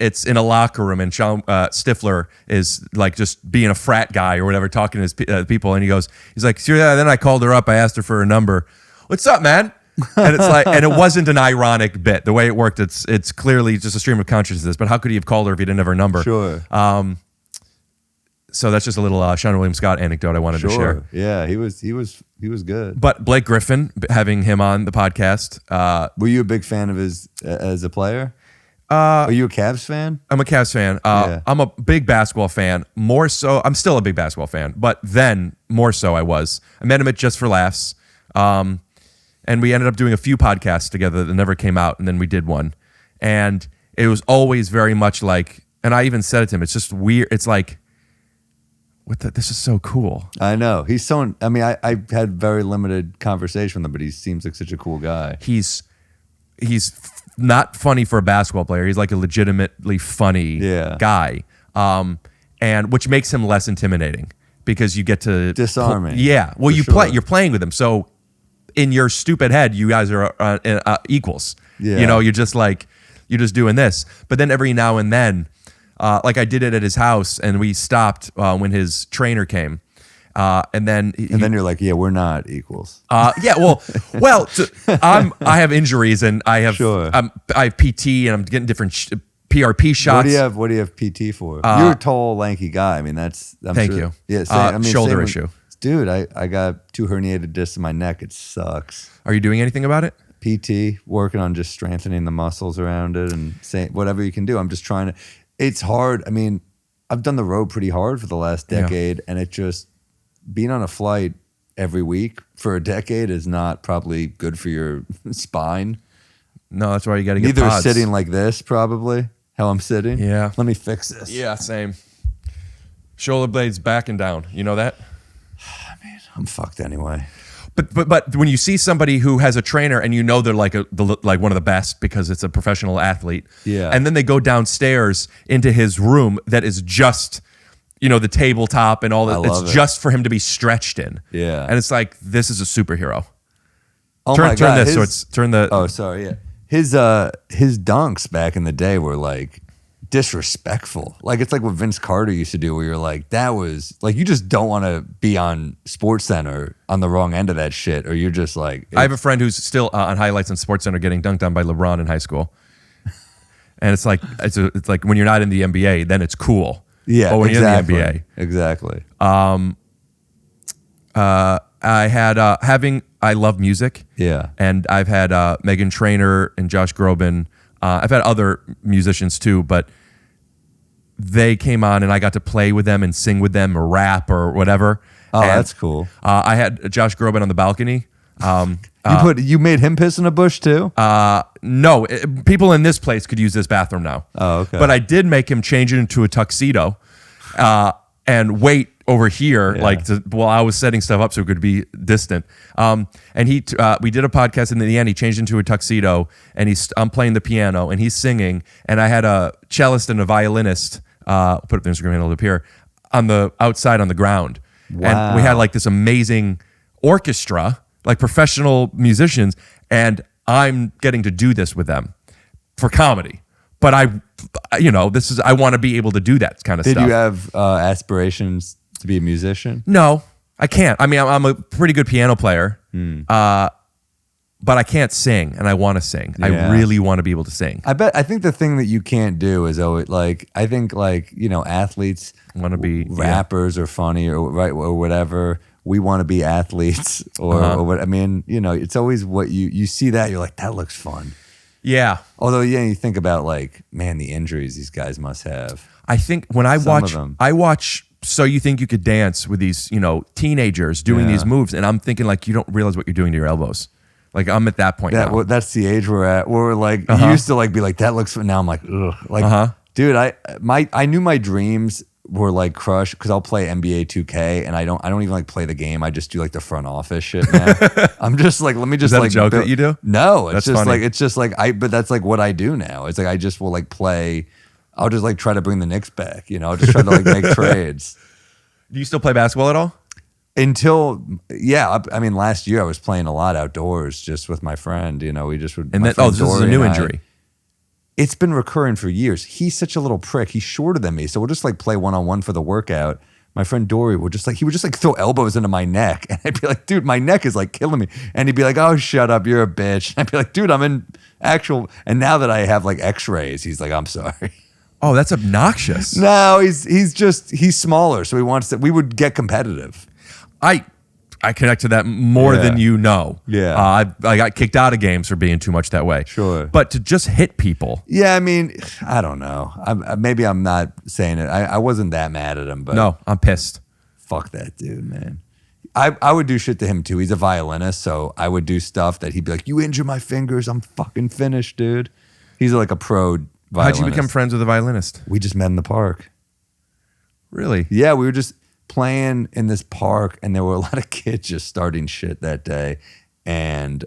it's in a locker room, and Sean Stifler is like just being a frat guy or whatever, talking to his people, and he's like, sure, yeah, then I called her up, I asked her for her number. What's up, man? And it's like, and it wasn't an ironic bit. The way it worked, it's clearly just a stream of consciousness, but how could he have called her if he didn't have her number? Sure. So that's just a little Sean William Scott anecdote I wanted to share. Yeah, he was good. But Blake Griffin, having him on the podcast. Were you a big fan of his as a player? Are you a Cavs fan? I'm a Cavs fan. I'm a big basketball fan. More so, I'm still a big basketball fan, but then more so I was. I met him at Just for Laughs. And we ended up doing a few podcasts together that never came out, and then we did one. And it was always very much like, and I even said it to him, it's just weird. It's like, this is so cool. I know. He's so, I mean, I had very limited conversation with him, but he seems like such a cool guy. He's not funny for a basketball player. He's like a legitimately funny guy. And which makes him less intimidating because you get to disarming. Well, you're playing with him. So in your stupid head, you guys are equals. Yeah. You're just doing this. But then every now and then, like I did it at his house, and we stopped when his trainer came, and then you're like, yeah, we're not equals. I have injuries, and I have PT, and I'm getting different PRP shots. What do you have PT for? You're a tall, lanky guy. I mean, thank you. Yeah, shoulder issue. Dude, I got 2 herniated discs in my neck. It sucks. Are you doing anything about it? PT, working on just strengthening the muscles around it and saying whatever you can do. I'm just trying to. It's hard. I mean, I've done the road pretty hard for the last decade, and it just being on a flight every week for a decade is not probably good for your spine. No, that's why you got to get Neither pods. Sitting like this, probably how I'm sitting. Yeah. Let me fix this. Yeah, same. Shoulder blades back and down. You know that? Man, I'm fucked anyway. But when you see somebody who has a trainer and they're like one of the best because it's a professional athlete, and then they go downstairs into his room that is just the tabletop and all that, it's just for him to be stretched in, and it's like, this is a superhero. Oh turn my God. this so it's turn the. Oh, sorry. Yeah. His dunks back in the day were like disrespectful. Like it's like what Vince Carter used to do, where you're like, that was like, you just don't want to be on Sports Center on the wrong end of that shit, or you're just like. I have a friend who's still on highlights on Sports Center getting dunked on by LeBron in high school, and it's like it's like when you're not in the NBA, then it's cool. Yeah, but when exactly. you're in the NBA, Exactly. I had I love music. Yeah. And I've had Megan Trainor and Josh Groban. I've had other musicians too, but they came on and I got to play with them and sing with them or rap or whatever. Oh, And, that's cool. I had Josh Groban on the balcony. You made him piss in a bush too? No, people in this place could use this bathroom now. Oh, okay. But I did make him change it into a tuxedo and wait over here, while I was setting stuff up so it could be distant. And we did a podcast, and in the end, he changed into a tuxedo, and I'm playing the piano, and he's singing, and I had a cellist and a violinist, put up the Instagram handle up here, on the outside on the ground. Wow. And we had like this amazing orchestra, like professional musicians, and I'm getting to do this with them for comedy. But I want to be able to do that kind of stuff. Did you have aspirations to be a musician? No, I can't. I mean, I'm a pretty good piano player, but I can't sing, and I want to sing. Yeah. I really want to be able to sing. I think the thing that you can't do is always athletes want to be rappers or funny or whatever. We want to be athletes or what. I mean, it's always what you see that you're like, that looks fun. Yeah. Although, you think about the injuries these guys must have. I think when I watch So You Think You Could Dance with these, teenagers doing these moves, and I'm thinking you don't realize what you're doing to your elbows. Like I'm at that point now. Well, that's the age we're at. Where we're you used to be like, that looks fun. Now I'm like, ugh. Dude, I knew my dreams were crushed because I'll play NBA 2K and I don't even play the game. I just do the front office shit now. I'm just let me just Is that a joke that you do? No, it's That's just funny. but that's what I do now. It's I just will play. I'll just try to bring the Knicks back. I'll just try to make trades. Do you still play basketball at all? Until last year I was playing a lot outdoors just with my friend. We just would. And then this is a new injury. It's been recurring for years. He's such a little prick. He's shorter than me. So we'll just play one-on-one for the workout. My friend Dory would he would just throw elbows into my neck. And I'd be like, dude, my neck is killing me. And he'd be like, oh, shut up. You're a bitch. And I'd be like, dude, I'm in actual. And now that I have x-rays, he's like, I'm sorry. Oh, that's obnoxious. No, he's smaller. So we would get competitive. I connect to that more than you know. Yeah. I got kicked out of games for being too much that way. Sure. But to just hit people. Yeah, I don't know. Maybe I'm not saying it. I wasn't that mad at him, but no, I'm pissed. Fuck that dude, man. I would do shit to him too. He's a violinist, so I would do stuff that he'd be like, "You injure my fingers, I'm fucking finished, dude." He's a pro violinist. How'd you become friends with a violinist? We just met in the park. Really? Yeah, we were just playing in this park, and there were a lot of kids just starting shit that day, and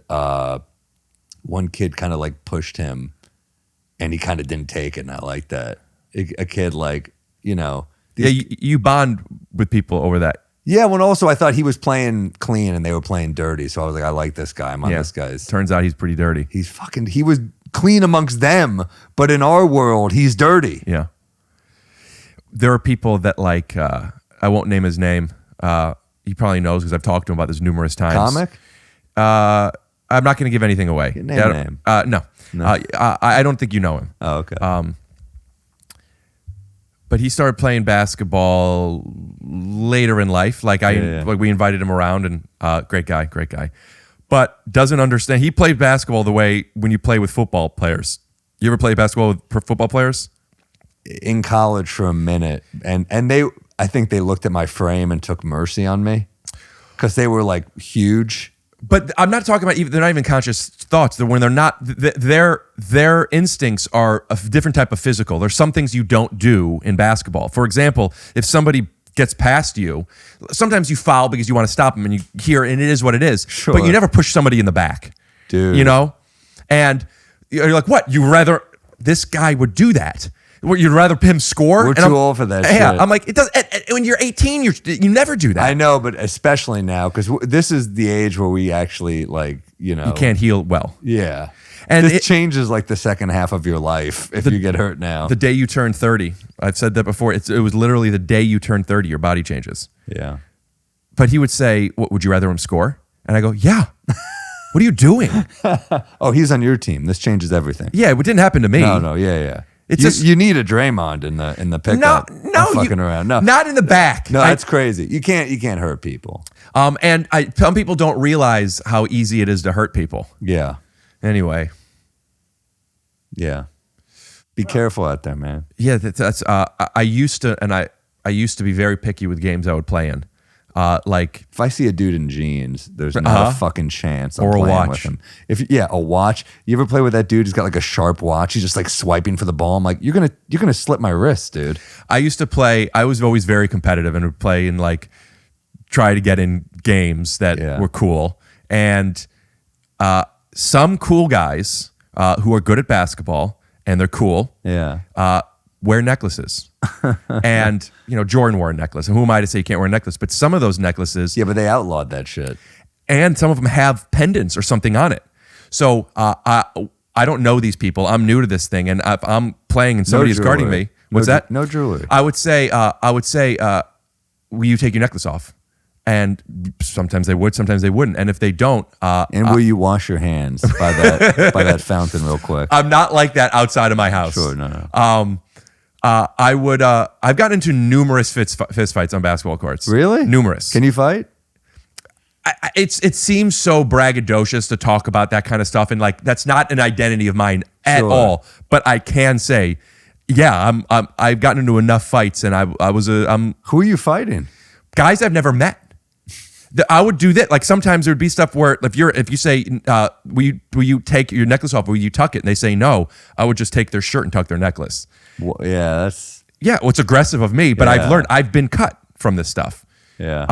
one kid kind of pushed him, and he kind of didn't take it, and I like that. A kid you bond with people over that. Yeah, when also I thought he was playing clean and they were playing dirty, so I was like, I like this guy. I'm on this guy's. Turns out he's pretty dirty. He was clean amongst them, but in our world, he's dirty. Yeah. There are people that I won't name his name. He probably knows because I've talked to him about this numerous times. Comic? I'm not going to give anything away. Name. No. I don't think you know him. Oh, okay. But he started playing basketball later in life. We invited him around, and great guy. But doesn't understand. He played basketball the way when you play with football players. You ever play basketball with football players? In college for a minute, and I think they looked at my frame and took mercy on me because they were huge. But I'm not talking about they're not even conscious thoughts. When they're not, their instincts are a different type of physical. There's some things you don't do in basketball. For example, if somebody gets past you, sometimes you foul because you want to stop them, and you hear, and it is what it is. Sure. But you never push somebody in the back, dude. And you're like, what? You rather this guy would do that? You'd rather him score? We're too old for that shit. Yeah, I'm like, it does. When you're 18, you never do that. I know, but especially now, because this is the age where we actually you know, you can't heal well. Yeah. And this it changes like the second half of your life if you get hurt now. The day you turn 30, I've said that before. It was literally the day you turn 30, your body changes. Yeah. But he would say, "What would you rather him score?" And I go, "Yeah." What are you doing? Oh, he's on your team. This changes everything. Yeah, it didn't happen to me. No, yeah. It's you need a Draymond in the pickup. No, I'm fucking around. No, not in the back. No, that's crazy. You can't hurt people. And some people don't realize how easy it is to hurt people. Yeah. Anyway. Yeah. Be careful out there, man. Yeah, that's. I used to be very picky with games I would play in. Like if I see a dude in jeans, there's not a fucking chance I'm or a playing watch with him. A watch. You ever play with that dude who's got like a sharp watch? He's just like swiping for the ball. I'm like, you're gonna slip my wrist, dude. I used to play. I was always very competitive and would play in like try to get in games that were cool. And some cool guys who are good at basketball and they're cool. Yeah. Wear necklaces. And, Jordan wore a necklace. And who am I to say you can't wear a necklace? But some of those necklaces. Yeah, but they outlawed that shit. And some of them have pendants or something on it. So I don't know these people. I'm new to this thing. And if I'm playing and somebody is guarding me. What's that? No jewelry. I would say, will you take your necklace off? And sometimes they would, sometimes they wouldn't. And if they don't, and will you wash your hands by that fountain real quick? I'm not like that outside of my house. Sure, no. I would. I've gotten into numerous fist fights on basketball courts. Really? Numerous. Can you fight? It seems so braggadocious to talk about that kind of stuff, and like that's not an identity of mine at all. But I can say, yeah, I've gotten into enough fights, and Who are you fighting? Guys I've never met. I would do that. Like sometimes there would be stuff where if you say, will you take your necklace off? Will you tuck it? And they say no. I would just take their shirt and tuck their necklace. Well, yeah, well, it's aggressive of me, but Yeah. I've learned. I've been cut from this stuff. Yeah.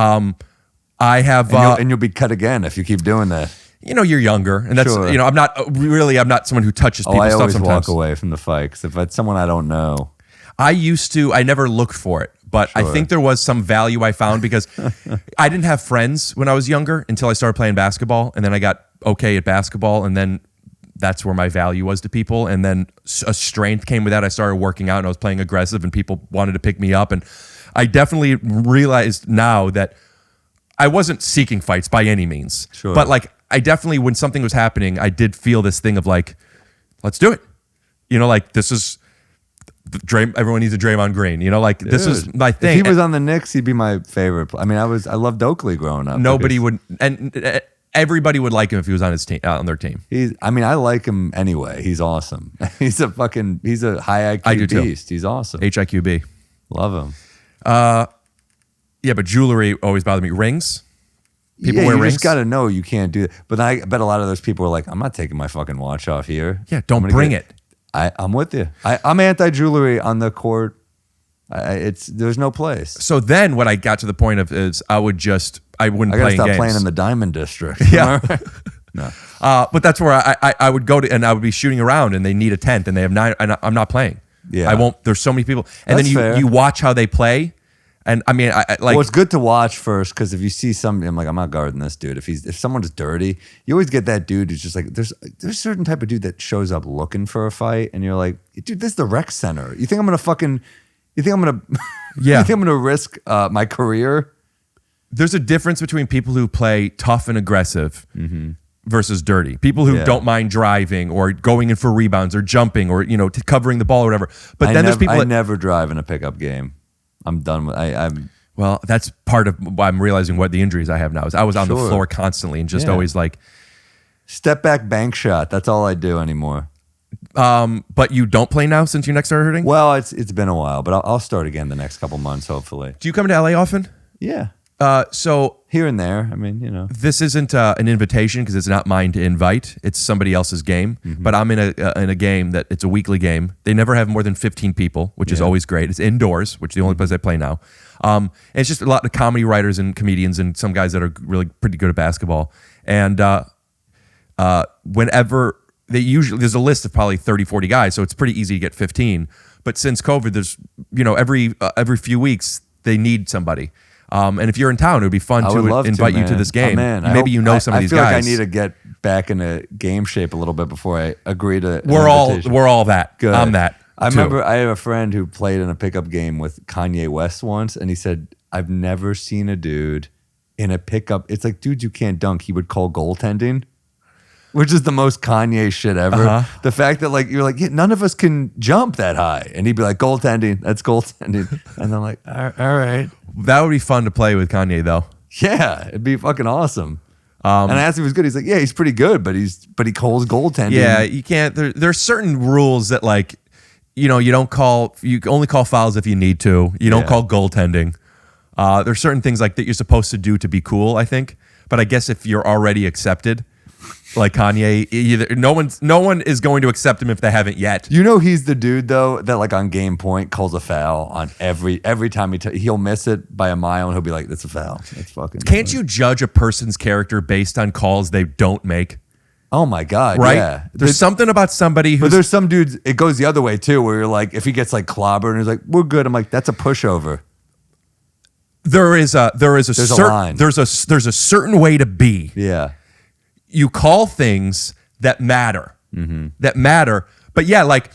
I have, and you'll be cut again if you keep doing that. You're younger, and that's Sure. I'm not someone who touches people's I stuff always sometimes. walk away from the fight because if it's someone I don't know. I never looked for it, but I think there was some value I found because I didn't have friends when I was younger until I started playing basketball. And then I got okay at basketball. And then that's where my value was to people. And then a strength came with that. I started working out and I was playing aggressive and people wanted to pick me up. And I definitely realized now that I wasn't seeking fights by any means. Sure. But like, I definitely, when something was happening, I did feel this thing of like, let's do it. Like this is... everyone needs a Draymond Green, like this is my thing. If he was on the Knicks, he'd be my favorite. I mean, I loved Oakley growing up. Nobody would, and everybody would like him if he was on his team, on their team. I like him anyway. He's awesome. He's a high IQ beast. He's awesome. HIQB. Love him. Yeah, but jewelry always bothered me. Rings. People wear you rings. just got to know you can't do it. But I bet a lot of those people are like, I'm not taking my fucking watch off here. Yeah, don't bring it. I'm with you. I'm anti-jewelry on the court. There's no place. So then what I got to the point of is I wouldn't I play gotta in stop games. playing in the Diamond District. Yeah. No. But that's where I would go to, and I would be shooting around and they need a tent and they have 9, and I'm not playing. Yeah. I won't, there's so many people. And That's then fair. you watch how they play. And I mean, I like. Well, it's good to watch first because if you see somebody, I'm like, I'm not guarding this dude. If someone's dirty, you always get that dude who's just like, there's a certain type of dude that shows up looking for a fight, and you're like, dude, this is the rec center. You think I'm gonna Yeah. You think I'm gonna risk my career? There's a difference between people who play tough and aggressive versus dirty. People who don't mind driving or going in for rebounds or jumping or covering the ball or whatever. But then there's people. I never drive in a pickup game. I'm done with. Well, that's part of why I'm realizing what the injuries I have now is. I was on the floor constantly and just always like step back bank shot. That's all I do anymore. But you don't play now since your neck started hurting? Well, it's been a while, but I'll start again the next couple months, hopefully. Do you come to LA often? Yeah. So here and there. I mean, this isn't an invitation because it's not mine to invite. It's somebody else's game. But I'm in a game that it's a weekly game. They never have more than 15 people, which is always great. It's indoors, which is the only place I play now. And it's just a lot of comedy writers and comedians and some guys that are really pretty good at basketball. And whenever there's a list of probably 30, 40 guys, so it's pretty easy to get 15. But since COVID, there's every few weeks they need somebody. And if you're in town, it would be fun to invite you to this game. Oh, man. Maybe some of these guys. I feel like I need to get back into game shape a little bit before I agree to. We're all that. Good. I'm that. I too. remember I have a friend who played in a pickup game with Kanye West once, and he said, "I've never seen a dude in a pickup. It's like dudes you can't dunk. He would call goaltending." Which is the most Kanye shit ever. The fact that like you're like, yeah, none of us can jump that high, and he'd be like, goaltending, that's goaltending, and I'm like, all right, that would be fun to play with Kanye though. Yeah, it'd be fucking awesome. And I asked him if he was good. He's like, yeah, he's pretty good, but he calls goaltending. Yeah, you can't. There's certain rules that like, you know, you only call fouls if you need to. You don't call goaltending. There's certain things like that you're supposed to do to be cool, I think. But I guess if you're already accepted. Like Kanye, no one is going to accept him if they haven't yet. You know, he's the dude though that like on game point calls a foul on every time he'll miss it by a mile and he'll be like, "That's a foul." That's fucking. Can't you judge a person's character based on calls they don't make? Oh my god! Right? Yeah, There's something about somebody who. But there's some dudes. It goes the other way too, where you're like, if he gets like clobbered and he's like, "We're good," I'm like, "That's a pushover." There's a line. There's a certain way to be. Yeah. You call things that matter. But yeah, like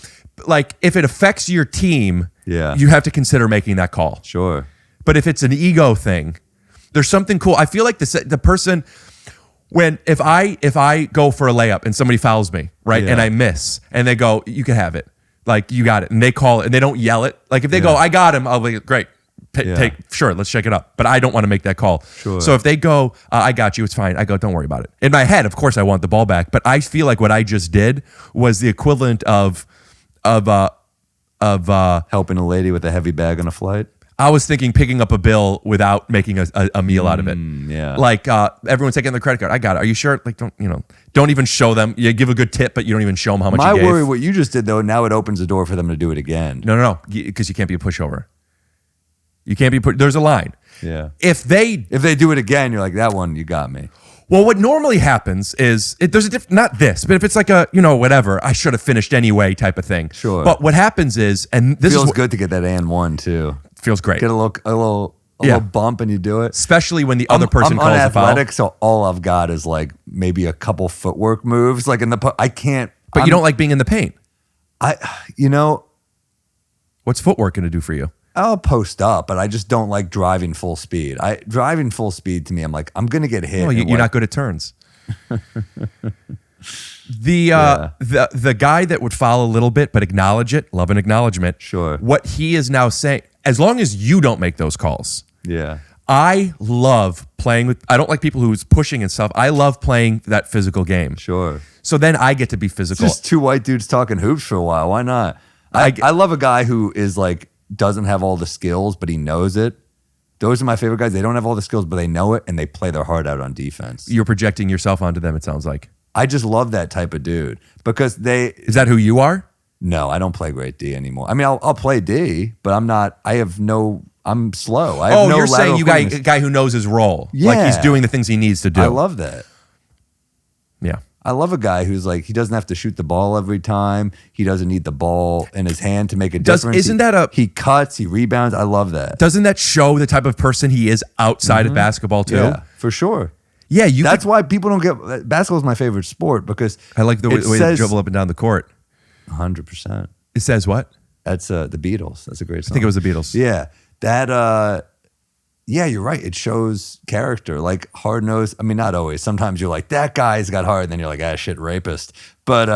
if it affects your team, you have to consider making that call. Sure. But if it's an ego thing, there's something cool. I feel like the person if I go for a layup and somebody fouls me, right, and I miss, and they go, "You can have it," like you got it, and they call it, and they don't yell it. Like if they go, "I got him," I'll be like, "Great." Sure, let's check it up. But I don't want to make that call. Sure. So if they go, "I got you, it's fine," I go, "Don't worry about it." In my head, of course, I want the ball back, but I feel like what I just did was the equivalent of helping a lady with a heavy bag on a flight. I was thinking picking up a bill without making a meal out of it. Yeah. Like everyone's taking their credit card. I got it. Are you sure? Like don't even show them. You give a good tip, but you don't even show them how much you gave. My worry, what you just did though, now it opens the door for them to do it again. No, because you can't be a pushover. You can't be there's a line. Yeah. If they do it again, you're like, that one, you got me. Well, what normally happens is there's a not this, but if it's like a whatever, I should have finished anyway type of thing. Sure. But what happens is, and this feels is good to get that and one too. Feels great. Get a little bump and you do it. Especially when the other person calls a foul. I'm unathletic, so all I've got is like maybe a couple footwork moves. Like I can't. But you don't like being in the paint. What's footwork going to do for you? I'll post up, but I just don't like driving full speed. Driving full speed to me, I'm like, I'm gonna get hit. No, you're not good at turns. The guy that would foul a little bit but acknowledge it, love an acknowledgement. Sure. What he is now saying, as long as you don't make those calls. Yeah. I love playing with. I don't like people who's pushing and stuff. I love playing that physical game. Sure. So then I get to be physical. It's just two white dudes talking hoops for a while. Why not? I love a guy who is like. Doesn't have all the skills, but he knows it. Those are my favorite guys. They don't have all the skills, but they know it, and they play their heart out on defense. You're projecting yourself onto them, it sounds like. I just love that type of dude because Is that who you are? No, I don't play great D anymore. I mean, I'll play D, but I'm not. I'm slow. I have no you're saying a quickness. guy who knows his role. Yeah. Like he's doing the things he needs to do. I love that. Yeah. I love a guy who's like, he doesn't have to shoot the ball every time. He doesn't need the ball in his hand to make a difference. He cuts, he rebounds. I love that. Doesn't that show the type of person he is outside of basketball too? Yeah, for sure. Yeah, that's why people don't get basketball is my favorite sport because I like the way they dribble up and down the court. 100%. It says what? That's the Beatles. That's a great song. I think it was the Beatles. Yeah. That yeah, you're right. It shows character. Like hard nosed. I mean, not always. Sometimes you're like, that guy's got hard, and then you're like, shit, rapist. But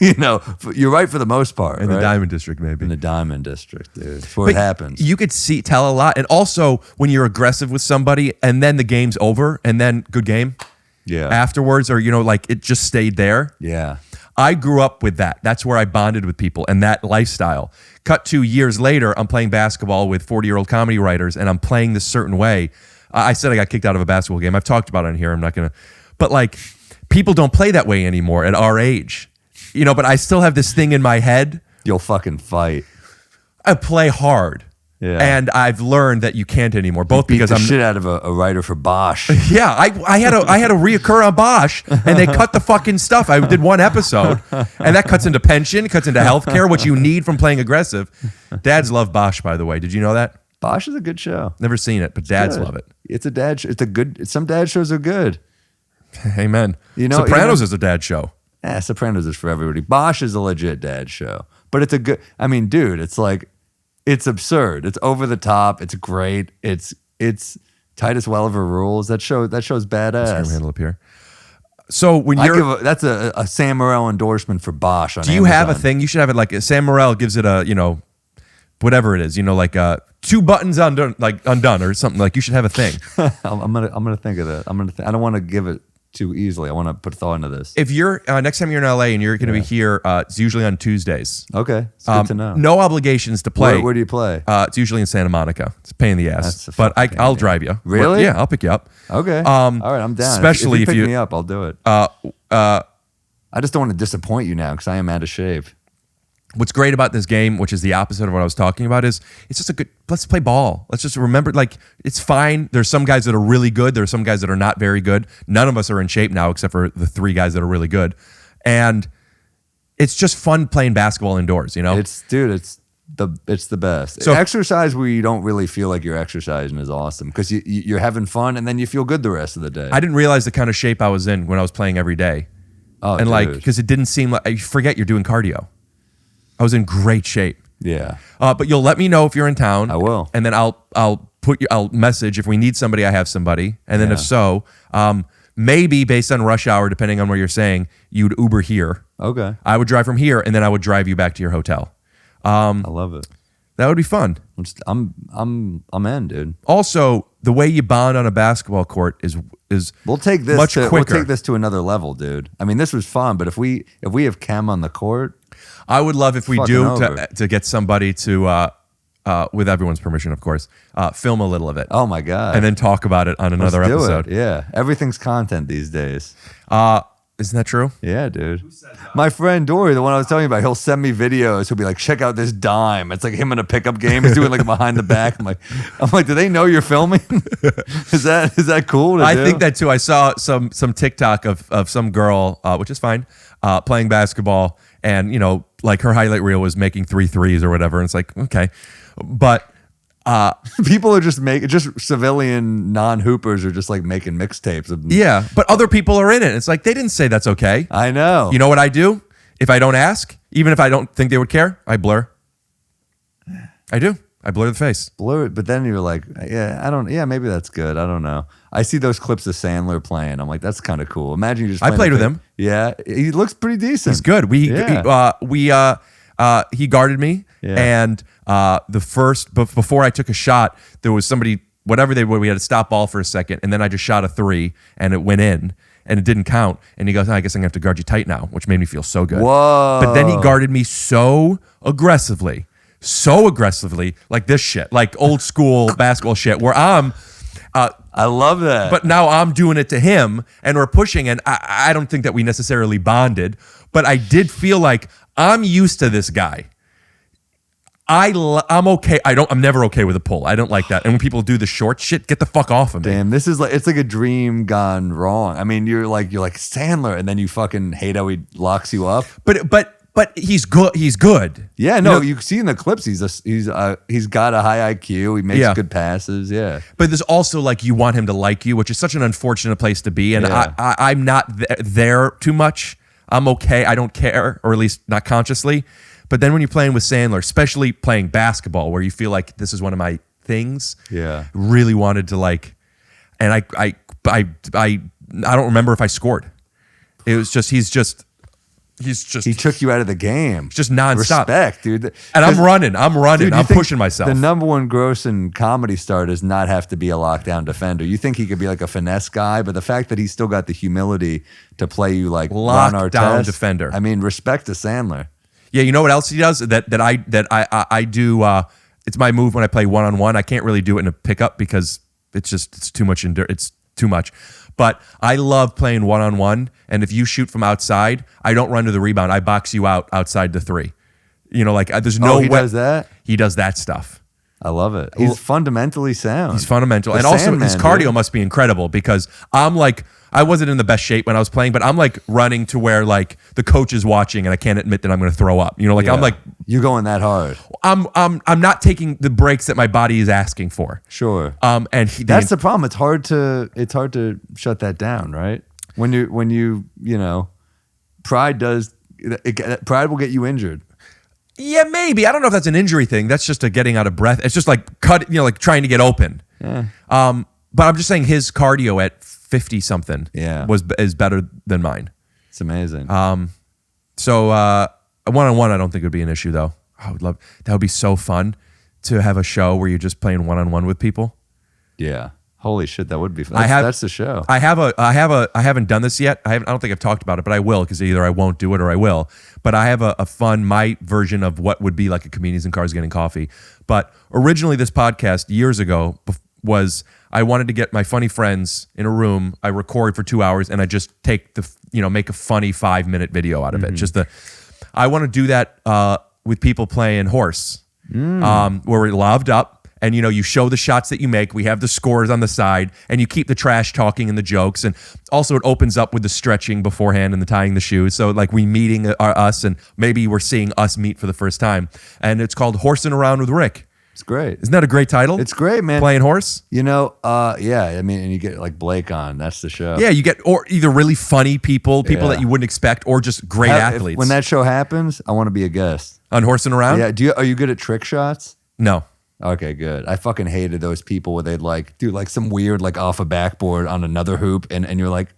you're right for the most part. In the Diamond District, maybe. In the Diamond District, dude. That's where it happens. You could tell a lot. And also when you're aggressive with somebody and then the game's over and then good game. Yeah. Afterwards, or like it just stayed there. Yeah. I grew up with that. That's where I bonded with people and that lifestyle. Cut to years later, I'm playing basketball with 40-year-old comedy writers and I'm playing this certain way. I said I got kicked out of a basketball game. I've talked about it on here. I'm not going to. But like, people don't play that way anymore at our age. But I still have this thing in my head. You'll fucking fight. I play hard. Yeah. And I've learned that you can't anymore. Both because I'm shit out of a writer for Bosch. Yeah, I had to reoccur on Bosch, and they cut the fucking stuff. I did one episode, and that cuts into pension, cuts into healthcare, what you need from playing aggressive. Dads love Bosch, by the way. Did you know that? Bosch is a good show. Never seen it, but dads love it. It's a dad show. Some dad shows are good. Amen. Sopranos is a dad show. Yeah, Sopranos is for everybody. Bosch is a legit dad show. But it's a good, I mean, dude, it's like, it's absurd. It's over the top. It's great. It's Titus Welliver rules. That show's badass. Handle up here. So when you're, that's a Sam Morril endorsement for Bosch. On do you Amazon. have a thing? You should have it like Sam Morril gives it a, whatever it is, like 2 buttons undone or something. Like you should have a thing. I'm gonna think of that. I don't want to give it too easily. I want to put thought into this. If you're next time you're in LA and you're going to be here, it's usually on Tuesdays. Okay, it's good to know. No obligations to play. Where do you play? It's usually in Santa Monica. It's a pain in the ass, but I'll drive you. Really? Yeah, I'll pick you up. Okay. All right, I'm down. Especially if you pick me up, I'll do it. I just don't want to disappoint you now because I am out of shape. What's great about this game, which is the opposite of what I was talking about, is it's just let's play ball. Let's just remember, it's fine. There's some guys that are really good. There's some guys that are not very good. None of us are in shape now except for the 3 guys that are really good. And it's just fun playing basketball indoors, It's the best. So exercise where you don't really feel like you're exercising is awesome because you're having fun and then you feel good the rest of the day. I didn't realize the kind of shape I was in when I was playing every day. Oh, and dude. because it didn't seem like, you forget you're doing cardio. I was in great shape. Yeah. But you'll let me know if you're in town. I will. And then I'll message if we need somebody. I have somebody. And then if so, maybe based on rush hour, depending on where you're saying, you'd Uber here. Okay. I would drive from here, and then I would drive you back to your hotel. I love it. That would be fun. I'm in, dude. Also, the way you bond on a basketball court is we'll take this much quicker. We'll take this to another level, dude. I mean, this was fun, but if we have Chem on the court. I would love if we do to get somebody to, with everyone's permission, of course, film a little of it. Oh my God. And then talk about it on another episode. Yeah. Everything's content these days. Isn't that true? Yeah, dude. My friend Dory, the one I was telling you about, he'll send me videos. He'll be like, check out this dime. It's like him in a pickup game. He's doing like a behind the back. I'm like, do they know you're filming? Is that cool to do? think that too. I saw some TikTok of some girl, which is fine, playing basketball. And, like her highlight reel was making 3 threes or whatever. And it's like, okay. But people are just civilian non-hoopers are just like making mixtapes of them. Yeah, but other people are in it. It's like, they didn't say that's okay. I know. You know what I do? If I don't ask, even if I don't think they would care, I blur. I do. I blur the face. Blur it, but then you're like, maybe that's good. I don't know. I see those clips of Sandler playing. I'm like, that's kind of cool. Imagine you just. I played with him. Yeah, he looks pretty decent. He's good. He guarded me, and before I took a shot, there was somebody. Whatever they were, we had to stop ball for a second, and then I just shot a 3, and it went in, and it didn't count. And he goes, I guess I'm gonna have to guard you tight now, which made me feel so good. Whoa! But then he guarded me so aggressively, like this shit, like old school basketball shit, where I love that. But now I'm doing it to him, and we're pushing, and I don't think that we necessarily bonded, but I did feel like I'm used to this guy. I'm okay. I'm never okay with a pull. I don't like that. And when people do the short shit, get the fuck off of me. Damn, this is it's like a dream gone wrong. I mean, you're like Sandler, and then you fucking hate how he locks you up. But he's good. He's good. Yeah, no, you see in the clips, he's got a high IQ. He makes good passes. Yeah, but there's also like you want him to like you, which is such an unfortunate place to be. And I'm not there too much. I'm okay. I don't care, or at least not consciously. But then when you're playing with Sandler, especially playing basketball, where you feel like this is one of my things, really wanted to like, and I don't remember if I scored. It was just he took you out of the game. Just nonstop. Respect, dude. And I'm running. Dude, I'm pushing myself. The number one gross in comedy star does not have to be a lockdown defender. You think he could be like a finesse guy, but the fact that he's still got the humility to play you like lockdown defender. I mean, respect to Sandler. Yeah, you know what else he does that I do? It's my move when I play one-on-one. I can't really do it in a pickup because it's too much. It's too much. But I love playing one-on-one. And if you shoot from outside, I don't run to the rebound. I box you out outside the 3. There's no way. He does that? He does that stuff. I love it. He's fundamentally sound. He's fundamental. And also his cardio must be incredible because I'm like, I wasn't in the best shape when I was playing, but I'm like running to where like the coach is watching and I can't admit that I'm going to throw up. I'm like, you going that hard. I'm not taking the breaks that my body is asking for. Sure. And that's the problem. It's hard to shut that down, right? When you pride pride will get you injured. Yeah, maybe. I don't know if that's an injury thing. That's just a getting out of breath. It's just like like trying to get open. Yeah. But I'm just saying his cardio at 50 something is better than mine. It's amazing. So one-on-one, I don't think would be an issue though. I would love that. Would be so fun to have a show where you're just playing one-on-one with people. Yeah. Holy shit, that would be fun. That's the show. I haven't done this yet. I don't think I've talked about it, but I will, because either I won't do it or I will. But I have a fun, my version of what would be like a Comedians in Cars Getting Coffee. But originally this podcast years ago was I wanted to get my funny friends in a room. I record for 2 hours and I just take make a funny 5-minute video out of it. I want to do that with people playing horse, where we're loved up. And, you show the shots that you make. We have the scores on the side, and you keep the trash talking and the jokes. And also it opens up with the stretching beforehand and the tying the shoes. So like we meeting us, and maybe we're seeing us meet for the first time. And it's called Horsing Around with Rick. It's great. Isn't that a great title? It's great, man. Playing horse? Yeah. I mean, and you get like Blake on. That's the show. Yeah, you get or either really funny people that you wouldn't expect, or just great athletes. When that show happens, I want to be a guest. On Horsing Around? Yeah. Are you good at trick shots? No. Okay, good. I fucking hated those people where they'd like do like some weird like off a backboard on another hoop, and you're like,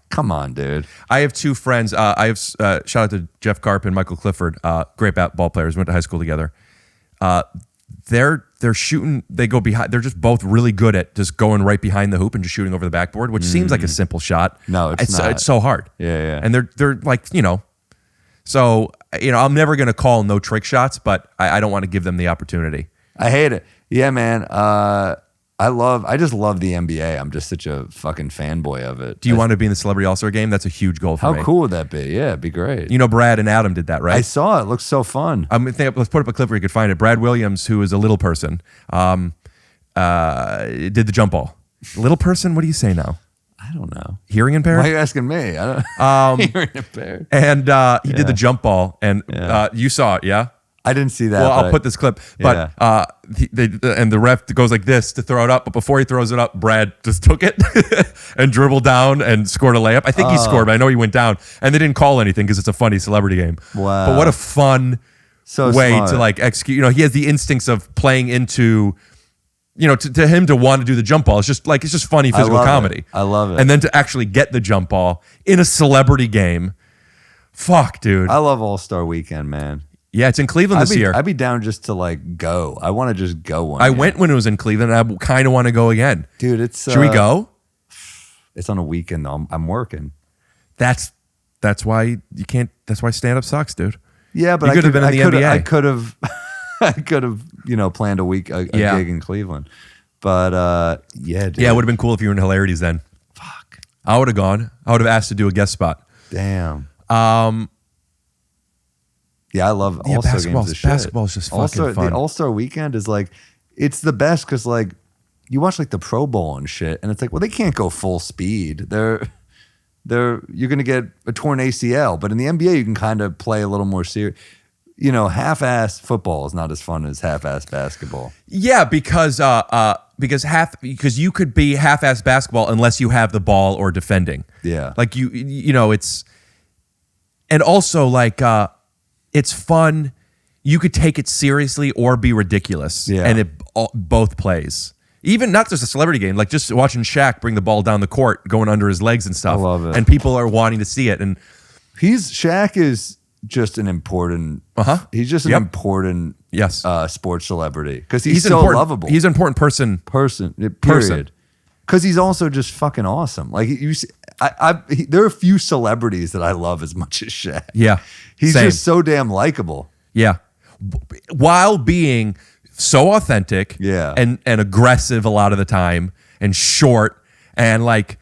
come on, dude. I have two friends. I have shout out to Jeff Karp and Michael Clifford, great ball players. Went to high school together. They're shooting. They go behind. They're just both really good at just going right behind the hoop and just shooting over the backboard, which seems like a simple shot. No, it's not. It's so hard. Yeah. And they're like So I'm never gonna call no trick shots, but I don't want to give them the opportunity. I hate it. Yeah, man. I just love the NBA. I'm just such a fucking fanboy of it. Do you want to be in the Celebrity All-Star Game? That's a huge goal for me. How cool would that be? Yeah, it'd be greid. Brad and Adam did that, right? I saw it. It looks so fun. Let's put up a clip where you could find it. Brad Williams, who is a little person, did the jump ball. Little person? What do you say now? I don't know. Hearing impaired? Why are you asking me? I don't hearing impaired. And he did the jump ball, and you saw it, yeah? I didn't see that. Well, I'll put this clip. But and the ref goes like this to throw it up. But before he throws it up, Brad just took it and dribbled down and scored a layup. I think he scored, but I know he went down. And they didn't call anything because it's a funny celebrity game. Wow. But what a fun way smart. to like execute. He has the instincts of playing into, to him to want to do the jump ball. It's just funny physical comedy. I love it. And then to actually get the jump ball in a celebrity game. Fuck, dude. I love All-Star Weekend, man. Yeah, it's in Cleveland this year. I'd be down just to like go. I want to just go one. I went when it was in Cleveland, and I kind of want to go again. Dude, it's should we go? It's on a weekend though. I'm working. That's why you can't. That's why stand up sucks, dude. Yeah, but you could have been in the NBA. I could have planned a gig in Cleveland. But yeah, dude. Yeah, it would have been cool if you were in Hilarities then. Fuck. I would have gone. I would have asked to do a guest spot. Damn. Yeah, I love All-Star games. Basketball is just fucking fun. The All-Star Weekend is like, it's the best because like you watch like the Pro Bowl and shit, and it's like, well, they can't go full speed. You're gonna get a torn ACL, but in the NBA you can kind of play a little more serious. Half-ass football is not as fun as half-ass basketball. Yeah, because you could be half-ass basketball unless you have the ball or defending. Yeah, like it's, and also like. It's fun. You could take it seriously or be ridiculous. Yeah. And it both plays. Even not just a celebrity game, like just watching Shaq bring the ball down the court, going under his legs and stuff. I love it. And people are wanting to see it. And Shaq is just an important. He's just an important. Yes. Sports celebrity because he's so lovable. He's an important person. Period. Because he's also just fucking awesome. Like there are a few celebrities that I love as much as Shaq. Yeah. He's just so damn likable. Yeah. While being so authentic and aggressive a lot of the time and short and like.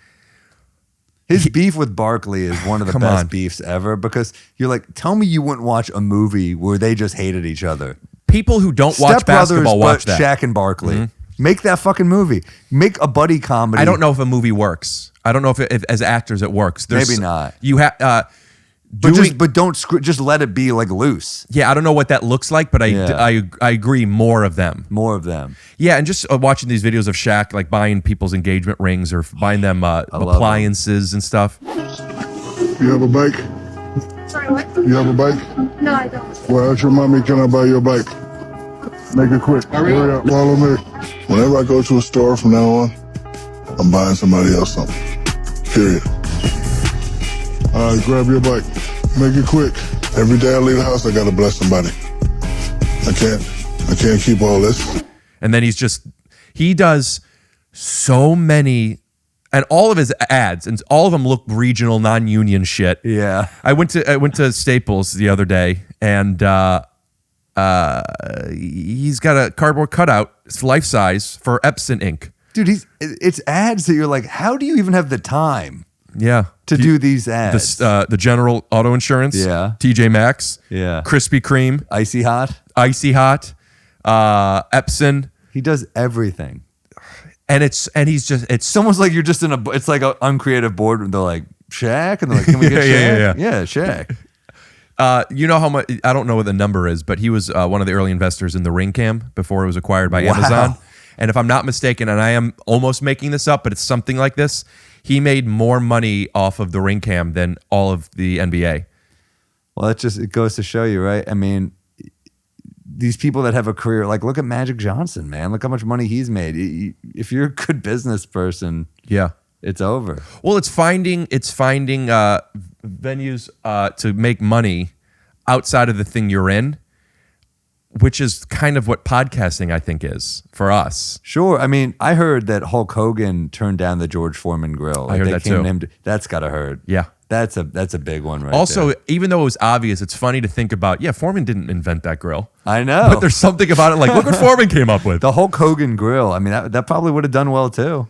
His beef with Barkley is one of the best beefs ever because you're like, tell me you wouldn't watch a movie where they just hated each other. People who don't watch basketball watch that. Shaq and Barkley. Mm-hmm. Make that fucking movie. Make a buddy comedy. I don't know if a movie works. I don't know if as actors it works. Maybe not. You have but don't just let it be like loose. Yeah, I don't know what that looks like, but I agree. More of them. Yeah, and just watching these videos of Shaq like buying people's engagement rings or buying them appliances and stuff. You have a bike? Sorry, what? You have a bike? No, I don't. Well, ask your mommy, can I buy your bike? Make it quick. Hurry up, follow me. Whenever I go to a store from now on, I'm buying somebody else something. Period. All right, grab your bike. Make it quick. Every day I leave the house, I gotta bless somebody. I can't keep all this. And then he does so many, and all of his ads, and all of them look regional, non-union shit. Yeah. I went to Staples the other day, and he's got a cardboard cutout, it's life size, for Epson ink. Dude, it's ads that you're like, how do you even have the time? Yeah. To do these ads. The General Auto Insurance. Yeah. TJ Maxx. Yeah. Krispy Kreme. Icy Hot. Epson. He does everything. And it's almost like you're just it's like an uncreative board. They're like, Shaq? And they're like, can we get Shaq? Yeah, Shaq. You know how much, I don't know what the number is, but he was one of the early investors in the Ring Cam before it was acquired by Amazon. And if I'm not mistaken, and I am almost making this up, but it's something like this, he made more money off of the Ring Cam than all of the NBA. Well, it goes to show you, right? I mean, these people that have a career, like look at Magic Johnson, man. Look how much money he's made. If you're a good business person, yeah, it's over. Well, it's finding venues to make money outside of the thing you're in, which is kind of what podcasting, I think, is for us. Sure. I mean, I heard that Hulk Hogan turned down the George Foreman grill. I heard that too. That's got to hurt. Yeah. That's a big one right also, there. even though it was obvious, it's funny to think about, Foreman didn't invent that grill. I know. But there's something about it, like, look what Foreman came up with. The Hulk Hogan grill. I mean, that probably would have done well too.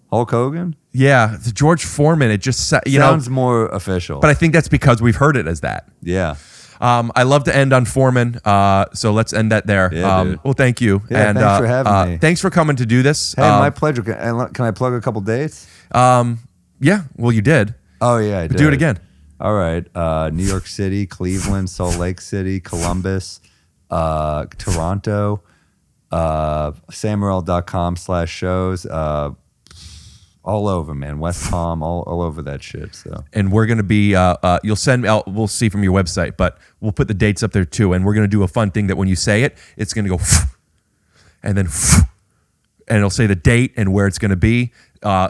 Hulk Hogan? Yeah. The George Foreman, it just sounds more official. But I think that's because we've heard it as that. Yeah. I love to end on Foreman, so let's end that there. Yeah, dude. Well, thank you. Yeah, and thanks for having me. Thanks for coming to do this. Hey, my pleasure. Can I plug a couple dates? Yeah, well, you did. Oh, yeah, I did. Do it again. All right. New York City, Cleveland, Salt Lake City, Columbus, Toronto, sammorril.com/shows. All over, man. West Palm, all over that shit. So, and we're gonna be. You'll send out. We'll see from your website, but we'll put the dates up there too. And we're gonna do a fun thing that when you say it, it's gonna go, and then, and it'll say the date and where it's gonna be.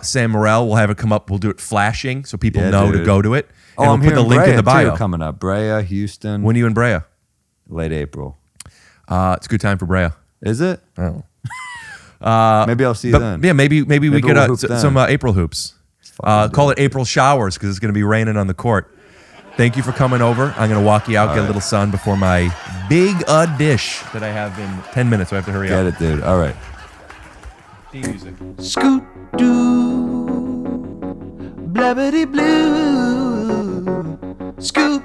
Sam Morril, we'll have it come up. We'll do it flashing so people know to go to it. And I'm we'll put the link in the bio. Too, coming up. Brea, Houston. When are you in Brea? Late April. It's a good time for Brea. Is it? Oh. Maybe I'll see you then. Yeah, maybe we could we'll some April hoops. Call it April showers because it's going to be raining on the court. Thank you for coming over. I'm going to walk you out, get a little sun before my big dish that I have in 10 minutes. So I have to hurry up. Get it, dude. All right. Theme music. Scoot doo, blabbity blue, scoop